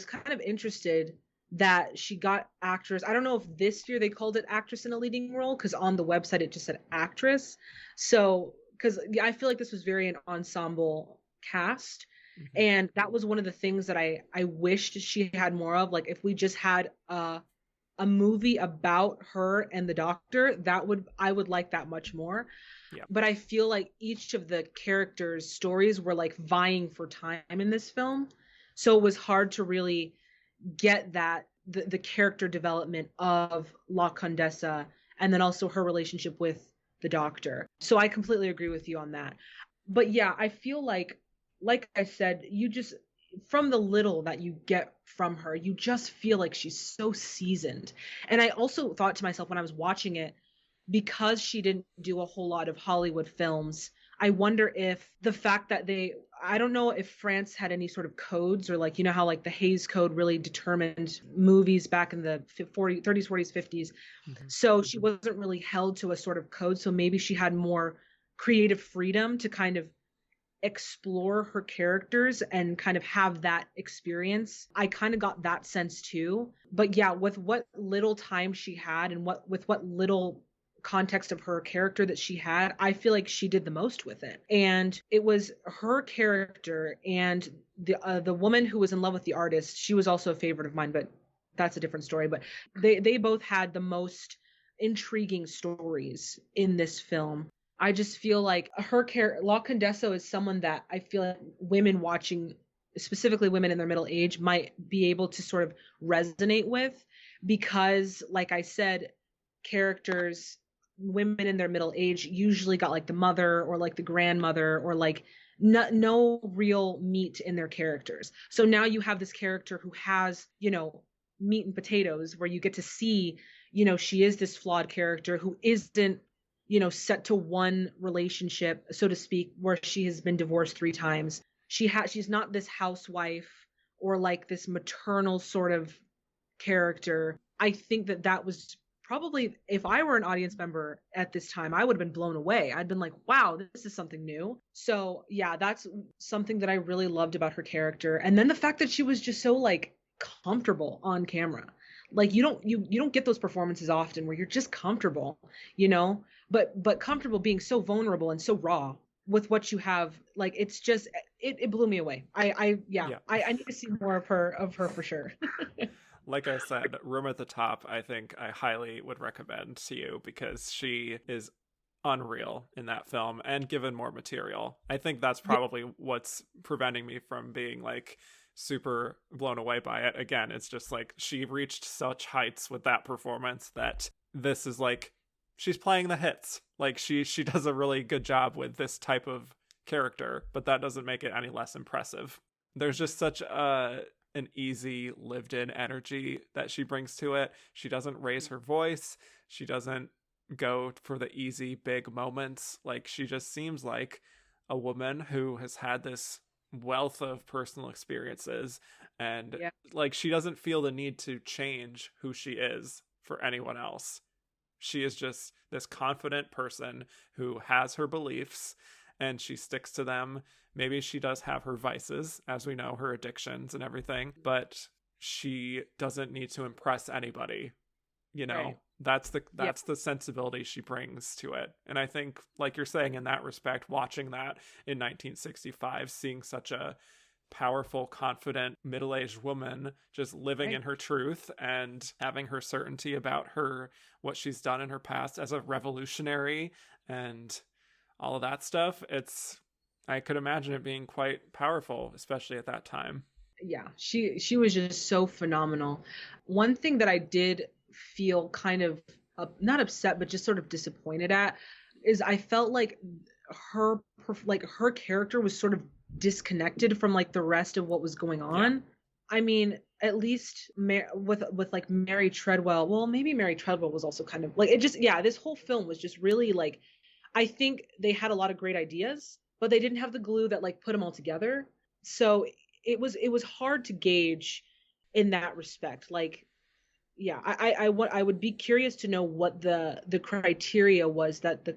kind of interested that she got actress. I don't know if this year they called it actress in a leading role because on the website it just said actress. So because I feel like this was very an ensemble cast, Hmm. and that was one of the things that I wished she had more of. Like if we just had a movie about her and the doctor, that would I would like that much more. Yeah. But I feel like each of the characters' stories were like vying for time in this film. So it was hard to really get that the character development of La Condessa and then also her relationship with the doctor. So I completely agree with you on that. But yeah, I feel like I said, you just from the little that you get from her, you just feel like she's so seasoned. And I also thought to myself when I was watching it, because she didn't do a whole lot of Hollywood films, I wonder if the fact that I don't know if France had any sort of codes or like, you know how like the Hays Code really determined movies back in the 30s, 40s, 50s. Hmm. So she wasn't really held to a sort of code. So maybe she had more creative freedom to kind of explore her characters and kind of have that experience. I kind of got that sense too. But yeah, with what little time she had and what little context of her character that she had, I feel like she did the most with it. And it was her character and the woman who was in love with the artist. She was also a favorite of mine, but that's a different story. But they both had the most intriguing stories in this film. I just feel like her character, La Condessa, is someone that I feel like women watching, specifically women in their middle age, might be able to sort of resonate with because, like I said, characters, women in their middle age usually got like the mother or like the grandmother or like no real meat in their characters. So now you have this character who has, meat and potatoes where you get to see, she is this flawed character who isn't set to one relationship, so to speak, where she has been divorced 3 times. She's not this housewife or like this maternal sort of character. I think that was probably, if I were an audience member at this time, I would have been blown away. I'd been like, wow, this is something new. So yeah, that's something that I really loved about her character. And then the fact that she was just so like comfortable on camera. Like you don't get those performances often where you're just comfortable, you know, but comfortable being so vulnerable and so raw with what you have. Like it's just it blew me away. I yeah, Yeah. I need to see more of her for sure. Like I said, Room at the Top, I think I highly would recommend to you because she is unreal in that film, and given more material, I think that's Yeah, probably what's preventing me from being like super blown away by it. Again, it's just like she reached such heights with that performance that this is like she's playing the hits. Like she does a really good job with this type of character, but that doesn't make it any less impressive. There's just such a an easy lived in energy that she brings to it. She doesn't raise her voice. She doesn't go for the easy big moments. Like she just seems like a woman who has had this wealth of personal experiences, and yeah, like she doesn't feel the need to change who she is for anyone else. She is just this confident person who has her beliefs and she sticks to them. Maybe she does have her vices, as we know, her addictions and everything, but she doesn't need to impress anybody. You know, right. Yeah, that's the sensibility she brings to it. And I think, like you're saying, in that respect, watching that in 1965, seeing such a powerful, confident, middle-aged woman just living right. in her truth and having her certainty about her, what she's done in her past as a revolutionary and all of that stuff, it's, I could imagine it being quite powerful, especially at that time. Yeah, she was just so phenomenal. One thing that I did feel kind of not upset, but just sort of disappointed at is I felt like her like her character was sort of disconnected from like the rest of what was going Yeah. on. I mean, at least with like Mary Treadwell. Well, maybe Mary Treadwell was also kind of like it just yeah, this whole film was just really like I think they had a lot of great ideas, but they didn't have the glue that like put them all together. So it was hard to gauge in that respect. Like, yeah, I would be curious to know what the criteria was that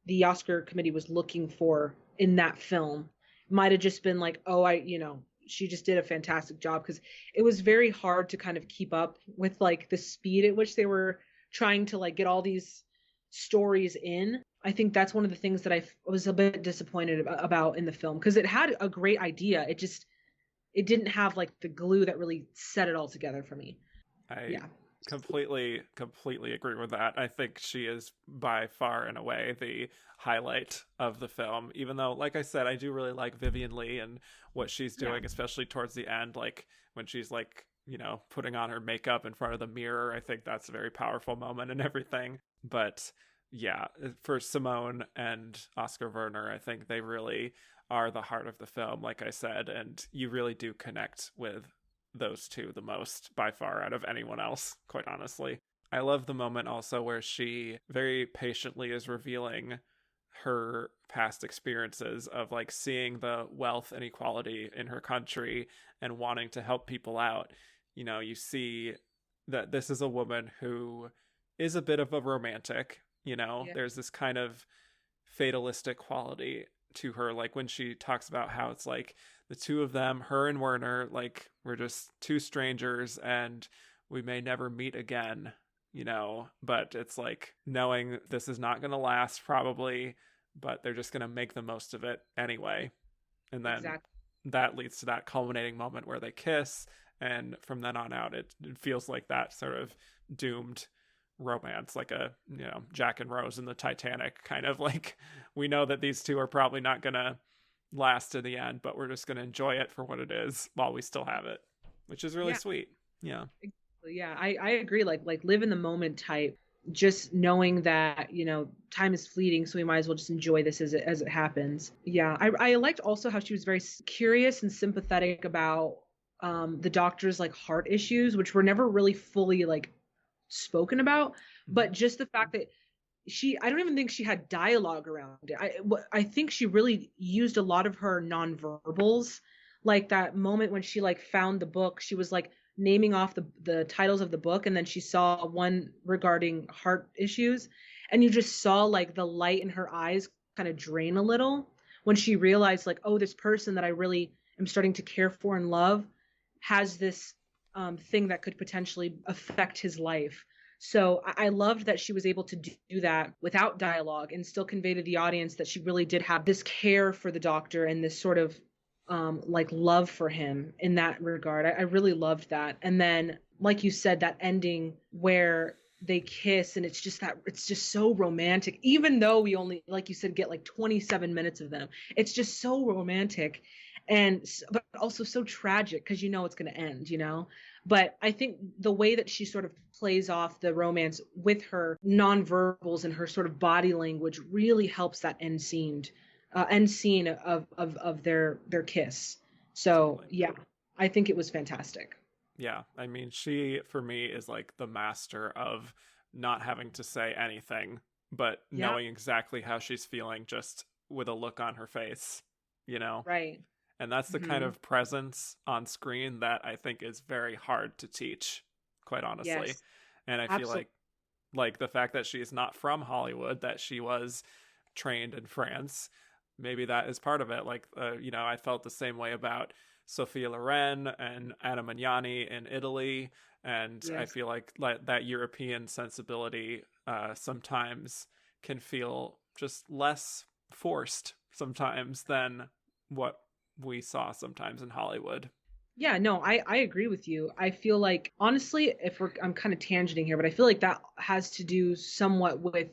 the Oscar committee was looking for in that film. Might have just been like, oh, she just did a fantastic job because it was very hard to kind of keep up with like the speed at which they were trying to like get all these stories in. I think that's one of the things that I was a bit disappointed about in the film because it had a great idea. It didn't have like the glue that really set it all together for me. I Yeah. completely agree with that. I think she is by far and away the highlight of the film, even though, like I said, I do really like Vivian Leigh and what she's Yeah. doing, especially towards the end, like when she's like, you know, putting on her makeup in front of the mirror. I think that's a very powerful moment and everything. But yeah, for Simone and Oscar Werner, I think they really are the heart of the film, like I said, and you really do connect with those two the most by far out of anyone else, quite honestly. I love the moment also where she very patiently is revealing her past experiences of like seeing the wealth inequality in her country and wanting to help people out. You know, you see that this is a woman who is a bit of a romantic, you know, Yeah. there's this kind of fatalistic quality to her, like when she talks about how it's like the two of them, her and Werner, like we're just two strangers and we may never meet again, you know, but it's like knowing this is not going to last probably, but they're just going to make the most of it anyway. And then Exactly. that leads to that culminating moment where they kiss, and from then on out it feels like that sort of doomed romance, like a, you know, Jack and Rose in the Titanic kind of like, we know that these two are probably not gonna last to the end, but we're just gonna enjoy it for what it is while we still have it, which is really Yeah. sweet. Yeah. Exactly. Yeah. I agree. Like live in the moment type. Just knowing that time is fleeting, so we might as well just enjoy this as it happens. Yeah. I liked also how she was very curious and sympathetic about the doctor's like heart issues, which were never really fully like spoken about, Mm-hmm. but just the fact that I don't even think she had dialogue around it. I think she really used a lot of her nonverbals, like that moment when she like found the book. She was like naming off the titles of the book, and then she saw one regarding heart issues, and you just saw like the light in her eyes kind of drain a little when she realized like, oh, this person that I really am starting to care for and love has this thing that could potentially affect his life. So I loved that she was able to do that without dialogue and still convey to the audience that she really did have this care for the doctor and this sort of like love for him in that regard. I really loved that. And then, like you said, that ending where they kiss and it's just so romantic, even though we only, like you said, get like 27 minutes of them. It's just so romantic and but also so tragic because you know it's going to end, you know. But I think the way that she sort of plays off the romance with her nonverbals and her sort of body language really helps that end scene of their kiss. So Totally. yeah, I think it was fantastic. Yeah, I mean, she for me is like the master of not having to say anything, but Yeah, knowing exactly how she's feeling just with a look on her face, you know? right. And that's the kind Hmm. of presence on screen that I think is very hard to teach, quite honestly. Yes, And I feel absolutely. like the fact that she is not from Hollywood, that she was trained in France, maybe that is part of it. Like, I felt the same way about Sophia Loren and Anna Magnani in Italy, and I Yes. feel like that European sensibility sometimes can feel just less forced sometimes than what we saw sometimes in Hollywood. Yeah, no, I agree with you. I feel like honestly, if we're I'm kind of tangenting here, but I feel like that has to do somewhat with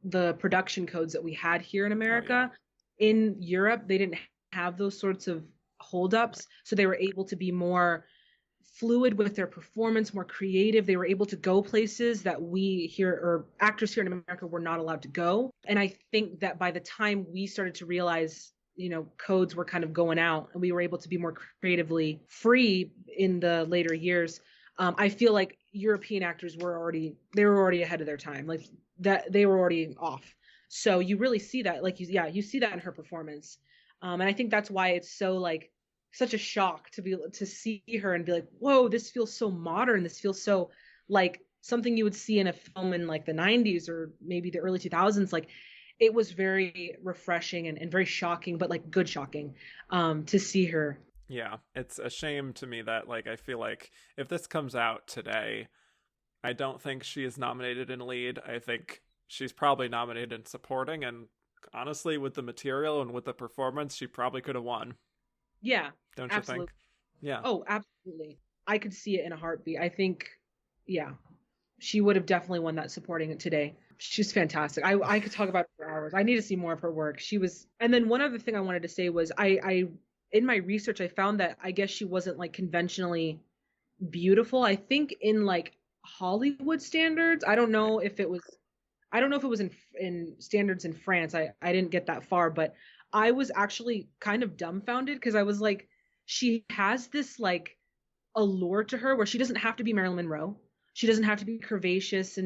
the production codes that we had here in Oh yeah, America. In Europe, they didn't have those sorts of right. holdups, so they were able to be more fluid with their performance, more creative. They were able to go places that we here or actors here in America were not allowed to go. And I think that by the time we started to realize, you know, codes were kind of going out and we were able to be more creatively free in the later years, I feel like European actors they were already ahead of their time. Like that they were already off. So you really see that, like you see that in her performance. And I think that's why it's so like such a shock to see her and be like, whoa, this feels so modern. This feels so like something you would see in a film in like the 90s or maybe the early 2000s. Like it was very refreshing and very shocking, but like good shocking, to see her. Yeah, it's a shame to me that like I feel like if this comes out today, I don't think she is nominated in lead. I think she's probably nominated in supporting, and honestly, with the material and with the performance, she probably could have won. Yeah, Don't you absolutely. think? Yeah. Oh, absolutely. I could see it in a heartbeat. I think, yeah, she would have definitely won that supporting it today. She's fantastic. I could talk about her for hours. I need to see more of her work. She was, and then one other thing I wanted to say was I in my research I found that I guess she wasn't like conventionally beautiful. I think in like Hollywood standards, Right. I don't know if it was in standards in France. I didn't get that far, but I was actually kind of dumbfounded because I was like, she has this like allure to her where she doesn't have to be Marilyn Monroe. She doesn't have to be curvaceous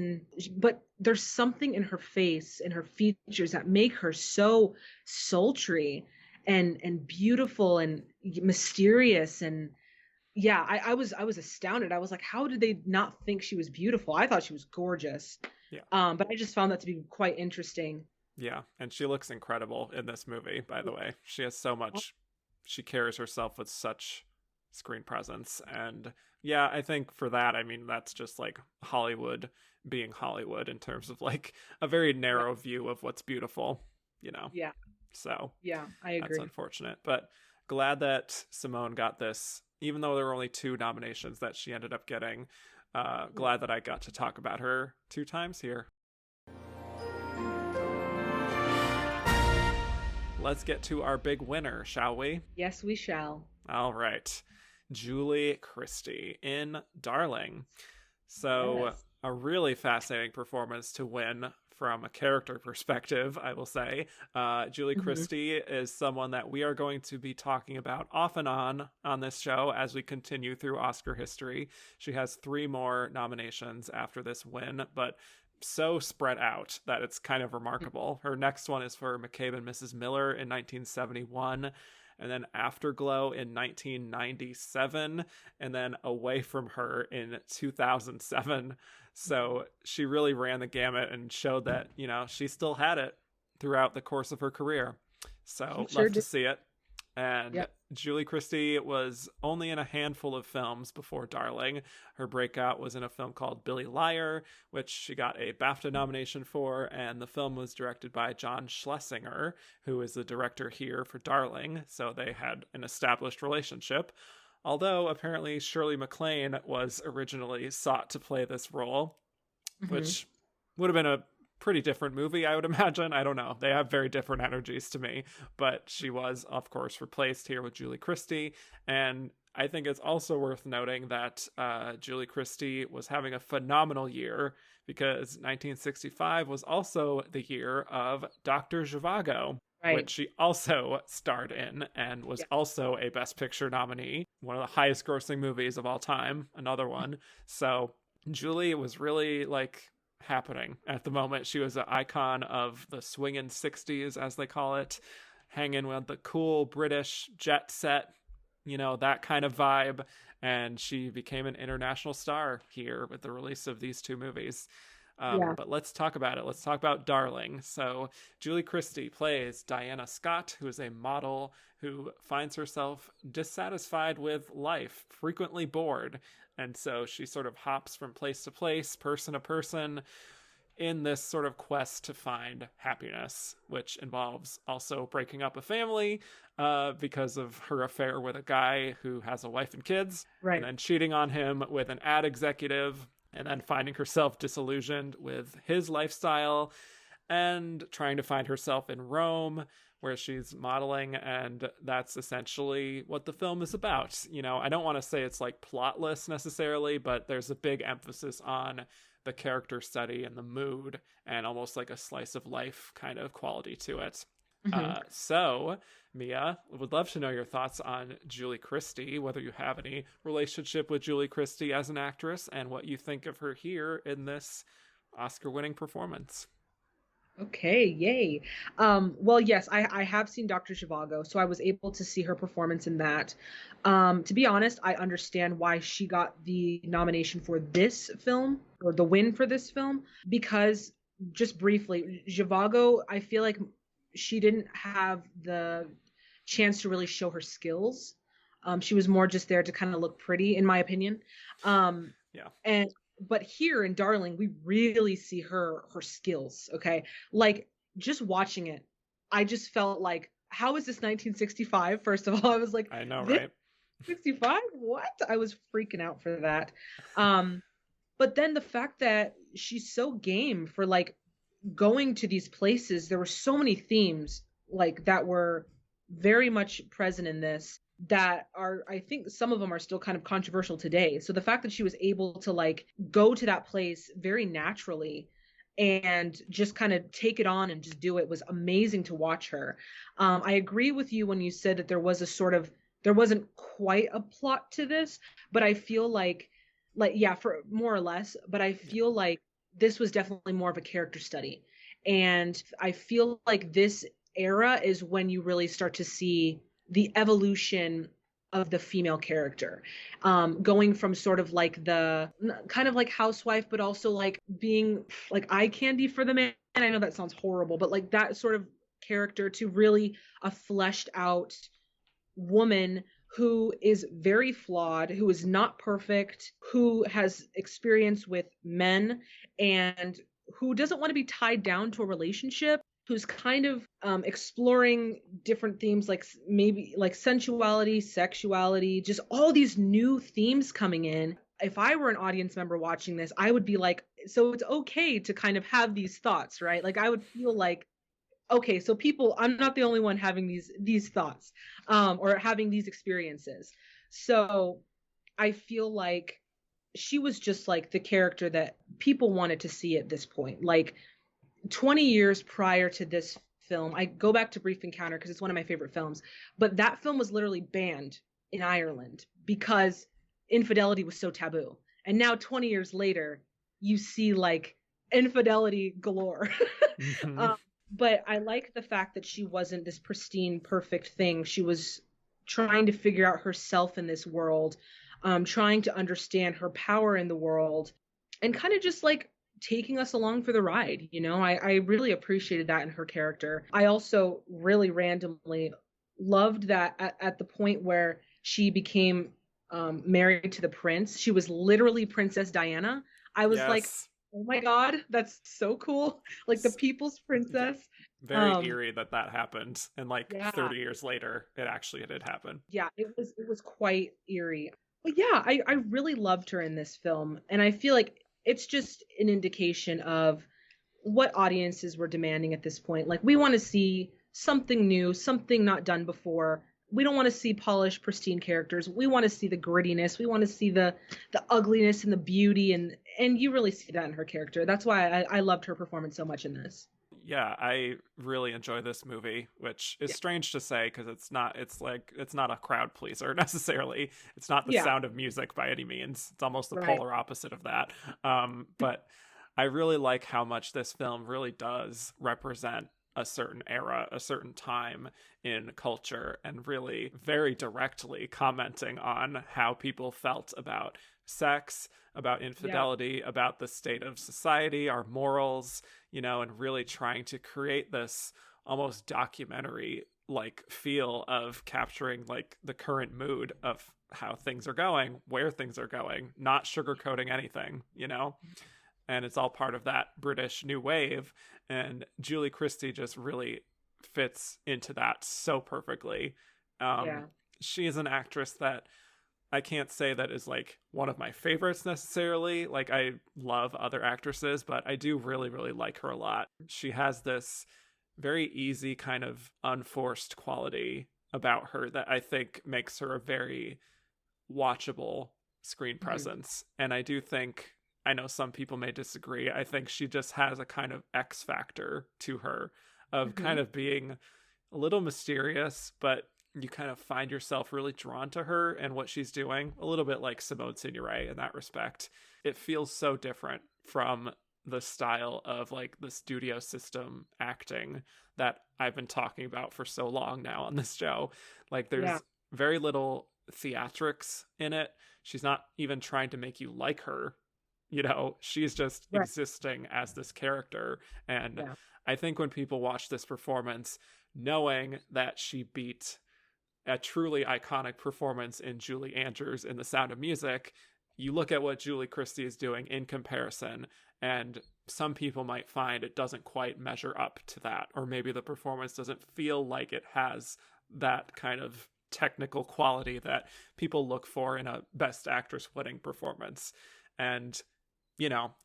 but there's something in her face and her features that make her so sultry and beautiful and mysterious and yeah, I was astounded. I was like, how did they not think she was beautiful? I thought she was gorgeous. Yeah. But I just found that to be quite interesting. Yeah, and she looks incredible in this movie, by the way. She has so much, she carries herself with such screen presence. And yeah, I think for that, I mean, that's just like Hollywood being Hollywood in terms of like a very Right. narrow view of what's beautiful, you know? Yeah. So Yeah, I that's agree. unfortunate. But glad that Simone got this, even though there were only two nominations that she ended up getting. Glad that I got to talk about her two times here. Let's get to our big winner, shall we? Yes, we shall. All right. Julie Christie in Darling. So, Yes. a really fascinating performance to win from a character perspective, I will say. Julie Hmm. Christie is someone that we are going to be talking about off and on this show as we continue through Oscar history. She has three more nominations after this win, but so spread out that it's kind of remarkable. Her next one is for McCabe and Mrs. Miller in 1971, and then Afterglow in 1997, and then Away from Her in 2007. So she really ran the gamut and showed that, she still had it throughout the course of her career. She So sure love to did. see it. And Yep. Julie Christie was only in a handful of films before Darling. Her breakout was in a film called Billy Liar, which she got a BAFTA nomination for, and the film was directed by John Schlesinger, who is the director here for Darling, so they had an established relationship. Although apparently Shirley MacLaine was originally sought to play this role, which would have been a pretty different movie, I would imagine. I don't know. They have very different energies to me. But she was, of course, replaced here with Julie Christie. And I think it's also worth noting that Julie Christie was having a phenomenal year because 1965 was also the year of Dr. Zhivago, Right. which she also starred in and was also a Best Picture nominee. One of the highest grossing movies of all time. Another one. So Julie was really like happening at the moment. She was an icon of the swinging 60s, as they call it, hanging with the cool British jet set, you know, that kind of vibe. And she became an international star here with the release of these two movies. But let's talk about it. Let's talk about Darling. So Julie Christie plays Diana Scott, who is a model who finds herself dissatisfied with life, frequently bored. And so she sort of hops from place to place, person to person, in this sort of quest to find happiness, which involves also breaking up a family because of her affair with a guy who has a wife and kids, and then cheating on him with an ad executive, and then finding herself disillusioned with his lifestyle and trying to find herself in Rome, where she's modeling, and that's essentially what the film is about. You know, I don't want to say it's like plotless necessarily, but there's a big emphasis on the character study and the mood and almost like a slice of life kind of quality to it. So, Mia, would love to know your thoughts on Julie Christie, whether you have any relationship with Julie Christie as an actress, and what you think of her here in this Oscar-winning performance. Okay, yay. Well, yes, I have seen Dr. Zhivago, so I was able to see her performance in that. To be honest, I understand why she got the nomination for this film, or the win for this film, because just briefly, Zhivago, I feel like she didn't have the chance to really show her skills. She was more just there to kind of look pretty, in my opinion. But here in Darling, we really see her skills. Okay, like just watching it, I just felt like, how is this 1965? First of all, I was like, I know, this right? 65? What? I was freaking out for that. But then the fact that she's so game for like going to these places, there were so many themes like that were very much present in this that are, I think some of them are still kind of controversial today. So the fact that she was able to like go to that place very naturally and just kind of take it on and just do it was amazing to watch her. I agree with you when you said that there wasn't quite a plot to this, but I feel like yeah, for more or less, but I feel like this was definitely more of a character study. And I feel like this era is when you really start to see the evolution of the female character, going from sort of like the kind of like housewife, but also like being like eye candy for the man. And I know that sounds horrible, but like that sort of character to really a fleshed out woman who is very flawed, who is not perfect, who has experience with men, and who doesn't want to be tied down to a relationship, who's kind of exploring different themes like maybe like sensuality, sexuality, just all these new themes coming in. If I were an audience member watching this, I would be like, so it's okay to kind of have these thoughts, right? Like I would feel like, okay, so people, I'm not the only one having these thoughts or having these experiences. So I feel like she was just like the character that people wanted to see at this point. Like 20 years prior to this film, I go back to Brief Encounter because it's one of my favorite films, but that film was literally banned in Ireland because infidelity was so taboo. And now 20 years later, you see like infidelity galore. But I like the fact that she wasn't this pristine, perfect thing. She was trying to figure out herself in this world, trying to understand her power in the world, and kind of just like taking us along for the ride. You know, I really appreciated that in her character. I also really randomly loved that at the point where she became married to the prince, she was literally Princess Diana. I was like, Yes. oh my God, that's so cool. Like the S- people's Yeah. princess. Very Um, eerie that that happened. And like yeah, 30 years later, it actually did happen. yeah, it was quite eerie. But yeah, I really loved her in this film. And I feel like it's just an indication of what audiences were demanding at this point. Like we want to see something new, something not done before. We don't want to see polished, pristine characters. We want to see the grittiness. We want to see the ugliness and the beauty, and you really see that in her character. That's why I loved her performance so much in this. Yeah, I really enjoy this movie, which is Yeah. strange to say because it's not a crowd pleaser necessarily. It's not the Yeah. Sound of Music by any means. It's almost the Right. polar opposite of that. But I really like how much this film really does represent a certain era, a certain time in culture, and really very directly commenting on how people felt about sex, about Yeah. infidelity, about the state of society, our morals, and really trying to create this almost documentary like feel of capturing like the current mood of how things are going, where things are going, not sugarcoating anything. And it's all part of that British new wave. And Julie Christie just really fits into that so perfectly. Yeah. Um, she is an actress that I can't say that is like one of my favorites necessarily. Like I love other actresses, but I do really, really like her a lot. She has this very easy kind of unforced quality about her that I think makes her a very watchable screen Mhm. presence. And I do think, I know some people may disagree. I think she just has a kind of X factor to her of kind Mhm. of being a little mysterious, but you kind of find yourself really drawn to her and what she's doing, a little bit like Simone Signoret in that respect. It feels so different from the style of like the studio system acting that I've been talking about for so long now on this show. Like Yeah. there's very little theatrics in it. She's not even trying to make you like her. She's just Right. existing as this character. And Yeah. I think when people watch this performance, knowing that she beat a truly iconic performance in Julie Andrews in The Sound of Music, you look at what Julie Christie is doing in comparison, and some people might find it doesn't quite measure up to that, or maybe the performance doesn't feel like it has that kind of technical quality that people look for in a Best Actress winning performance. And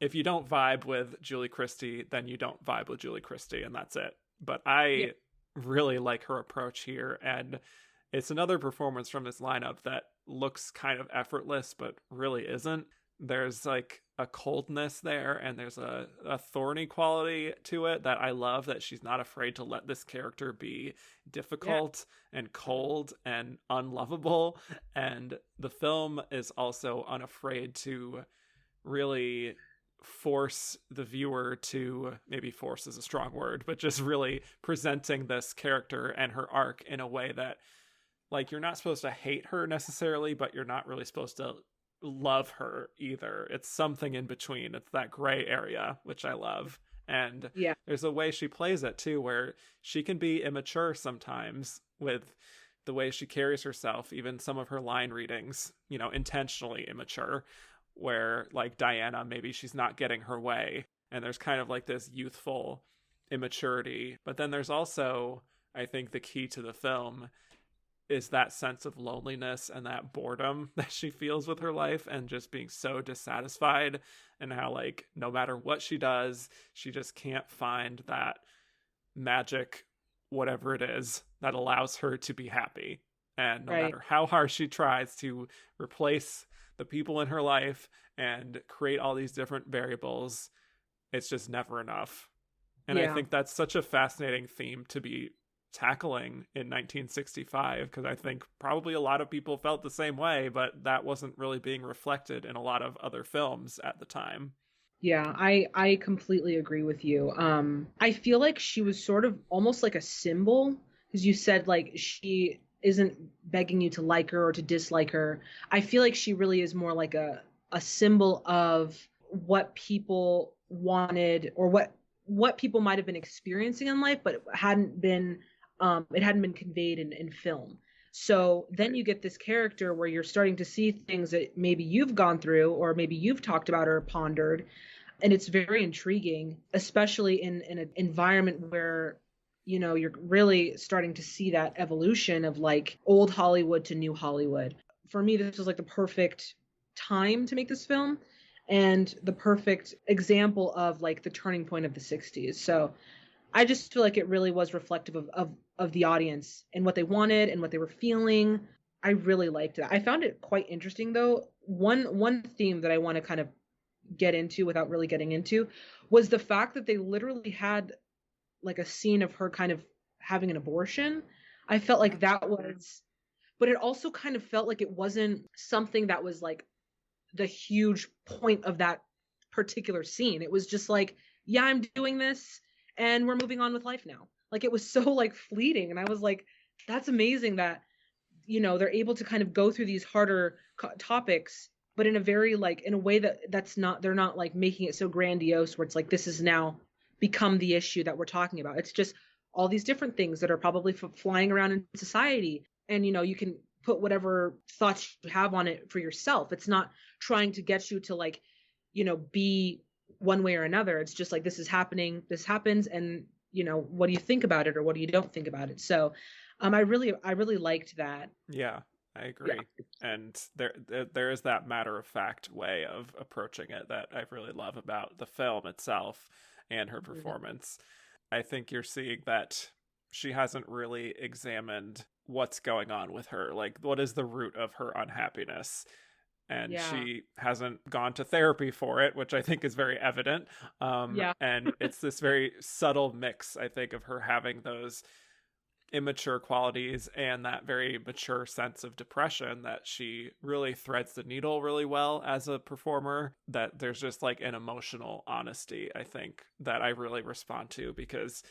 if you don't vibe with Julie Christie, then you don't vibe with Julie Christie, and that's it. But Yeah. I really like her approach here, and it's another performance from this lineup that looks kind of effortless, but really isn't. There's like a coldness there, and there's a thorny quality to it that I love, that she's not afraid to let this character be Yeah. difficult and cold and unlovable. And the film is also unafraid to really force the viewer to, maybe force is a strong word, but just really presenting this character and her arc in a way that like you're not supposed to hate her necessarily, but you're not really supposed to love her either. It's something in between. It's that gray area, which I love. And Yeah. there's a way she plays it too, where she can be immature sometimes with the way she carries herself, even some of her line readings, intentionally immature, where like Diana, maybe she's not getting her way. And there's kind of like this youthful immaturity. But then there's also, I think, the key to the film is that sense of loneliness and that boredom that she feels with her life and just being so dissatisfied, and how like no matter what she does, she just can't find that magic, whatever it is, that allows her to be happy. And no Right. matter how hard she tries to replace the people in her life and create all these different variables, it's just never enough. And I Yeah. think that's such a fascinating theme to be tackling in 1965, because I think probably a lot of people felt the same way, but that wasn't really being reflected in a lot of other films at the time. Yeah, I completely agree with you. I feel like she was sort of almost like a symbol, because you said like she isn't begging you to like her or to dislike her. I feel like she really is more like a symbol of what people wanted, or what people might have been experiencing in life but hadn't been It hadn't been conveyed in film. So then you get this character where you're starting to see things that maybe you've gone through or maybe you've talked about or pondered. And it's very intriguing, especially in an environment where, you know, you're really starting to see that evolution of like old Hollywood to new Hollywood. For me, this was like the perfect time to make this film and the perfect example of like the turning point of the 60s. So I just feel like it really was reflective of the audience and what they wanted and what they were feeling. I really liked it. I found it quite interesting though. One theme that I want to kind of get into without really getting into was the fact that they literally had like a scene of her kind of having an abortion. I felt like that was, but it also kind of felt like it wasn't something that was like the huge point of that particular scene. It was just like, yeah, I'm doing this and we're moving on with life now. Like it was so like fleeting. And I was like, that's amazing that, you know, they're able to kind of go through these harder topics, but in a very like, in a way that's not, they're not like making it so grandiose where it's like, this is now become the issue that we're talking about. It's just all these different things that are probably flying around in society. And, you know, you can put whatever thoughts you have on it for yourself. It's not trying to get you to like, you know, be one way or another. It's just like, this is happening, this happens. And, you know, what do you think about it or what do you don't think about it? So I really liked that. Yeah, I agree. Yeah. And there is that matter of fact way of approaching it that I really love about the film itself and her performance. I think you're seeing that she hasn't really examined what's going on with her. Like, what is the root of her unhappiness? And she hasn't gone to therapy for it, which I think is very evident. And it's this very subtle mix, I think, of her having those immature qualities and that very mature sense of depression that she really threads the needle really well as a performer. That there's just like an emotional honesty, I think, that I really respond to, because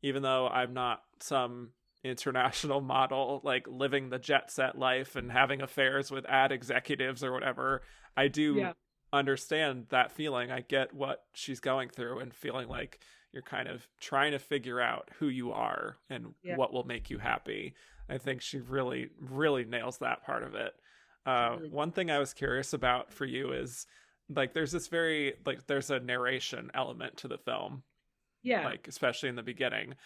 even though I'm not some international model like living the jet set life and having affairs with ad executives or whatever, I do understand that feeling. I get what she's going through and feeling like you're kind of trying to figure out who you are and what will make you happy. I think she really, really nails that part of it. One thing I was curious about for you is like, there's this very, like, there's a narration element to the film. Yeah. Like, especially in the beginning.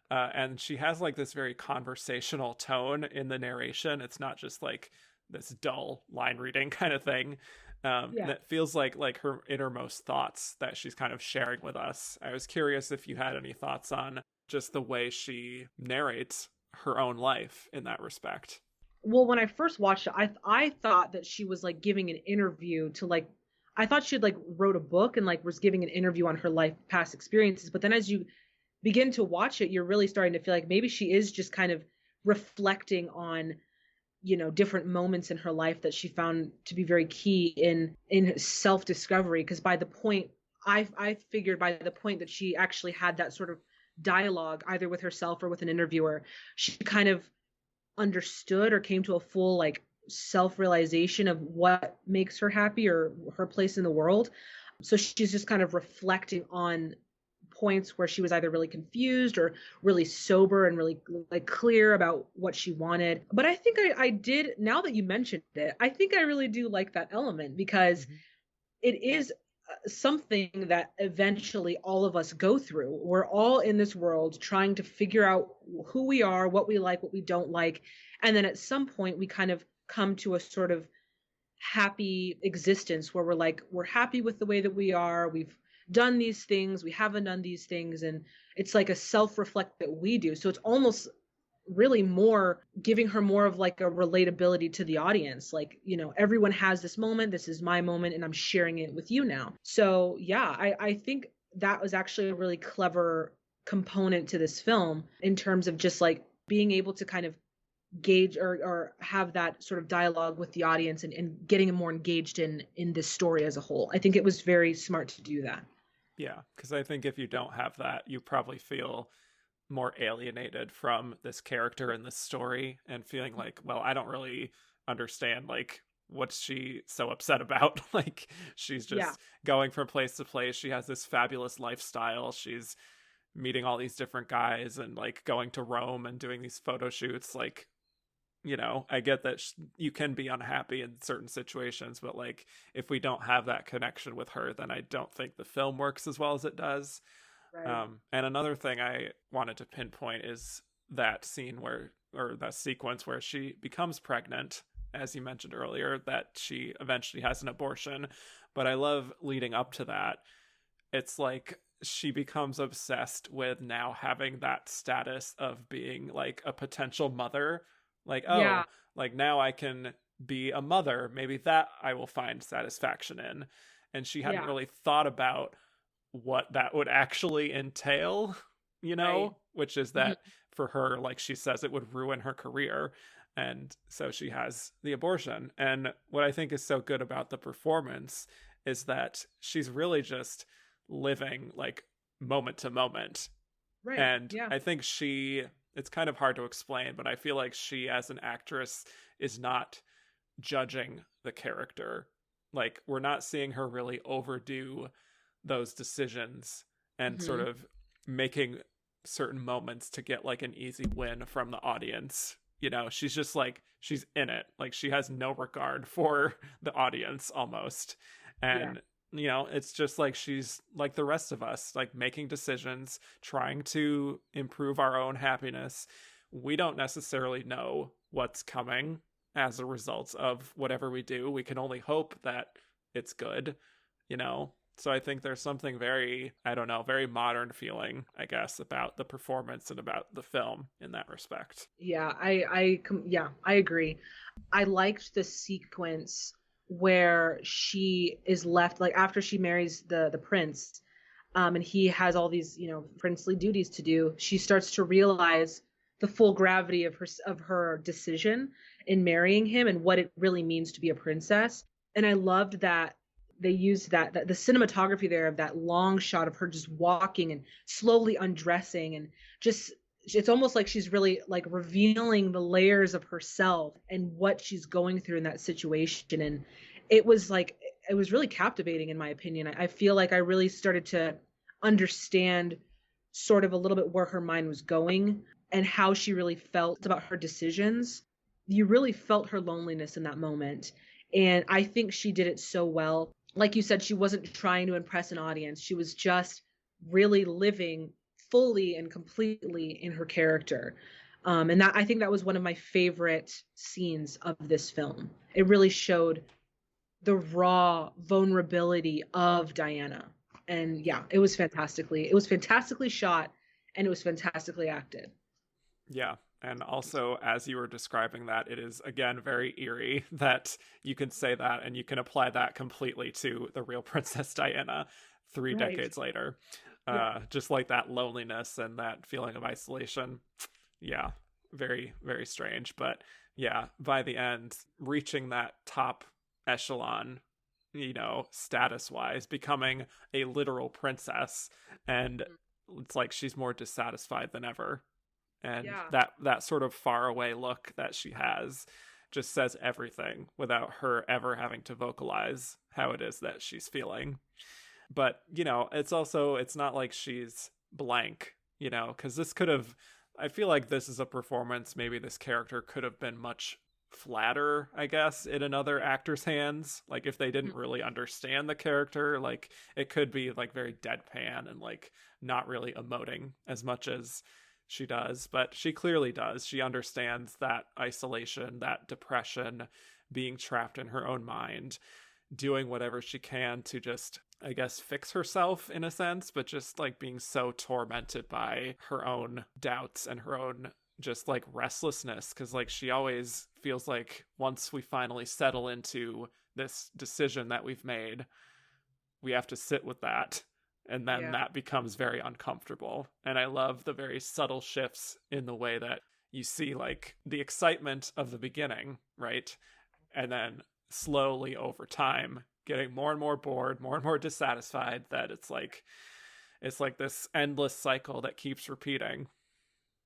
And she has like this very conversational tone in the narration. It's not just like this dull line reading kind of thing. That feels like her innermost thoughts that she's kind of sharing with us. I was curious if you had any thoughts on just the way she narrates her own life in that respect. Well, when I first watched it, I thought that she was like giving an interview to like, I thought she'd like wrote a book and like was giving an interview on her life past experiences. But then as you begin to watch it, you're really starting to feel like maybe she is just kind of reflecting on, you know, different moments in her life that she found to be very key in self-discovery. Because by the point I figured by the point that she actually had that sort of dialogue either with herself or with an interviewer, she kind of understood or came to a full like self-realization of what makes her happy or her place in the world. So she's just kind of reflecting on points where she was either really confused or really sober and really like clear about what she wanted. But I think I did, now that you mentioned it, I think I really do like that element, because it is something that eventually all of us go through. We're all in this world trying to figure out who we are, what we like, what we don't like. And then at some point we kind of come to a sort of happy existence where we're like, we're happy with the way that we are. We've done these things, we haven't done these things, and it's like a self-reflect that we do. So it's almost really more giving her more of like a relatability to the audience. Like, you know, everyone has this moment, this is my moment, and I'm sharing it with you now. So yeah, I think that was actually a really clever component to this film in terms of just like being able to kind of gauge or have that sort of dialogue with the audience and getting them more engaged in this story as a whole. I think it was very smart to do that. Yeah, because I think if you don't have that, you probably feel more alienated from this character in this story and feeling like, well, I don't really understand, like, what's she so upset about? Like, she's just going from place to place. She has this fabulous lifestyle. She's meeting all these different guys and like going to Rome and doing these photo shoots. Like, you know, I get that you can be unhappy in certain situations, but like if we don't have that connection with her, then I don't think the film works as well as it does. Right. And another thing I wanted to pinpoint is that scene where, or that sequence where she becomes pregnant, as you mentioned earlier, that she eventually has an abortion. But I love leading up to that. It's like she becomes obsessed with now having that status of being like a potential mother. Like, oh, Yeah. like now I can be a mother. Maybe that I will find satisfaction in. And she hadn't Yeah. really thought about what that would actually entail, you Right. know, which is Mhm. that for her, like she says, it would ruin her career. And so she has the abortion. And what I think is so good about the performance is that she's really just living like moment to moment. Right. And Yeah. I think it's kind of hard to explain, but I feel like she as an actress is not judging the character. Like we're not seeing her really overdo those decisions and sort Mhm. of making certain moments to get like an easy win from the audience. You know, she's just like, she's in it. Like she has no regard for the audience almost. Yeah. And, you know, it's just like she's like the rest of us, like making decisions, trying to improve our own happiness. We don't necessarily know what's coming as a result of whatever we do. We can only hope that it's good, you know? So I think there's something very, I don't know, very modern feeling, I guess, about the performance and about the film in that respect. Yeah, yeah, I agree. I liked the sequence where she is left, like after she marries the prince, and he has all these, you know, princely duties to do. She starts to realize the full gravity of her decision in marrying him and what it really means to be a princess. And I loved that they used that the cinematography there of that long shot of her just walking and slowly undressing and just, it's almost like she's really like revealing the layers of herself and what she's going through in that situation. And it was like, it was really captivating in my opinion. I feel like I really started to understand sort of a little bit where her mind was going and how she really felt about her decisions. You really felt her loneliness in that moment. And I think she did it so well. Like you said, she wasn't trying to impress an audience. She was just really living fully and completely in her character. And that, I think that was one of my favorite scenes of this film. It really showed the raw vulnerability of Diana. And yeah, it was fantastically shot and it was fantastically acted. Yeah. And also, as you were describing that, it is again very eerie that you can say that and you can apply that completely to the real Princess Diana three Right. decades later. Yeah. Just like that loneliness and that feeling of isolation. Yeah, very, very strange. But yeah, by the end, reaching that top echelon, you know, status wise, becoming a literal princess. And it's like she's more dissatisfied than ever. And Yeah. that sort of faraway look that she has just says everything without her ever having to vocalize how it is that she's feeling. But, you know, it's not like she's blank, you know, because this could have, I feel like this is a performance, maybe this character could have been much flatter, I guess, in another actor's hands. Like if they didn't really understand the character, like it could be like very deadpan and like not really emoting as much as she does, but she clearly does. She understands that isolation, that depression, being trapped in her own mind, doing whatever she can to just, I guess, fix herself in a sense, but just like being so tormented by her own doubts and her own just like restlessness. Cause like she always feels like once we finally settle into this decision that we've made, we have to sit with that. And then Yeah. that becomes very uncomfortable. And I love the very subtle shifts in the way that you see like the excitement of the beginning, right? And then slowly over time getting more and more bored, more and more dissatisfied, that it's like this endless cycle that keeps repeating.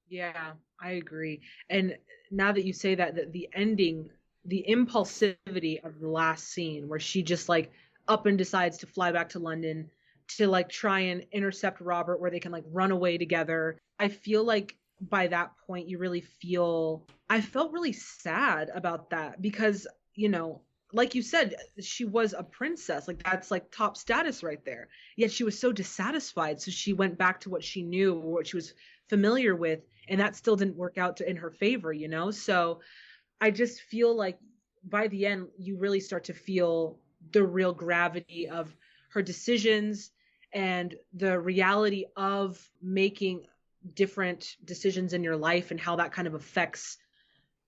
Yeah, I agree. And now that you say that, the ending, the impulsivity of the last scene where she just like up and decides to fly back to London to like try and intercept Robert where they can like run away together. I feel like by that point you really feel, I felt really sad about that because, you know, like you said, she was a princess. Like that's like top status right there. Yet she was so dissatisfied. So she went back to what she knew, what she was familiar with, and that still didn't work out in her favor, you know? So I just feel like by the end, you really start to feel the real gravity of her decisions and the reality of making different decisions in your life and how that kind of affects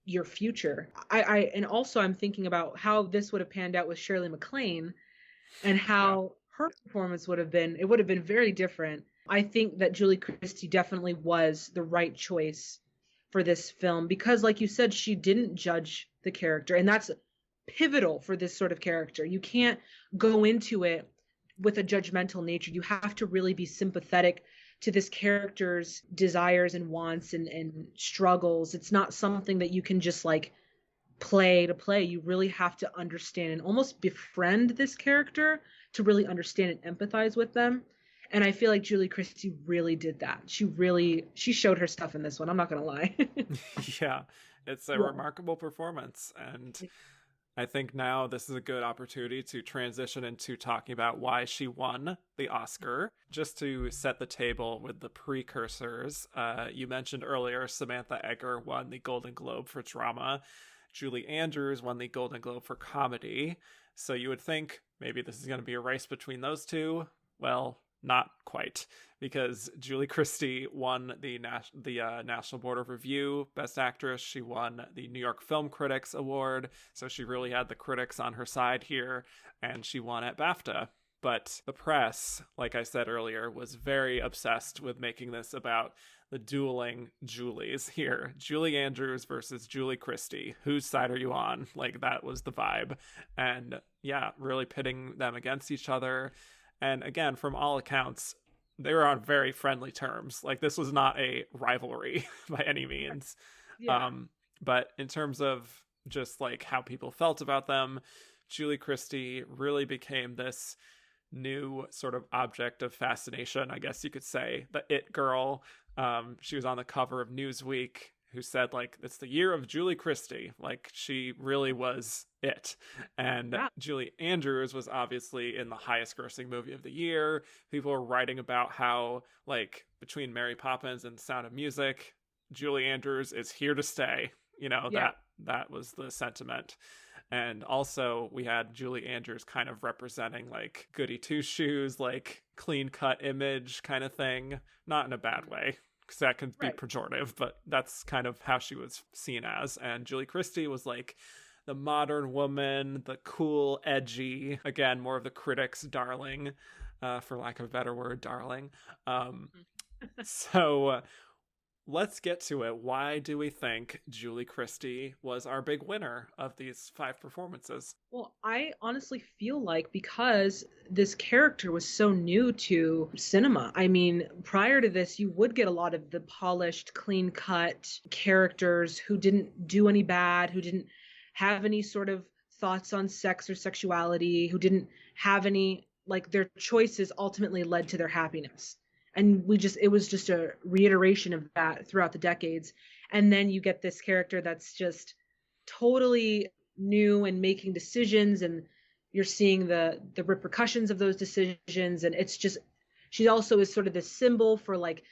your future. And also I'm thinking about how this would have panned out with Shirley MacLaine and Yeah. how her performance would have been. It would have been very different. I think that Julie Christie definitely was the right choice for this film because, like you said, she didn't judge the character, and that's pivotal for this sort of character. You can't go into it with a judgmental nature. You have to really be sympathetic to this character's desires and wants and struggles. It's not something that you can just like play to play. You really have to understand and almost befriend this character to really understand and empathize with them. And I feel like Julie Christie really did that. She showed her stuff in this one. I'm not going to lie. Yeah, it's a remarkable performance. And I think now this is a good opportunity to transition into talking about why she won the Oscar. Just to set the table with the precursors, you mentioned earlier Samantha Eggar won the Golden Globe for drama. Julie Andrews won the Golden Globe for comedy. So you would think maybe this is going to be a race between those two. Well, not quite, because Julie Christie won the National Board of Review Best Actress. She won the New York Film Critics Award, so she really had the critics on her side here, and she won at BAFTA. But the press, like I said earlier, was very obsessed with making this about the dueling Julies here. Julie Andrews versus Julie Christie. Whose side are you on? Like, that was the vibe. And yeah, really pitting them against each other. And again, from all accounts, they were on very friendly terms. Like, this was not a rivalry by any means. Yeah. But in terms of just like how people felt about them, Julie Christie really became this new sort of object of fascination, I guess you could say. The it girl. She was on the cover of Newsweek, who said, like, it's the year of Julie Christie. Like, she really was it. And Yeah. Julie Andrews was obviously in the highest grossing movie of the year. People were writing about how, like, between Mary Poppins and Sound of Music, Julie Andrews is here to stay. You know, Yeah. that was the sentiment. And also we had Julie Andrews kind of representing like goody two shoes, like clean cut image kind of thing. Not in a bad way, because that can be Right. pejorative, but that's kind of how she was seen as. And Julie Christie was like the modern woman, the cool, edgy, again, more of the critics' darling, for lack of a better word, darling. So let's get to it. Why do we think Julie Christie was our big winner of these 5 performances? Well, I honestly feel like because this character was so new to cinema. I mean, prior to this, you would get a lot of the polished, clean cut characters who didn't do any bad, who didn't have any sort of thoughts on sex or sexuality, who didn't have any, like, their choices ultimately led to their happiness. And it was just a reiteration of that throughout the decades. And then you get this character that's just totally new and making decisions, and you're seeing the repercussions of those decisions. And it's just, she also is sort of this symbol for like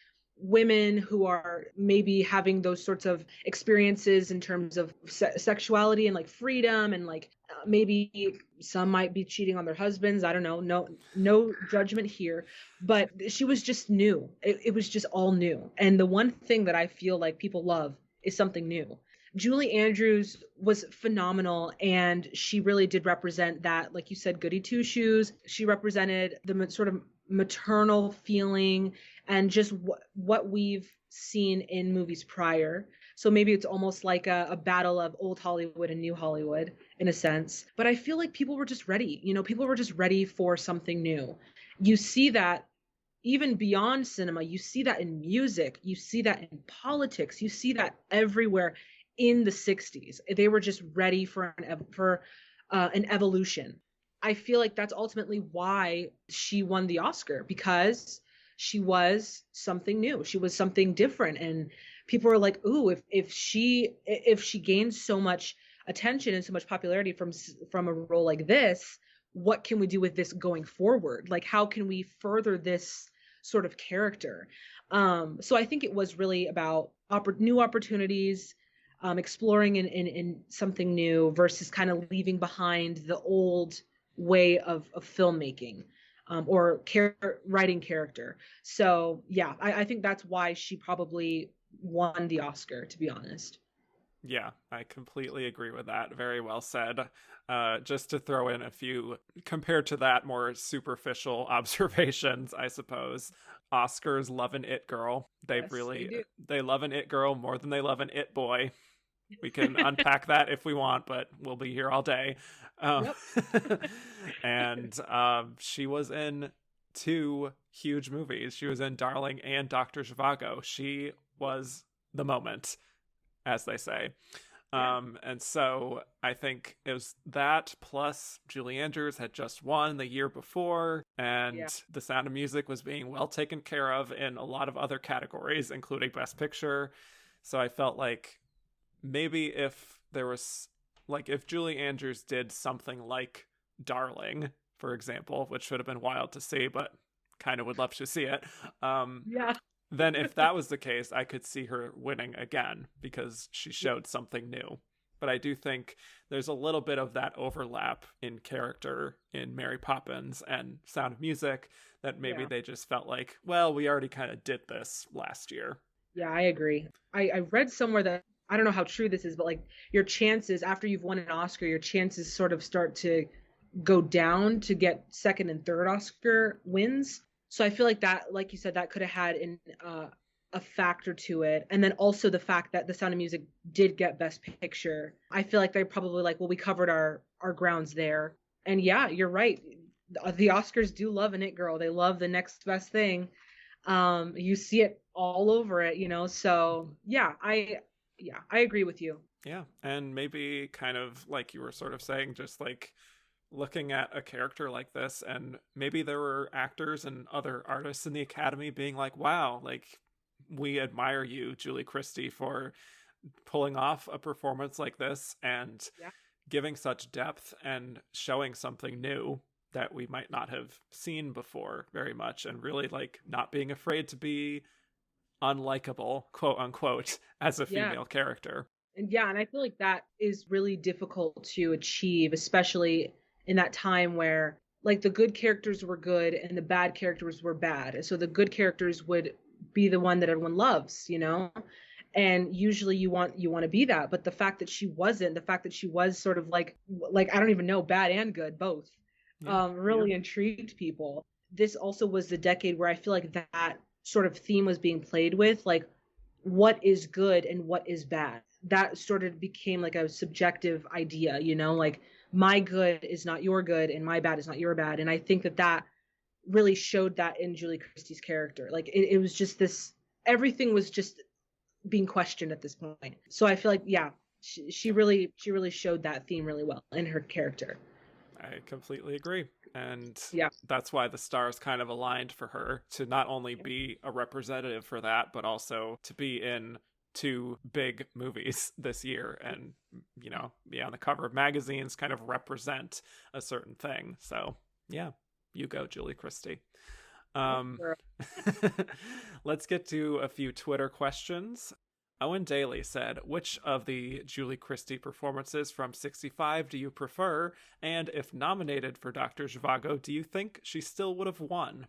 women who are maybe having those sorts of experiences in terms of sexuality and like freedom, and like maybe some might be cheating on their husbands. I don't know. No judgment here. But she was just new. It was just all new. And the one thing that I feel like people love is something new. Julie Andrews was phenomenal, and she really did represent that, like you said, goody two shoes. She represented the sort of maternal feeling and just what we've seen in movies prior. So maybe it's almost like a battle of old Hollywood and new Hollywood in a sense. But I feel like people were just ready. You know, people were just ready for something new. You see that even beyond cinema. You see that in music. You see that in politics. You see that everywhere in the 60s. They were just ready for an evolution. I feel like that's ultimately why she won the Oscar, because she was something new. She was something different. And people were like, ooh, if she gains so much attention and so much popularity from a role like this, what can we do with this going forward? Like, how can we further this sort of character? So I think it was really about new opportunities, exploring in something new versus kind of leaving behind the old way of filmmaking, or writing character. So yeah, I think that's why she probably won the Oscar, to be honest. Yeah, I completely agree with that. Very well said. Just to throw in a few, compared to that, more superficial observations, I suppose. Oscars love an it girl. Yes, they do. They love an it girl more than they love an it boy. We can unpack that if we want, but we'll be here all day. Um, Yep. and she was in two huge movies. She was in Darling and Dr. Zhivago. She was the moment, as they say. Yeah. And so I think it was that, plus Julie Andrews had just won the year before, and Yeah. The Sound of Music was being well taken care of in a lot of other categories, including Best Picture. So I felt like maybe if there was, like, if Julie Andrews did something like Darling, for example, which would have been wild to see, but kind of would love to see it. Yeah. Then if that was the case, I could see her winning again because she showed something new. But I do think there's a little bit of that overlap in character in Mary Poppins and Sound of Music that maybe Yeah. they just felt like, well, we already kind of did this last year. Yeah, I agree. I read somewhere that, I don't know how true this is, but like your chances after you've won an Oscar, your chances sort of start to go down to get second and third Oscar wins. So I feel like that, like you said, that could have had a factor to it. And then also the fact that The Sound of Music did get Best Picture. I feel like they're probably like, well, we covered our grounds there. And yeah, you're right. The Oscars do love an it girl. They love the next best thing. You see it all over it, So I agree with you. Yeah. And maybe kind of like you were sort of saying, just like looking at a character like this, and maybe there were actors and other artists in the Academy being like, wow, like, we admire you, Julie Christie, for pulling off a performance like this and Yeah. giving such depth and showing something new that we might not have seen before very much, and really like not being afraid to be unlikable, quote unquote, as a Yeah. female character. And I feel like that is really difficult to achieve, especially in that time where like the good characters were good and the bad characters were bad. And so the good characters would be the one that everyone loves. And usually you want to be that, but the fact that she wasn't, the fact that she was sort of like I don't even know, bad and good both, Yeah. really intrigued people. This also was the decade where I feel like that sort of theme was being played with, like what is good and what is bad. That sort of became like a subjective idea, like my good is not your good and my bad is not your bad. And I think that really showed that in Julie Christie's character. Like it was just this, everything was just being questioned at this point. So I feel like, yeah, she really showed that theme really well in her character. I completely agree. And Yeah. that's why the stars kind of aligned for her to not only be a representative for that, but also to be in two big movies this year and, be on the cover of magazines, kind of represent a certain thing. So, yeah, you go, Julie Christie. Let's get to a few Twitter questions. Owen Daly said, which of the Julie Christie performances from 65 do you prefer? And if nominated for Dr. Zhivago, do you think she still would have won?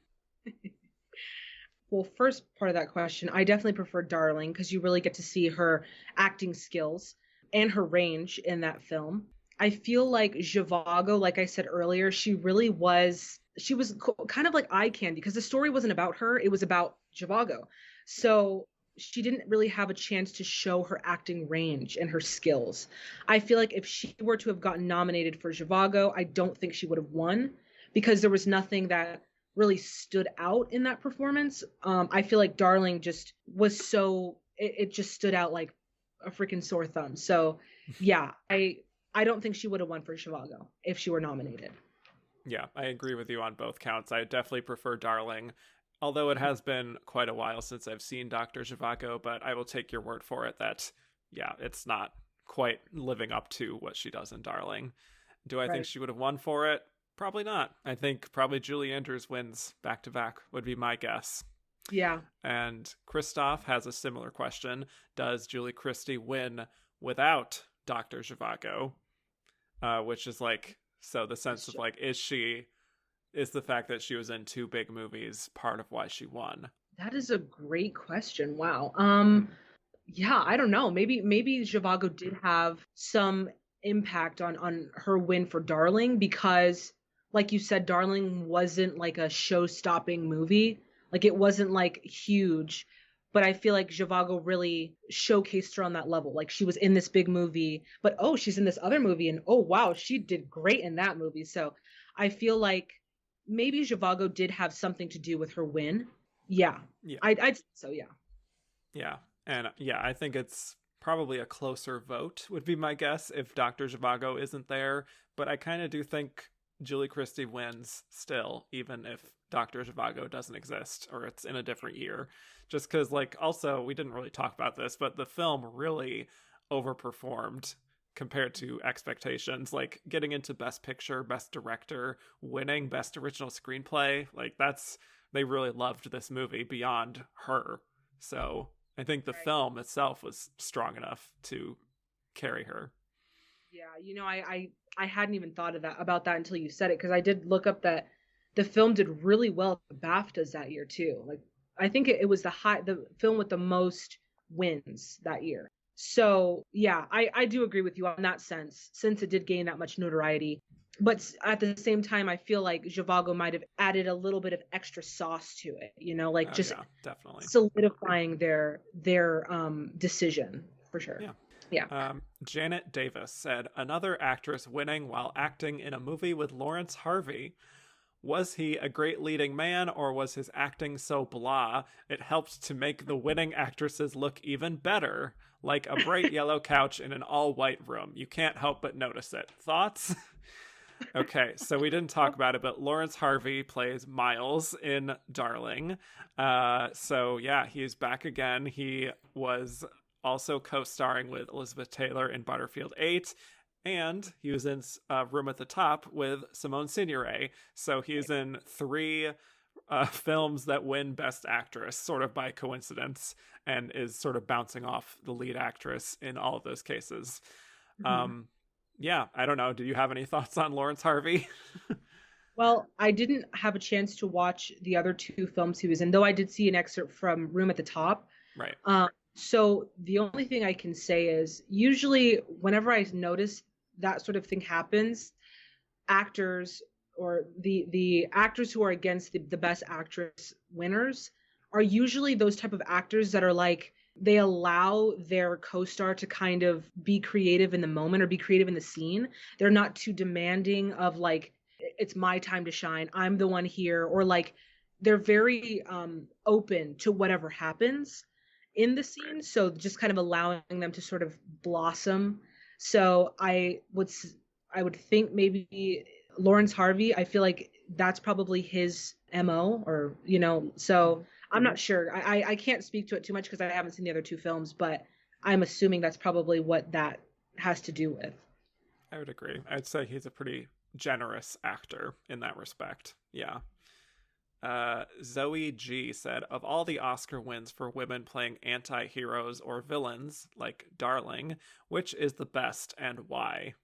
Well, first part of that question, I definitely prefer Darling because you really get to see her acting skills and her range in that film. I feel like Zhivago, like I said earlier, she was kind of like eye candy because the story wasn't about her, it was about Zhivago. So she didn't really have a chance to show her acting range and her skills. I feel like if she were to have gotten nominated for Zhivago, I don't think she would have won because there was nothing that really stood out in that performance. I feel like Darling just was it just stood out like a freaking sore thumb. So yeah, I don't think she would have won for Zhivago if she were nominated. Yeah, I agree with you on both counts. I definitely prefer Darling, although it has been quite a while since I've seen Dr. Zhivago, but I will take your word for it that, yeah, it's not quite living up to what she does in Darling. Do I think Right. she would have won for it? Probably not. I think probably Julie Andrews wins back to back, would be my guess. Yeah. And Christoph has a similar question. Does Julie Christie win without Dr. Zhivago? Which is like, so the sense of like, is the fact that she was in two big movies part of why she won? That is a great question. Wow. Yeah, I don't know. Maybe Zhivago did have some impact on her win for Darling because, like you said, Darling wasn't like a show-stopping movie. Like it wasn't like huge, but I feel like Zhivago really showcased her on that level. Like she was in this big movie, but oh, she's in this other movie, and oh wow, she did great in that movie. So I feel like maybe Zhivago did have something to do with her win. Yeah, Yeah. I'd say so. Yeah. Yeah. And yeah, I think it's probably a closer vote, would be my guess, if Dr. Zhivago isn't there. But I kind of do think Julie Christie wins still, even if Dr. Zhivago doesn't exist or it's in a different year. Just because, like, also, we didn't really talk about this, but the film really overperformed compared to expectations. Like, getting into Best Picture, Best Director, winning Best Original Screenplay, like, they really loved this movie beyond her. So I think the Right. film itself was strong enough to carry her. Yeah, I hadn't even thought of that about that until you said it because I did look up that the film did really well at the BAFTAs that year too. Like I think it was the film with the most wins that year. So yeah, I do agree with you on that sense since it did gain that much notoriety. But at the same time, I feel like Zhivago might have added a little bit of extra sauce to it, like Oh just yeah, definitely. solidifying their decision for sure. Yeah. Yeah. Janet Davis said, another actress winning while acting in a movie with Lawrence Harvey. Was he a great leading man, or was his acting so blah it helped to make the winning actresses look even better? Like a bright yellow couch in an all-white room. You can't help but notice it. Thoughts? Okay, so we didn't talk about it, but Lawrence Harvey plays Miles in Darling. So yeah, he's back again. He was also co-starring with Elizabeth Taylor in Butterfield 8, and he was in Room at the Top with Simone Signoret. So he's in three films that win Best Actress, sort of by coincidence, and is sort of bouncing off the lead actress in all of those cases. Mhm. Yeah, I don't know. Do you have any thoughts on Lawrence Harvey? Well, I didn't have a chance to watch the other two films he was in, though I did see an excerpt from Room at the Top. Right. So the only thing I can say is usually whenever I notice that sort of thing happens, actors or the actors who are against the best actress winners are usually those type of actors that are like they allow their co-star to kind of be creative in the moment or be creative in the scene. They're not too demanding of like it's my time to shine. I'm the one here or like they're very open to whatever happens in the scene, so just kind of allowing them to sort of blossom. So I would think maybe Lawrence Harvey, I feel like that's probably his MO or so I'm not sure. I can't speak to it too much because I haven't seen the other two films, but I'm assuming that's probably what that has to do with. I would agree. I'd say he's a pretty generous actor in that respect. Yeah. Zoe G said, of all the Oscar wins for women playing anti-heroes or villains, like Darling, which is the best and why?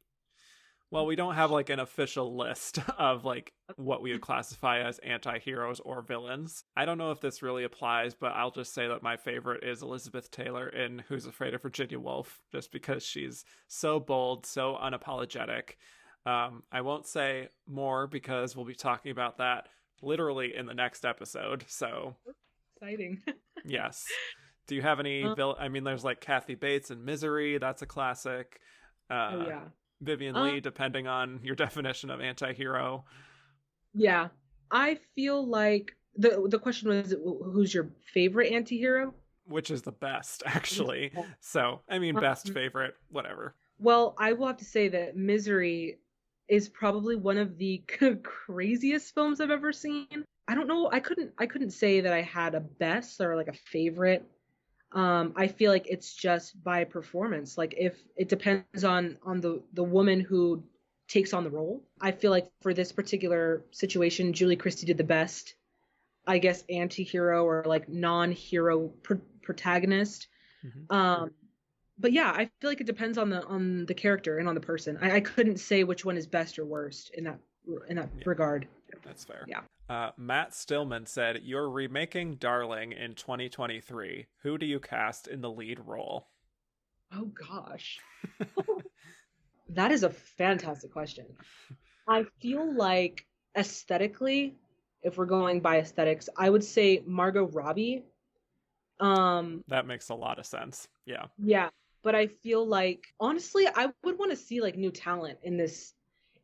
Well, we don't have like an official list of like what we would classify as anti-heroes or villains. I don't know if this really applies, but I'll just say that my favorite is Elizabeth Taylor in Who's Afraid of Virginia Woolf, just because she's so bold, so unapologetic. I won't say more because we'll be talking about that literally in the next episode. So, Exciting. yes. Do you have any I mean, there's like Kathy Bates in Misery. That's a classic. Oh yeah. Vivian Lee, depending on your definition of anti-hero. Yeah. I feel like the question was who's your favorite anti-hero? Which is the best, actually. So, I mean, best, favorite, whatever. Well, I will have to say that Misery is probably one of the craziest films I've ever seen. I don't know. I couldn't say that I had a best or like a favorite. I feel like it's just by performance. Like if it depends on the woman who takes on the role. I feel like for this particular situation, Julie Christie did the best. I guess anti-hero or like non-hero protagonist. Mm-hmm. Um, but yeah, I feel like it depends on the character and on the person. I couldn't say which one is best or worst in that regard. That's fair. Yeah. Matt Stillman said, "You're remaking Darling in 2023. Who do you cast in the lead role?" Oh gosh. That is a fantastic question. I feel like aesthetically, if we're going by aesthetics, I would say Margot Robbie. That makes a lot of sense. Yeah. Yeah, but I feel like honestly, I would want to see like new talent in this.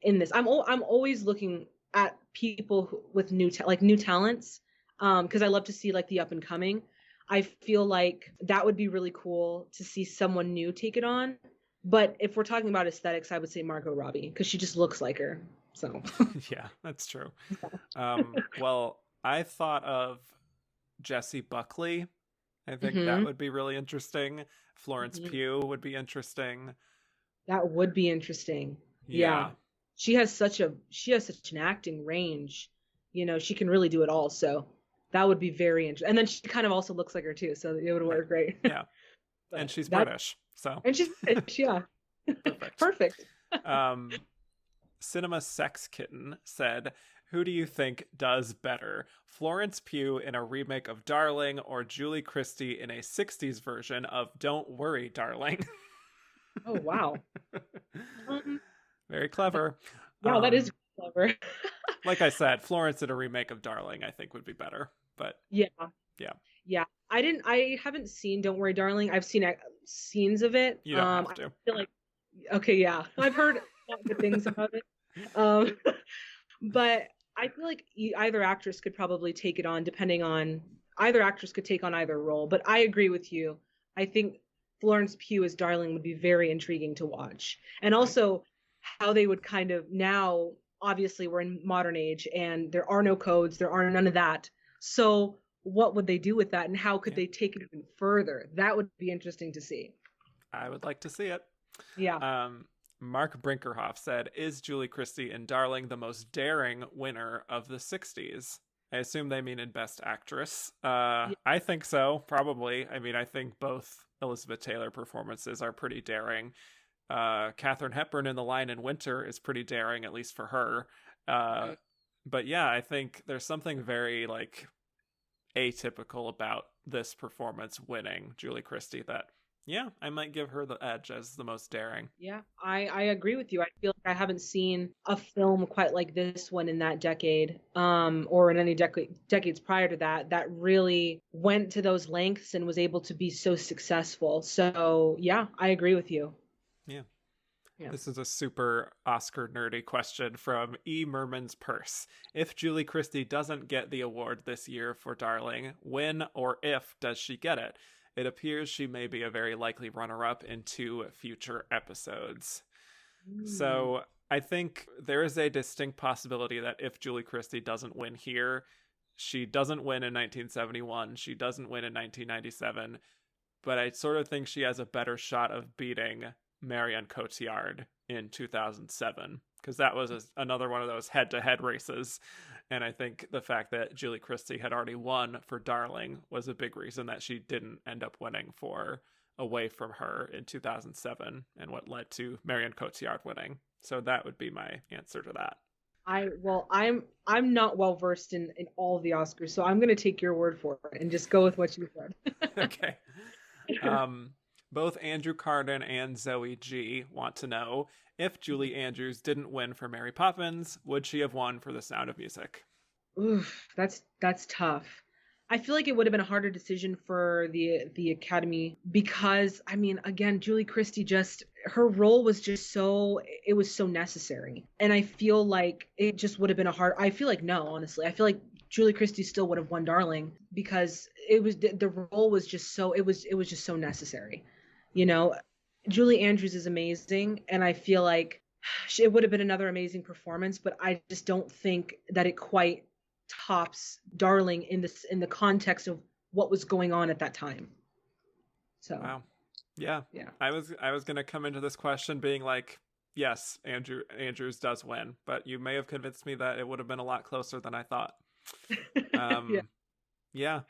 I'm always looking at people with new talents, because I love to see like the up and coming. I feel like that would be really cool to see someone new take it on. But if we're talking about aesthetics, I would say Margot Robbie because she just looks like her. So Yeah, that's true. Well, I thought of Jessie Buckley. I think that would be really interesting. Florence Pugh would be interesting. That would be interesting. Yeah. She has such an acting range. You know, she can really do it all. So that would be very interesting. And then she kind of also looks like her too, so it would work great. Yeah. And she's British. And she's British, yeah. Perfect. Cinema Sex Kitten said, "Who do you think does better? Florence Pugh in a remake of Darling or Julie Christie in a 60s version of Don't Worry, Darling?" Oh, wow. Very clever. Wow, that is clever. Like I said, Florence in a remake of Darling, I think would be better. But yeah. Yeah. I haven't seen Don't Worry, Darling. I've seen scenes of it. You don't have to. I feel like, okay, yeah. I've heard good things about it. But I feel like either actress could probably take it on, either actress could take on either role. But I agree with you. I think Florence Pugh as Darling would be very intriguing to watch. And also how they would kind of, now, obviously we're in modern age and there are no codes, there are none of that. So what would they do with that and how could they take it even further? That would be interesting to see. I would like to see it. Yeah. Mark Brinkerhoff said, "Is Julie Christie in Darling the most daring winner of the 60s?" I assume they mean in Best Actress. I think so, probably. I mean, I think both Elizabeth Taylor performances are pretty daring. Katharine Hepburn in The Lion in Winter is pretty daring, at least for her. But yeah, I think there's something very like atypical about this performance winning Julie Christie that, yeah, I might give her the edge as the most daring. Yeah, I agree with you. I feel like I haven't seen a film quite like this one in that decade, or in any decades prior to that really went to those lengths and was able to be so successful. So yeah, I agree with you. Yeah. This is a super Oscar nerdy question from E. Merman's Purse. If Julie Christie doesn't get the award this year for Darling, when or if does she get it? It appears she may be a very likely runner-up in 2 future episodes. So I think there is a distinct possibility that if Julie Christie doesn't win here, she doesn't win in 1971, she doesn't win in 1997, but I sort of think she has a better shot of beating Marion Cotillard in 2007, because that was another one of those head-to-head races. And I think the fact that Julie Christie had already won for Darling was a big reason that she didn't end up winning for Away From Her in 2007, and what led to Marion Cotillard winning. So that would be my answer to that. I'm not well versed in all of the Oscars, so I'm going to take your word for it and just go with what you said. Okay. Both Andrew Carden and Zoe G want to know, if Julie Andrews didn't win for Mary Poppins, would she have won for The Sound of Music? Oof, that's tough. I feel like it would have been a harder decision for the Academy because, I mean, again, Julie Christie her role was just so necessary. And I feel like it just would have been I feel like no, honestly. I feel like Julie Christie still would have won Darling because the role was just so, it was just so necessary. You know, Julie Andrews is amazing, and I feel like it would have been another amazing performance, but I just don't think that it quite tops Darling in the context of what was going on at that time. So, Wow. Yeah. yeah. I was gonna come into this question being like, yes, Andrews does win, but you may have convinced me that it would have been a lot closer than I thought. Yeah. Yeah.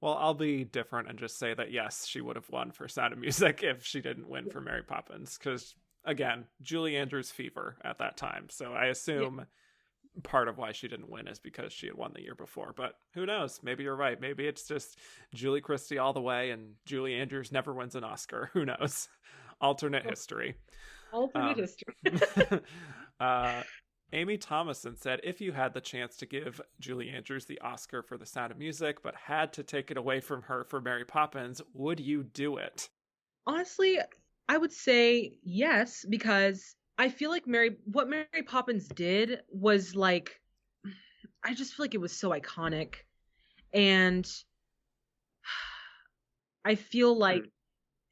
Well, I'll be different and just say that yes, she would have won for Sound of Music if she didn't win for Mary Poppins. Because again, Julie Andrews fever at that time. So I Yeah. assume part of why she didn't win is because she had won the year before. But who knows? Maybe you're right. Maybe it's just Julie Christie all the way and Julie Andrews never wins an Oscar. Who knows? Alternate history. Alternate Um, history. uh, Amy Thomason said, if you had the chance to give Julie Andrews the Oscar for The Sound of Music, but had to take it away from her for Mary Poppins, would you do it? Honestly, I would say yes, because I feel like what Mary Poppins did was like, I just feel like it was so iconic. And I feel like,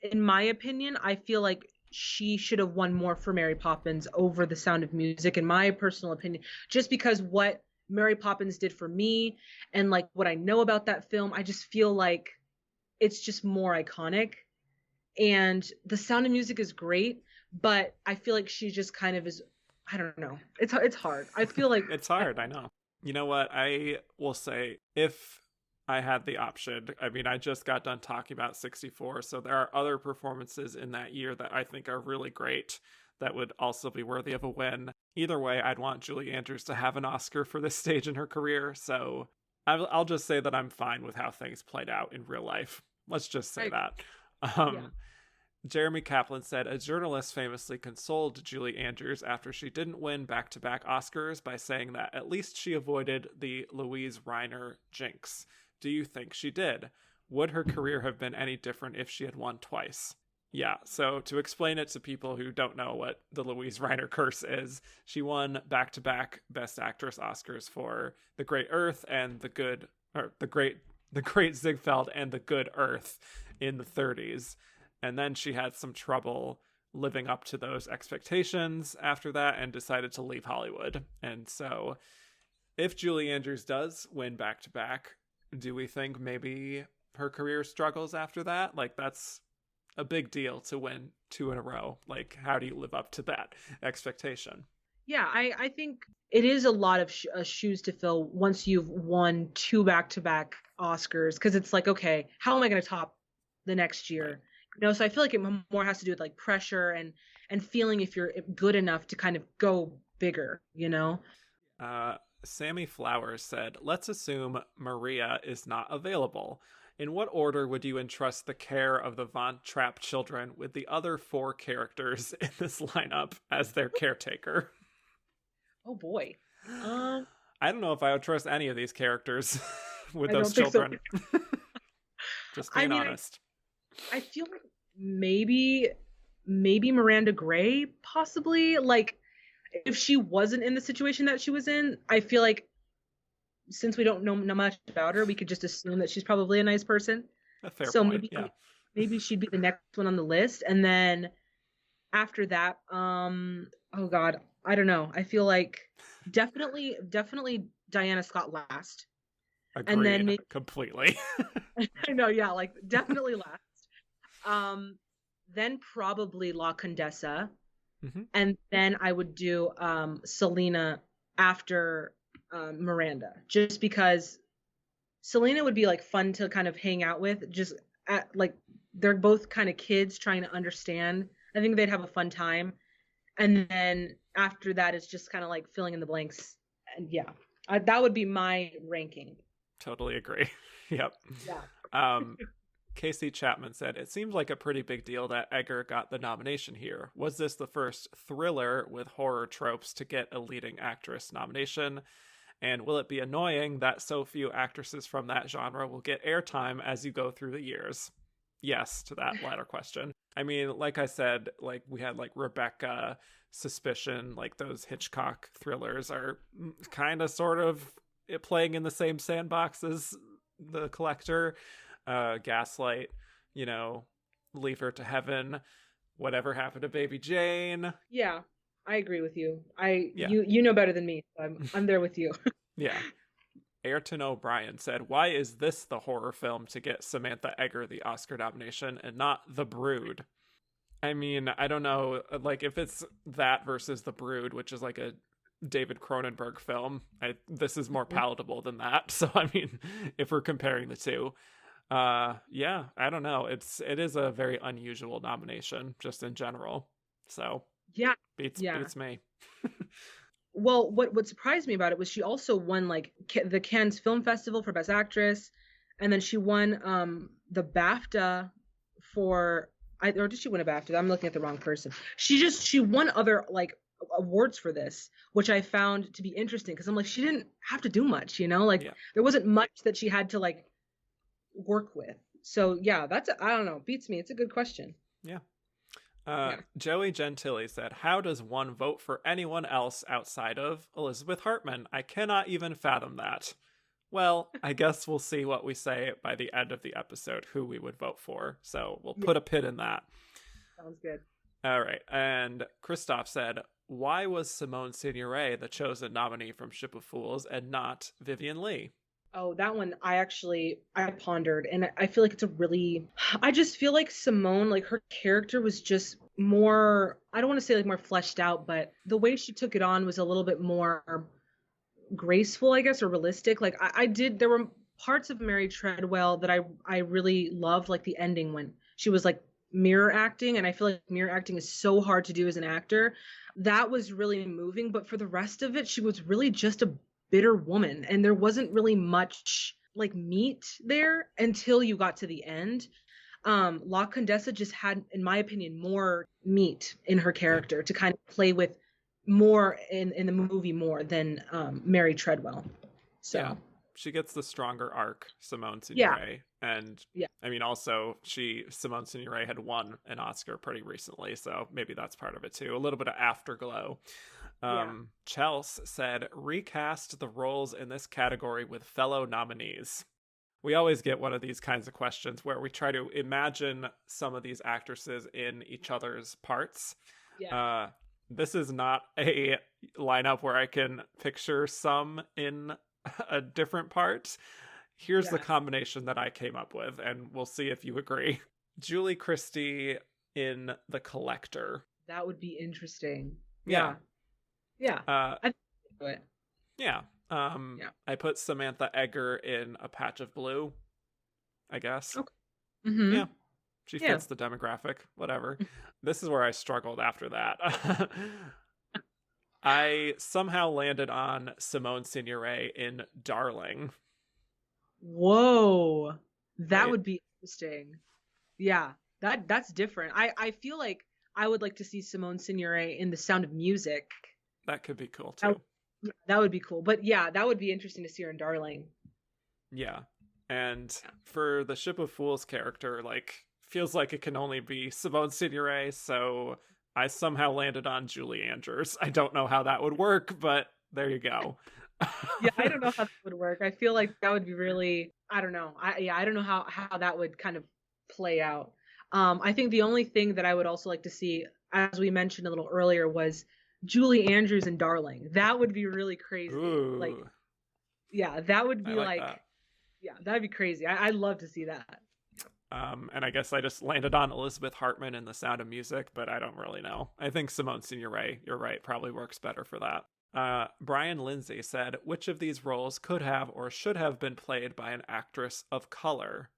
in my opinion, I feel like she should have won more for Mary Poppins over The Sound of Music, in my personal opinion, just because what Mary Poppins did for me and like what I know about that film, I just feel like it's just more iconic. And The Sound of Music is great, but I feel like she just kind of is. I don't know. It's hard. I feel like It's hard, I know. You know what? I will say, if I had the option, I mean, I just got done talking about 64, so there are other performances in that year that I think are really great that would also be worthy of a win. Either way, I'd want Julie Andrews to have an Oscar for this stage in her career, so I'll just say that I'm fine with how things played out in real life. Let's just say that. yeah. Um, Jeremy Kaplan said a journalist famously consoled Julie Andrews after she didn't win back to back Oscars by saying that at least she avoided the Louise Reiner jinx. Do you think she did? Would her career have been any different if she had won twice? Yeah, so to explain it to people who don't know what the Louise Reiner curse is, she won back to back Best Actress Oscars for The Great Earth and The Great Ziegfeld and The Good Earth in the 30s. And then she had some trouble living up to those expectations after that and decided to leave Hollywood. And so if Julie Andrews does win back to back, do we think maybe her career struggles after that? Like, that's a big deal to win two in a row. Like, how do you live up to that expectation? Yeah, I think it is a lot of shoes to fill once you've won two back-to-back Oscars, because it's like, okay, how am I going to top the next Right. year? So I feel like it more has to do with like pressure and feeling if you're good enough to kind of go bigger. Uh, Sammy Flowers said, let's assume Maria is not available. In what order would you entrust the care of the Von Trapp children with the other four characters in this lineup as their caretaker? Oh boy. Um, I don't know if I would trust any of these characters with I those don't think so. children. Just I being mean, honest. I feel like maybe Miranda Gray, possibly. Like, if she wasn't in the situation that she was in, I feel like since we don't know much about her, we could just assume that she's probably a nice person. A fair So point. Yeah. maybe she'd be the next one on the list. And then after that, oh God, I don't know. I feel like definitely Diana Scott last. And then Agreed. Completely. I know, yeah, like definitely last. Then probably La Condessa. Mm-hmm. And then I would do Selena after Miranda, just because Selena would be like fun to kind of hang out with. Just like they're both kind of kids trying to understand. I think they'd have a fun time. And then after that, it's just kind of like filling in the blanks. And yeah, that would be my ranking. Totally agree. Yep. Yeah. Casey Chapman said, it seems like a pretty big deal that Eggar got the nomination here. Was this the first thriller with horror tropes to get a leading actress nomination? And will it be annoying that so few actresses from that genre will get airtime as you go through the years? Yes, to that latter question. I mean, like I said, like we had like Rebecca, Suspicion, like those Hitchcock thrillers are kind of sort of playing in the same sandbox as The Collector. Gaslight, Leave Her to Heaven, Whatever Happened to Baby Jane. Yeah. I agree with you. Yeah. You know better than me. So I'm there with you. Yeah. Ayrton O'Brien said, "Why is this the horror film to get Samantha Eggar the Oscar nomination and not The Brood?" I mean, I don't know, like if it's that versus The Brood, which is like a David Cronenberg film, this is more palatable than that. So I mean, if we're comparing the two, yeah, I don't know. It is a very unusual nomination just in general. So Yeah. Yeah. beats me. Well, what surprised me about it was she also won like the Cannes Film Festival for Best Actress, and then she won the BAFTA for or did she win a BAFTA? I'm looking at the wrong person. She won other like awards for this, which I found to be interesting because I'm like she didn't have to do much, you know, like Yeah. there wasn't much that she had to like work with. So yeah, I don't know, beats me. It's a good question. Yeah. Yeah. Joey Gentili said, "How does one vote for anyone else outside of Elizabeth Hartman? I cannot even fathom that." Well, I guess we'll see what we say by the end of the episode, who we would vote for. So we'll put a pin in that. Sounds good. All right. And Christoph said, "Why was Simone Signoret the chosen nominee from Ship of Fools and not Vivian Leigh?" Oh, that one I pondered, and I feel like I just feel like Simone, like her character was just more, I don't want to say like more fleshed out, but the way she took it on was a little bit more graceful, I guess, or realistic. Like there were parts of Mary Treadwell that I really loved, like the ending when she was like mirror acting, and I feel like mirror acting is so hard to do as an actor. That was really moving, but for the rest of it, she was really just a bitter woman, and there wasn't really much like meat there until you got to the end. La Condessa just had, in my opinion, more meat in her character to kind of play with more in the movie more than Mary Treadwell. So Yeah, she gets the stronger arc, Simone yeah, Signoret. And yeah, I mean, also, Simone Signoret had won an Oscar pretty recently, so maybe that's part of it too. A little bit of afterglow. yeah. Chelsea said, "Recast the roles in this category with fellow nominees." We always get one of these kinds of questions where we try to imagine some of these actresses in each other's parts. Yeah. This is not a lineup where I can picture some in a different part. Here's the combination that I came up with, and we'll see if you agree. Julie Christie in The Collector. That would be interesting. Yeah. Yeah. I do it. Yeah. I put Samantha Eggar in A Patch of Blue, I guess. Okay. Mm-hmm. Yeah. She fits the demographic. Whatever. This is where I struggled after that. I somehow landed on Simone Signoret in Darling. Whoa. That Right? would be interesting. Yeah. That's different. I feel like I would like to see Simone Signoret in The Sound of Music. That could be cool too. That would be cool. But yeah, that would be interesting to see her in Darling. Yeah. And for the Ship of Fools character, like, feels like it can only be Simone Signoret, so I somehow landed on Julie Andrews. I don't know how that would work, but there you go. Yeah, I don't know how that would work. I feel like that would be really, I don't know. I don't know how that would kind of play out. I think the only thing that I would also like to see, as we mentioned a little earlier, was Julie Andrews and Darling. That would be really crazy. Ooh. Like, yeah, that would be like that. Yeah, that'd be crazy. I'd love to see that. And I guess I just landed on Elizabeth Hartman in The Sound of Music, but I don't really know. I think Simone Signoret, you're right, probably works better for that. Brian Lindsay said, "Which of these roles could have or should have been played by an actress of color?"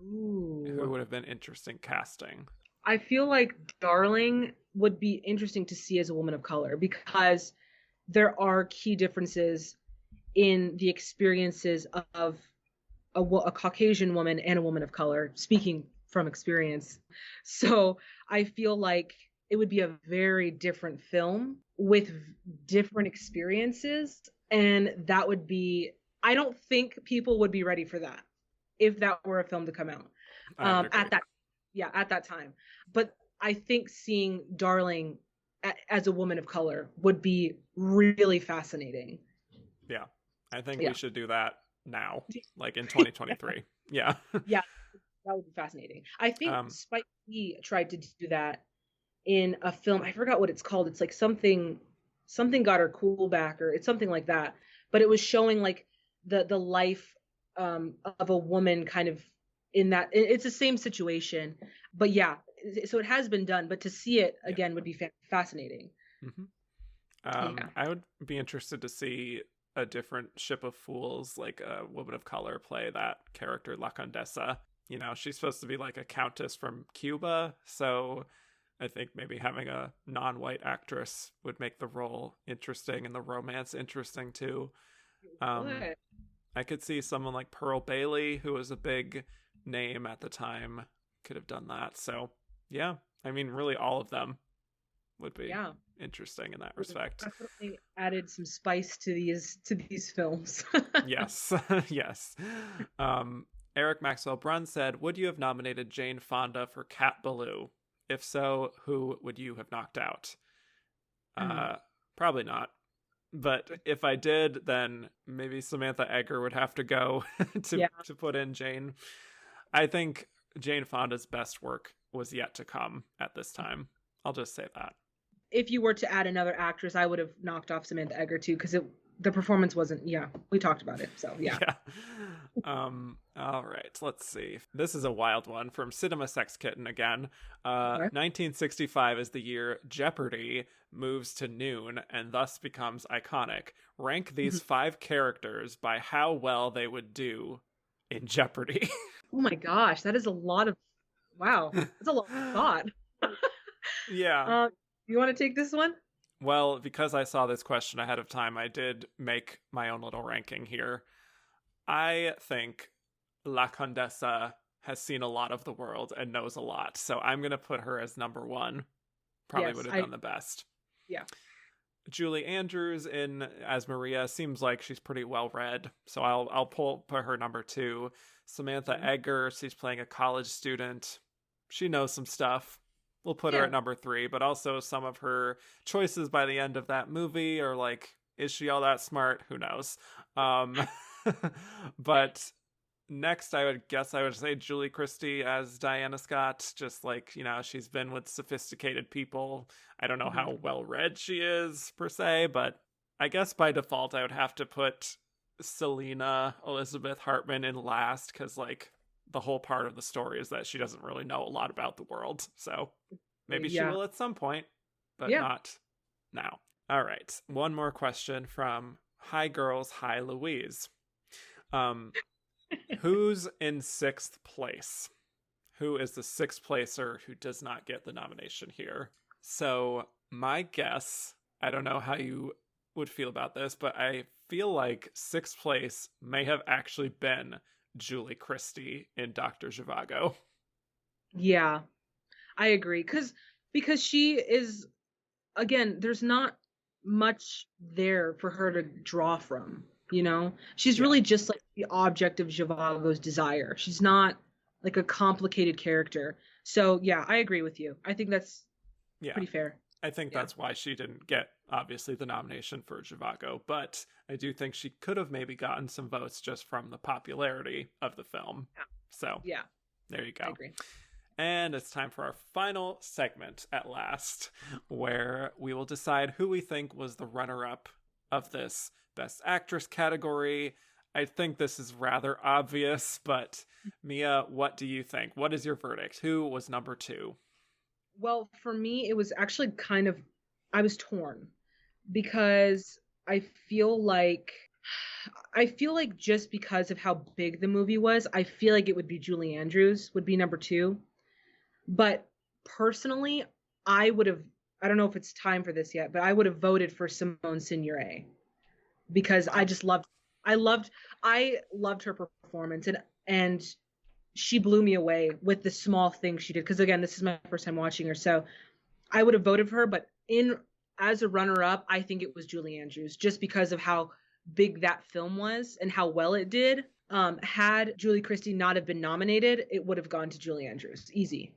Ooh. Who would have been interesting casting? I feel like Darling would be interesting to see as a woman of color because there are key differences in the experiences of a Caucasian woman and a woman of color, speaking from experience. So I feel like it would be a very different film with different experiences. And that would be, I don't think people would be ready for that if that were a film to come out at that time. But I think seeing Darling as a woman of color would be really fascinating. Yeah, I think we should do that now, like in 2023. Yeah. Yeah, that would be fascinating. I think Spike Lee tried to do that in a film. I forgot what it's called. It's like something got her cool back, or it's something like that. But it was showing like the life of a woman kind of in that. It's the same situation, but yeah. So it has been done, but to see it Yeah. again would be fascinating. Mm-hmm. Yeah. I would be interested to see a different Ship of Fools, like a woman of color, play that character, La Condesa. You know, she's supposed to be like a countess from Cuba, so I think maybe having a non-white actress would make the role interesting and the romance interesting too. Um, What? I could see someone like Pearl Bailey, who was a big name at the time, could have done that. So yeah, I mean, really all of them would be Yeah. interesting in that Would have respect. definitely added some spice to these films. Yes, yes. Um, Eric Maxwell Brunn said, "Would you have nominated Jane Fonda for Cat Ballou? If so, who would you have knocked out?" Mm. Uh, Probably not. But if I did, then maybe Samantha Eggar would have to go to Yeah. put in Jane. I think Jane Fonda's best work was yet to come at this time. I'll just say that. If you were to add another actress, I would have knocked off Samantha Eggar too, because the performance wasn't. Yeah, we talked about it, so yeah. Yeah. All right. Let's see. This is a wild one from Cinema Sex Kitten again. Okay. 1965 is the year Jeopardy moves to noon and thus becomes iconic. Rank these 5 characters by how well they would do in Jeopardy. Oh my gosh, that is a lot of. Wow, that's a lot of thought. Yeah. You want to take this one? Well, because I saw this question ahead of time, I did make my own little ranking here. I think La Condesa has seen a lot of the world and knows a lot, so I'm going to put her as number 1. Probably Yes, would have done the best. Yeah. Julie Andrews in as Maria seems like she's pretty well read, so I'll put her number 2. Samantha Eggar, she's playing a college student. She knows some stuff. We'll put her at number 3, but also some of her choices by the end of that movie are like, is she all that smart? Who knows? But next, I would say Julie Christie as Diana Scott. Just like, you know, she's been with sophisticated people. I don't know how well read she is per se, but I guess by default I would have to put Selena Elizabeth Hartman in last, because like the whole part of the story is that she doesn't really know a lot about the world. So maybe she will at some point, but not now. All right. One more question from Hi Girls, Hi Louise. Who's in 6th place? Who is the 6th placer who does not get the nomination here? So my guess, I don't know how you would feel about this, but I feel like 6th place may have actually been Julie Christie in Dr. Zhivago. Yeah, I agree. Because she is, again, there's not much there for her to draw from, you know? She's really just like the object of Zhivago's desire. She's not like a complicated character. So yeah, I agree with you. I think that's pretty fair. I think that's why she didn't get, obviously, the nomination for Zhivago, but I do think she could have maybe gotten some votes just from the popularity of the film. So, there you go. I agree. And it's time for our final segment at last, where we will decide who we think was the runner-up of this Best Actress category. I think this is rather obvious, but Mia, what do you think? What is your verdict? Who was number 2? Well, for me, it was actually I was torn, because I feel like just because of how big the movie was, I feel like it would be Julie Andrews would be number 2. But personally, I don't know if it's time for this yet, but I would have voted for Simone Signoret, because I loved her performance, and she blew me away with the small things she did. Because again, this is my first time watching her, so I would have voted for her. But as a runner-up, I think it was Julie Andrews, just because of how big that film was and how well it did. Had Julie Christie not have been nominated, it would have gone to Julie Andrews. Easy.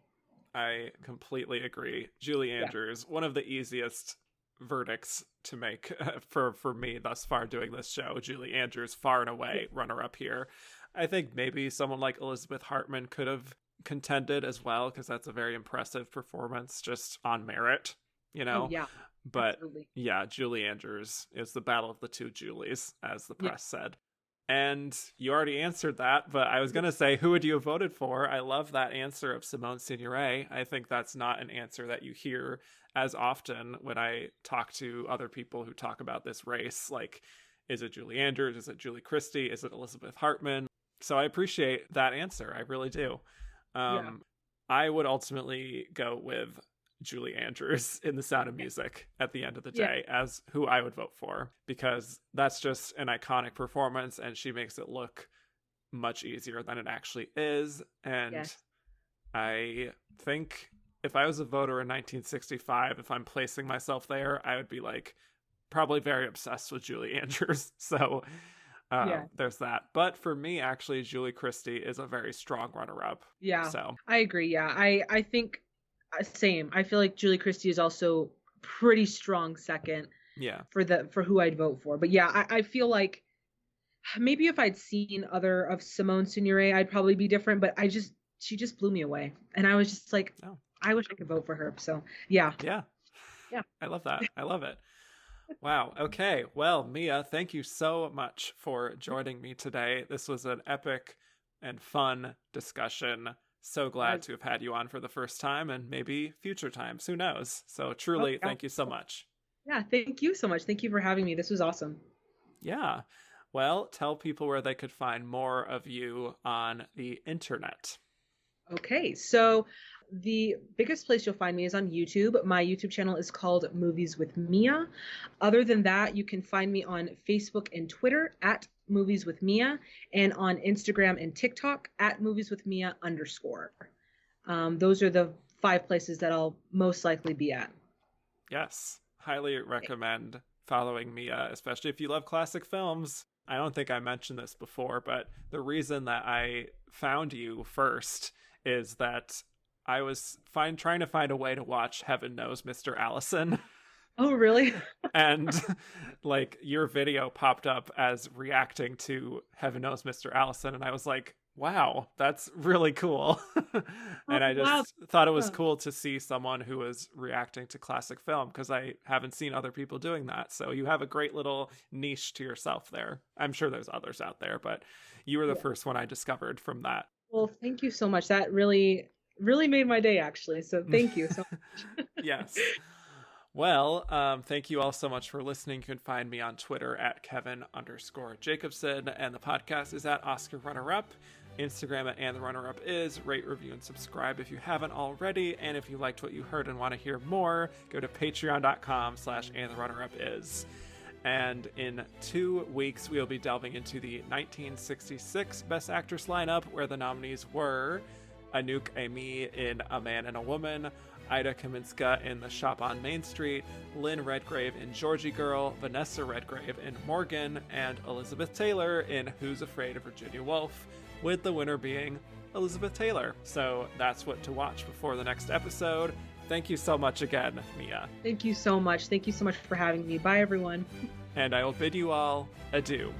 I completely agree. Julie Andrews, one of the easiest verdicts to make for me thus far doing this show. Julie Andrews, far and away runner-up here. I think maybe someone like Elizabeth Hartman could have contended as well, because that's a very impressive performance just on merit, you know. Oh yeah. But Absolutely. yeah, Julie Andrews is the battle of the two Julies, as the press said. And you already answered that, but I was going to say, who would you have voted for? I love that answer of Simone Signoret. I think that's not an answer that you hear as often when I talk to other people who talk about this race. Like, is it Julie Andrews? Is it Julie Christie? Is it Elizabeth Hartman? So I appreciate that answer. I really do. I would ultimately go with Julie Andrews in The Sound of Music at the end of the day as who I would vote for, because that's just an iconic performance and she makes it look much easier than it actually is. And I think if I was a voter in 1965, if I'm placing myself there, I would be like probably very obsessed with Julie Andrews. So there's that. But for me, actually, Julie Christie is a very strong runner-up. Yeah, so I agree. Yeah, I think same. I feel like Julie Christie is also pretty strong second. Yeah. For who I'd vote for. But yeah, I feel like maybe if I'd seen other of Simone Signoret, I'd probably be different. But she just blew me away, and I was just like, I wish I could vote for her. So yeah. I love that. I love it. Wow. Okay. Well, Mia, thank you so much for joining me today. This was an epic and fun discussion. So glad to have had you on for the first time, and maybe future times. Who knows? So truly, thank you so much. Yeah, thank you so much. Thank you for having me. This was awesome. Yeah. Well, tell people where they could find more of you on the internet. Okay, so the biggest place you'll find me is on YouTube. My YouTube channel is called Movies with Mia. Other than that, you can find me on Facebook and Twitter at Movies with Mia, and on Instagram and TikTok at Movies with Mia _. Those are the 5 places that I'll most likely be at. Yes, highly recommend following Mia, especially if you love classic films. I don't think I mentioned this before, but the reason that I found you first is that I was trying to find a way to watch Heaven Knows Mr. Allison. Oh, really? And like your video popped up as reacting to Heaven Knows Mr. Allison, and I was like, wow, that's really cool. And I just thought it was cool to see someone who was reacting to classic film, because I haven't seen other people doing that. So you have a great little niche to yourself there. I'm sure there's others out there, but you were the first one I discovered from that. Well, thank you so much. That really made my day, actually. So thank you so much. Yes. Well, thank you all so much for listening. You can find me on Twitter at Kevin_Jacobson, and the podcast is at Oscar Runner Up. Instagram at And the Runner Up is. Rate, review, and subscribe if you haven't already. And if you liked what you heard and want to hear more, go to patreon.com/andtherunnerup is. And in 2 weeks, we'll be delving into the 1966 Best Actress lineup, where the nominees were Anouk Aimee in A Man and a Woman, Ida Kaminska in The Shop on Main Street, Lynn Redgrave in Georgie Girl, Vanessa Redgrave in Morgan, and Elizabeth Taylor in Who's Afraid of Virginia Woolf, with the winner being Elizabeth Taylor. So that's what to watch before the next episode. Thank you so much again, Mia. Thank you so much. Thank you so much for having me. Bye, everyone. And I will bid you all adieu.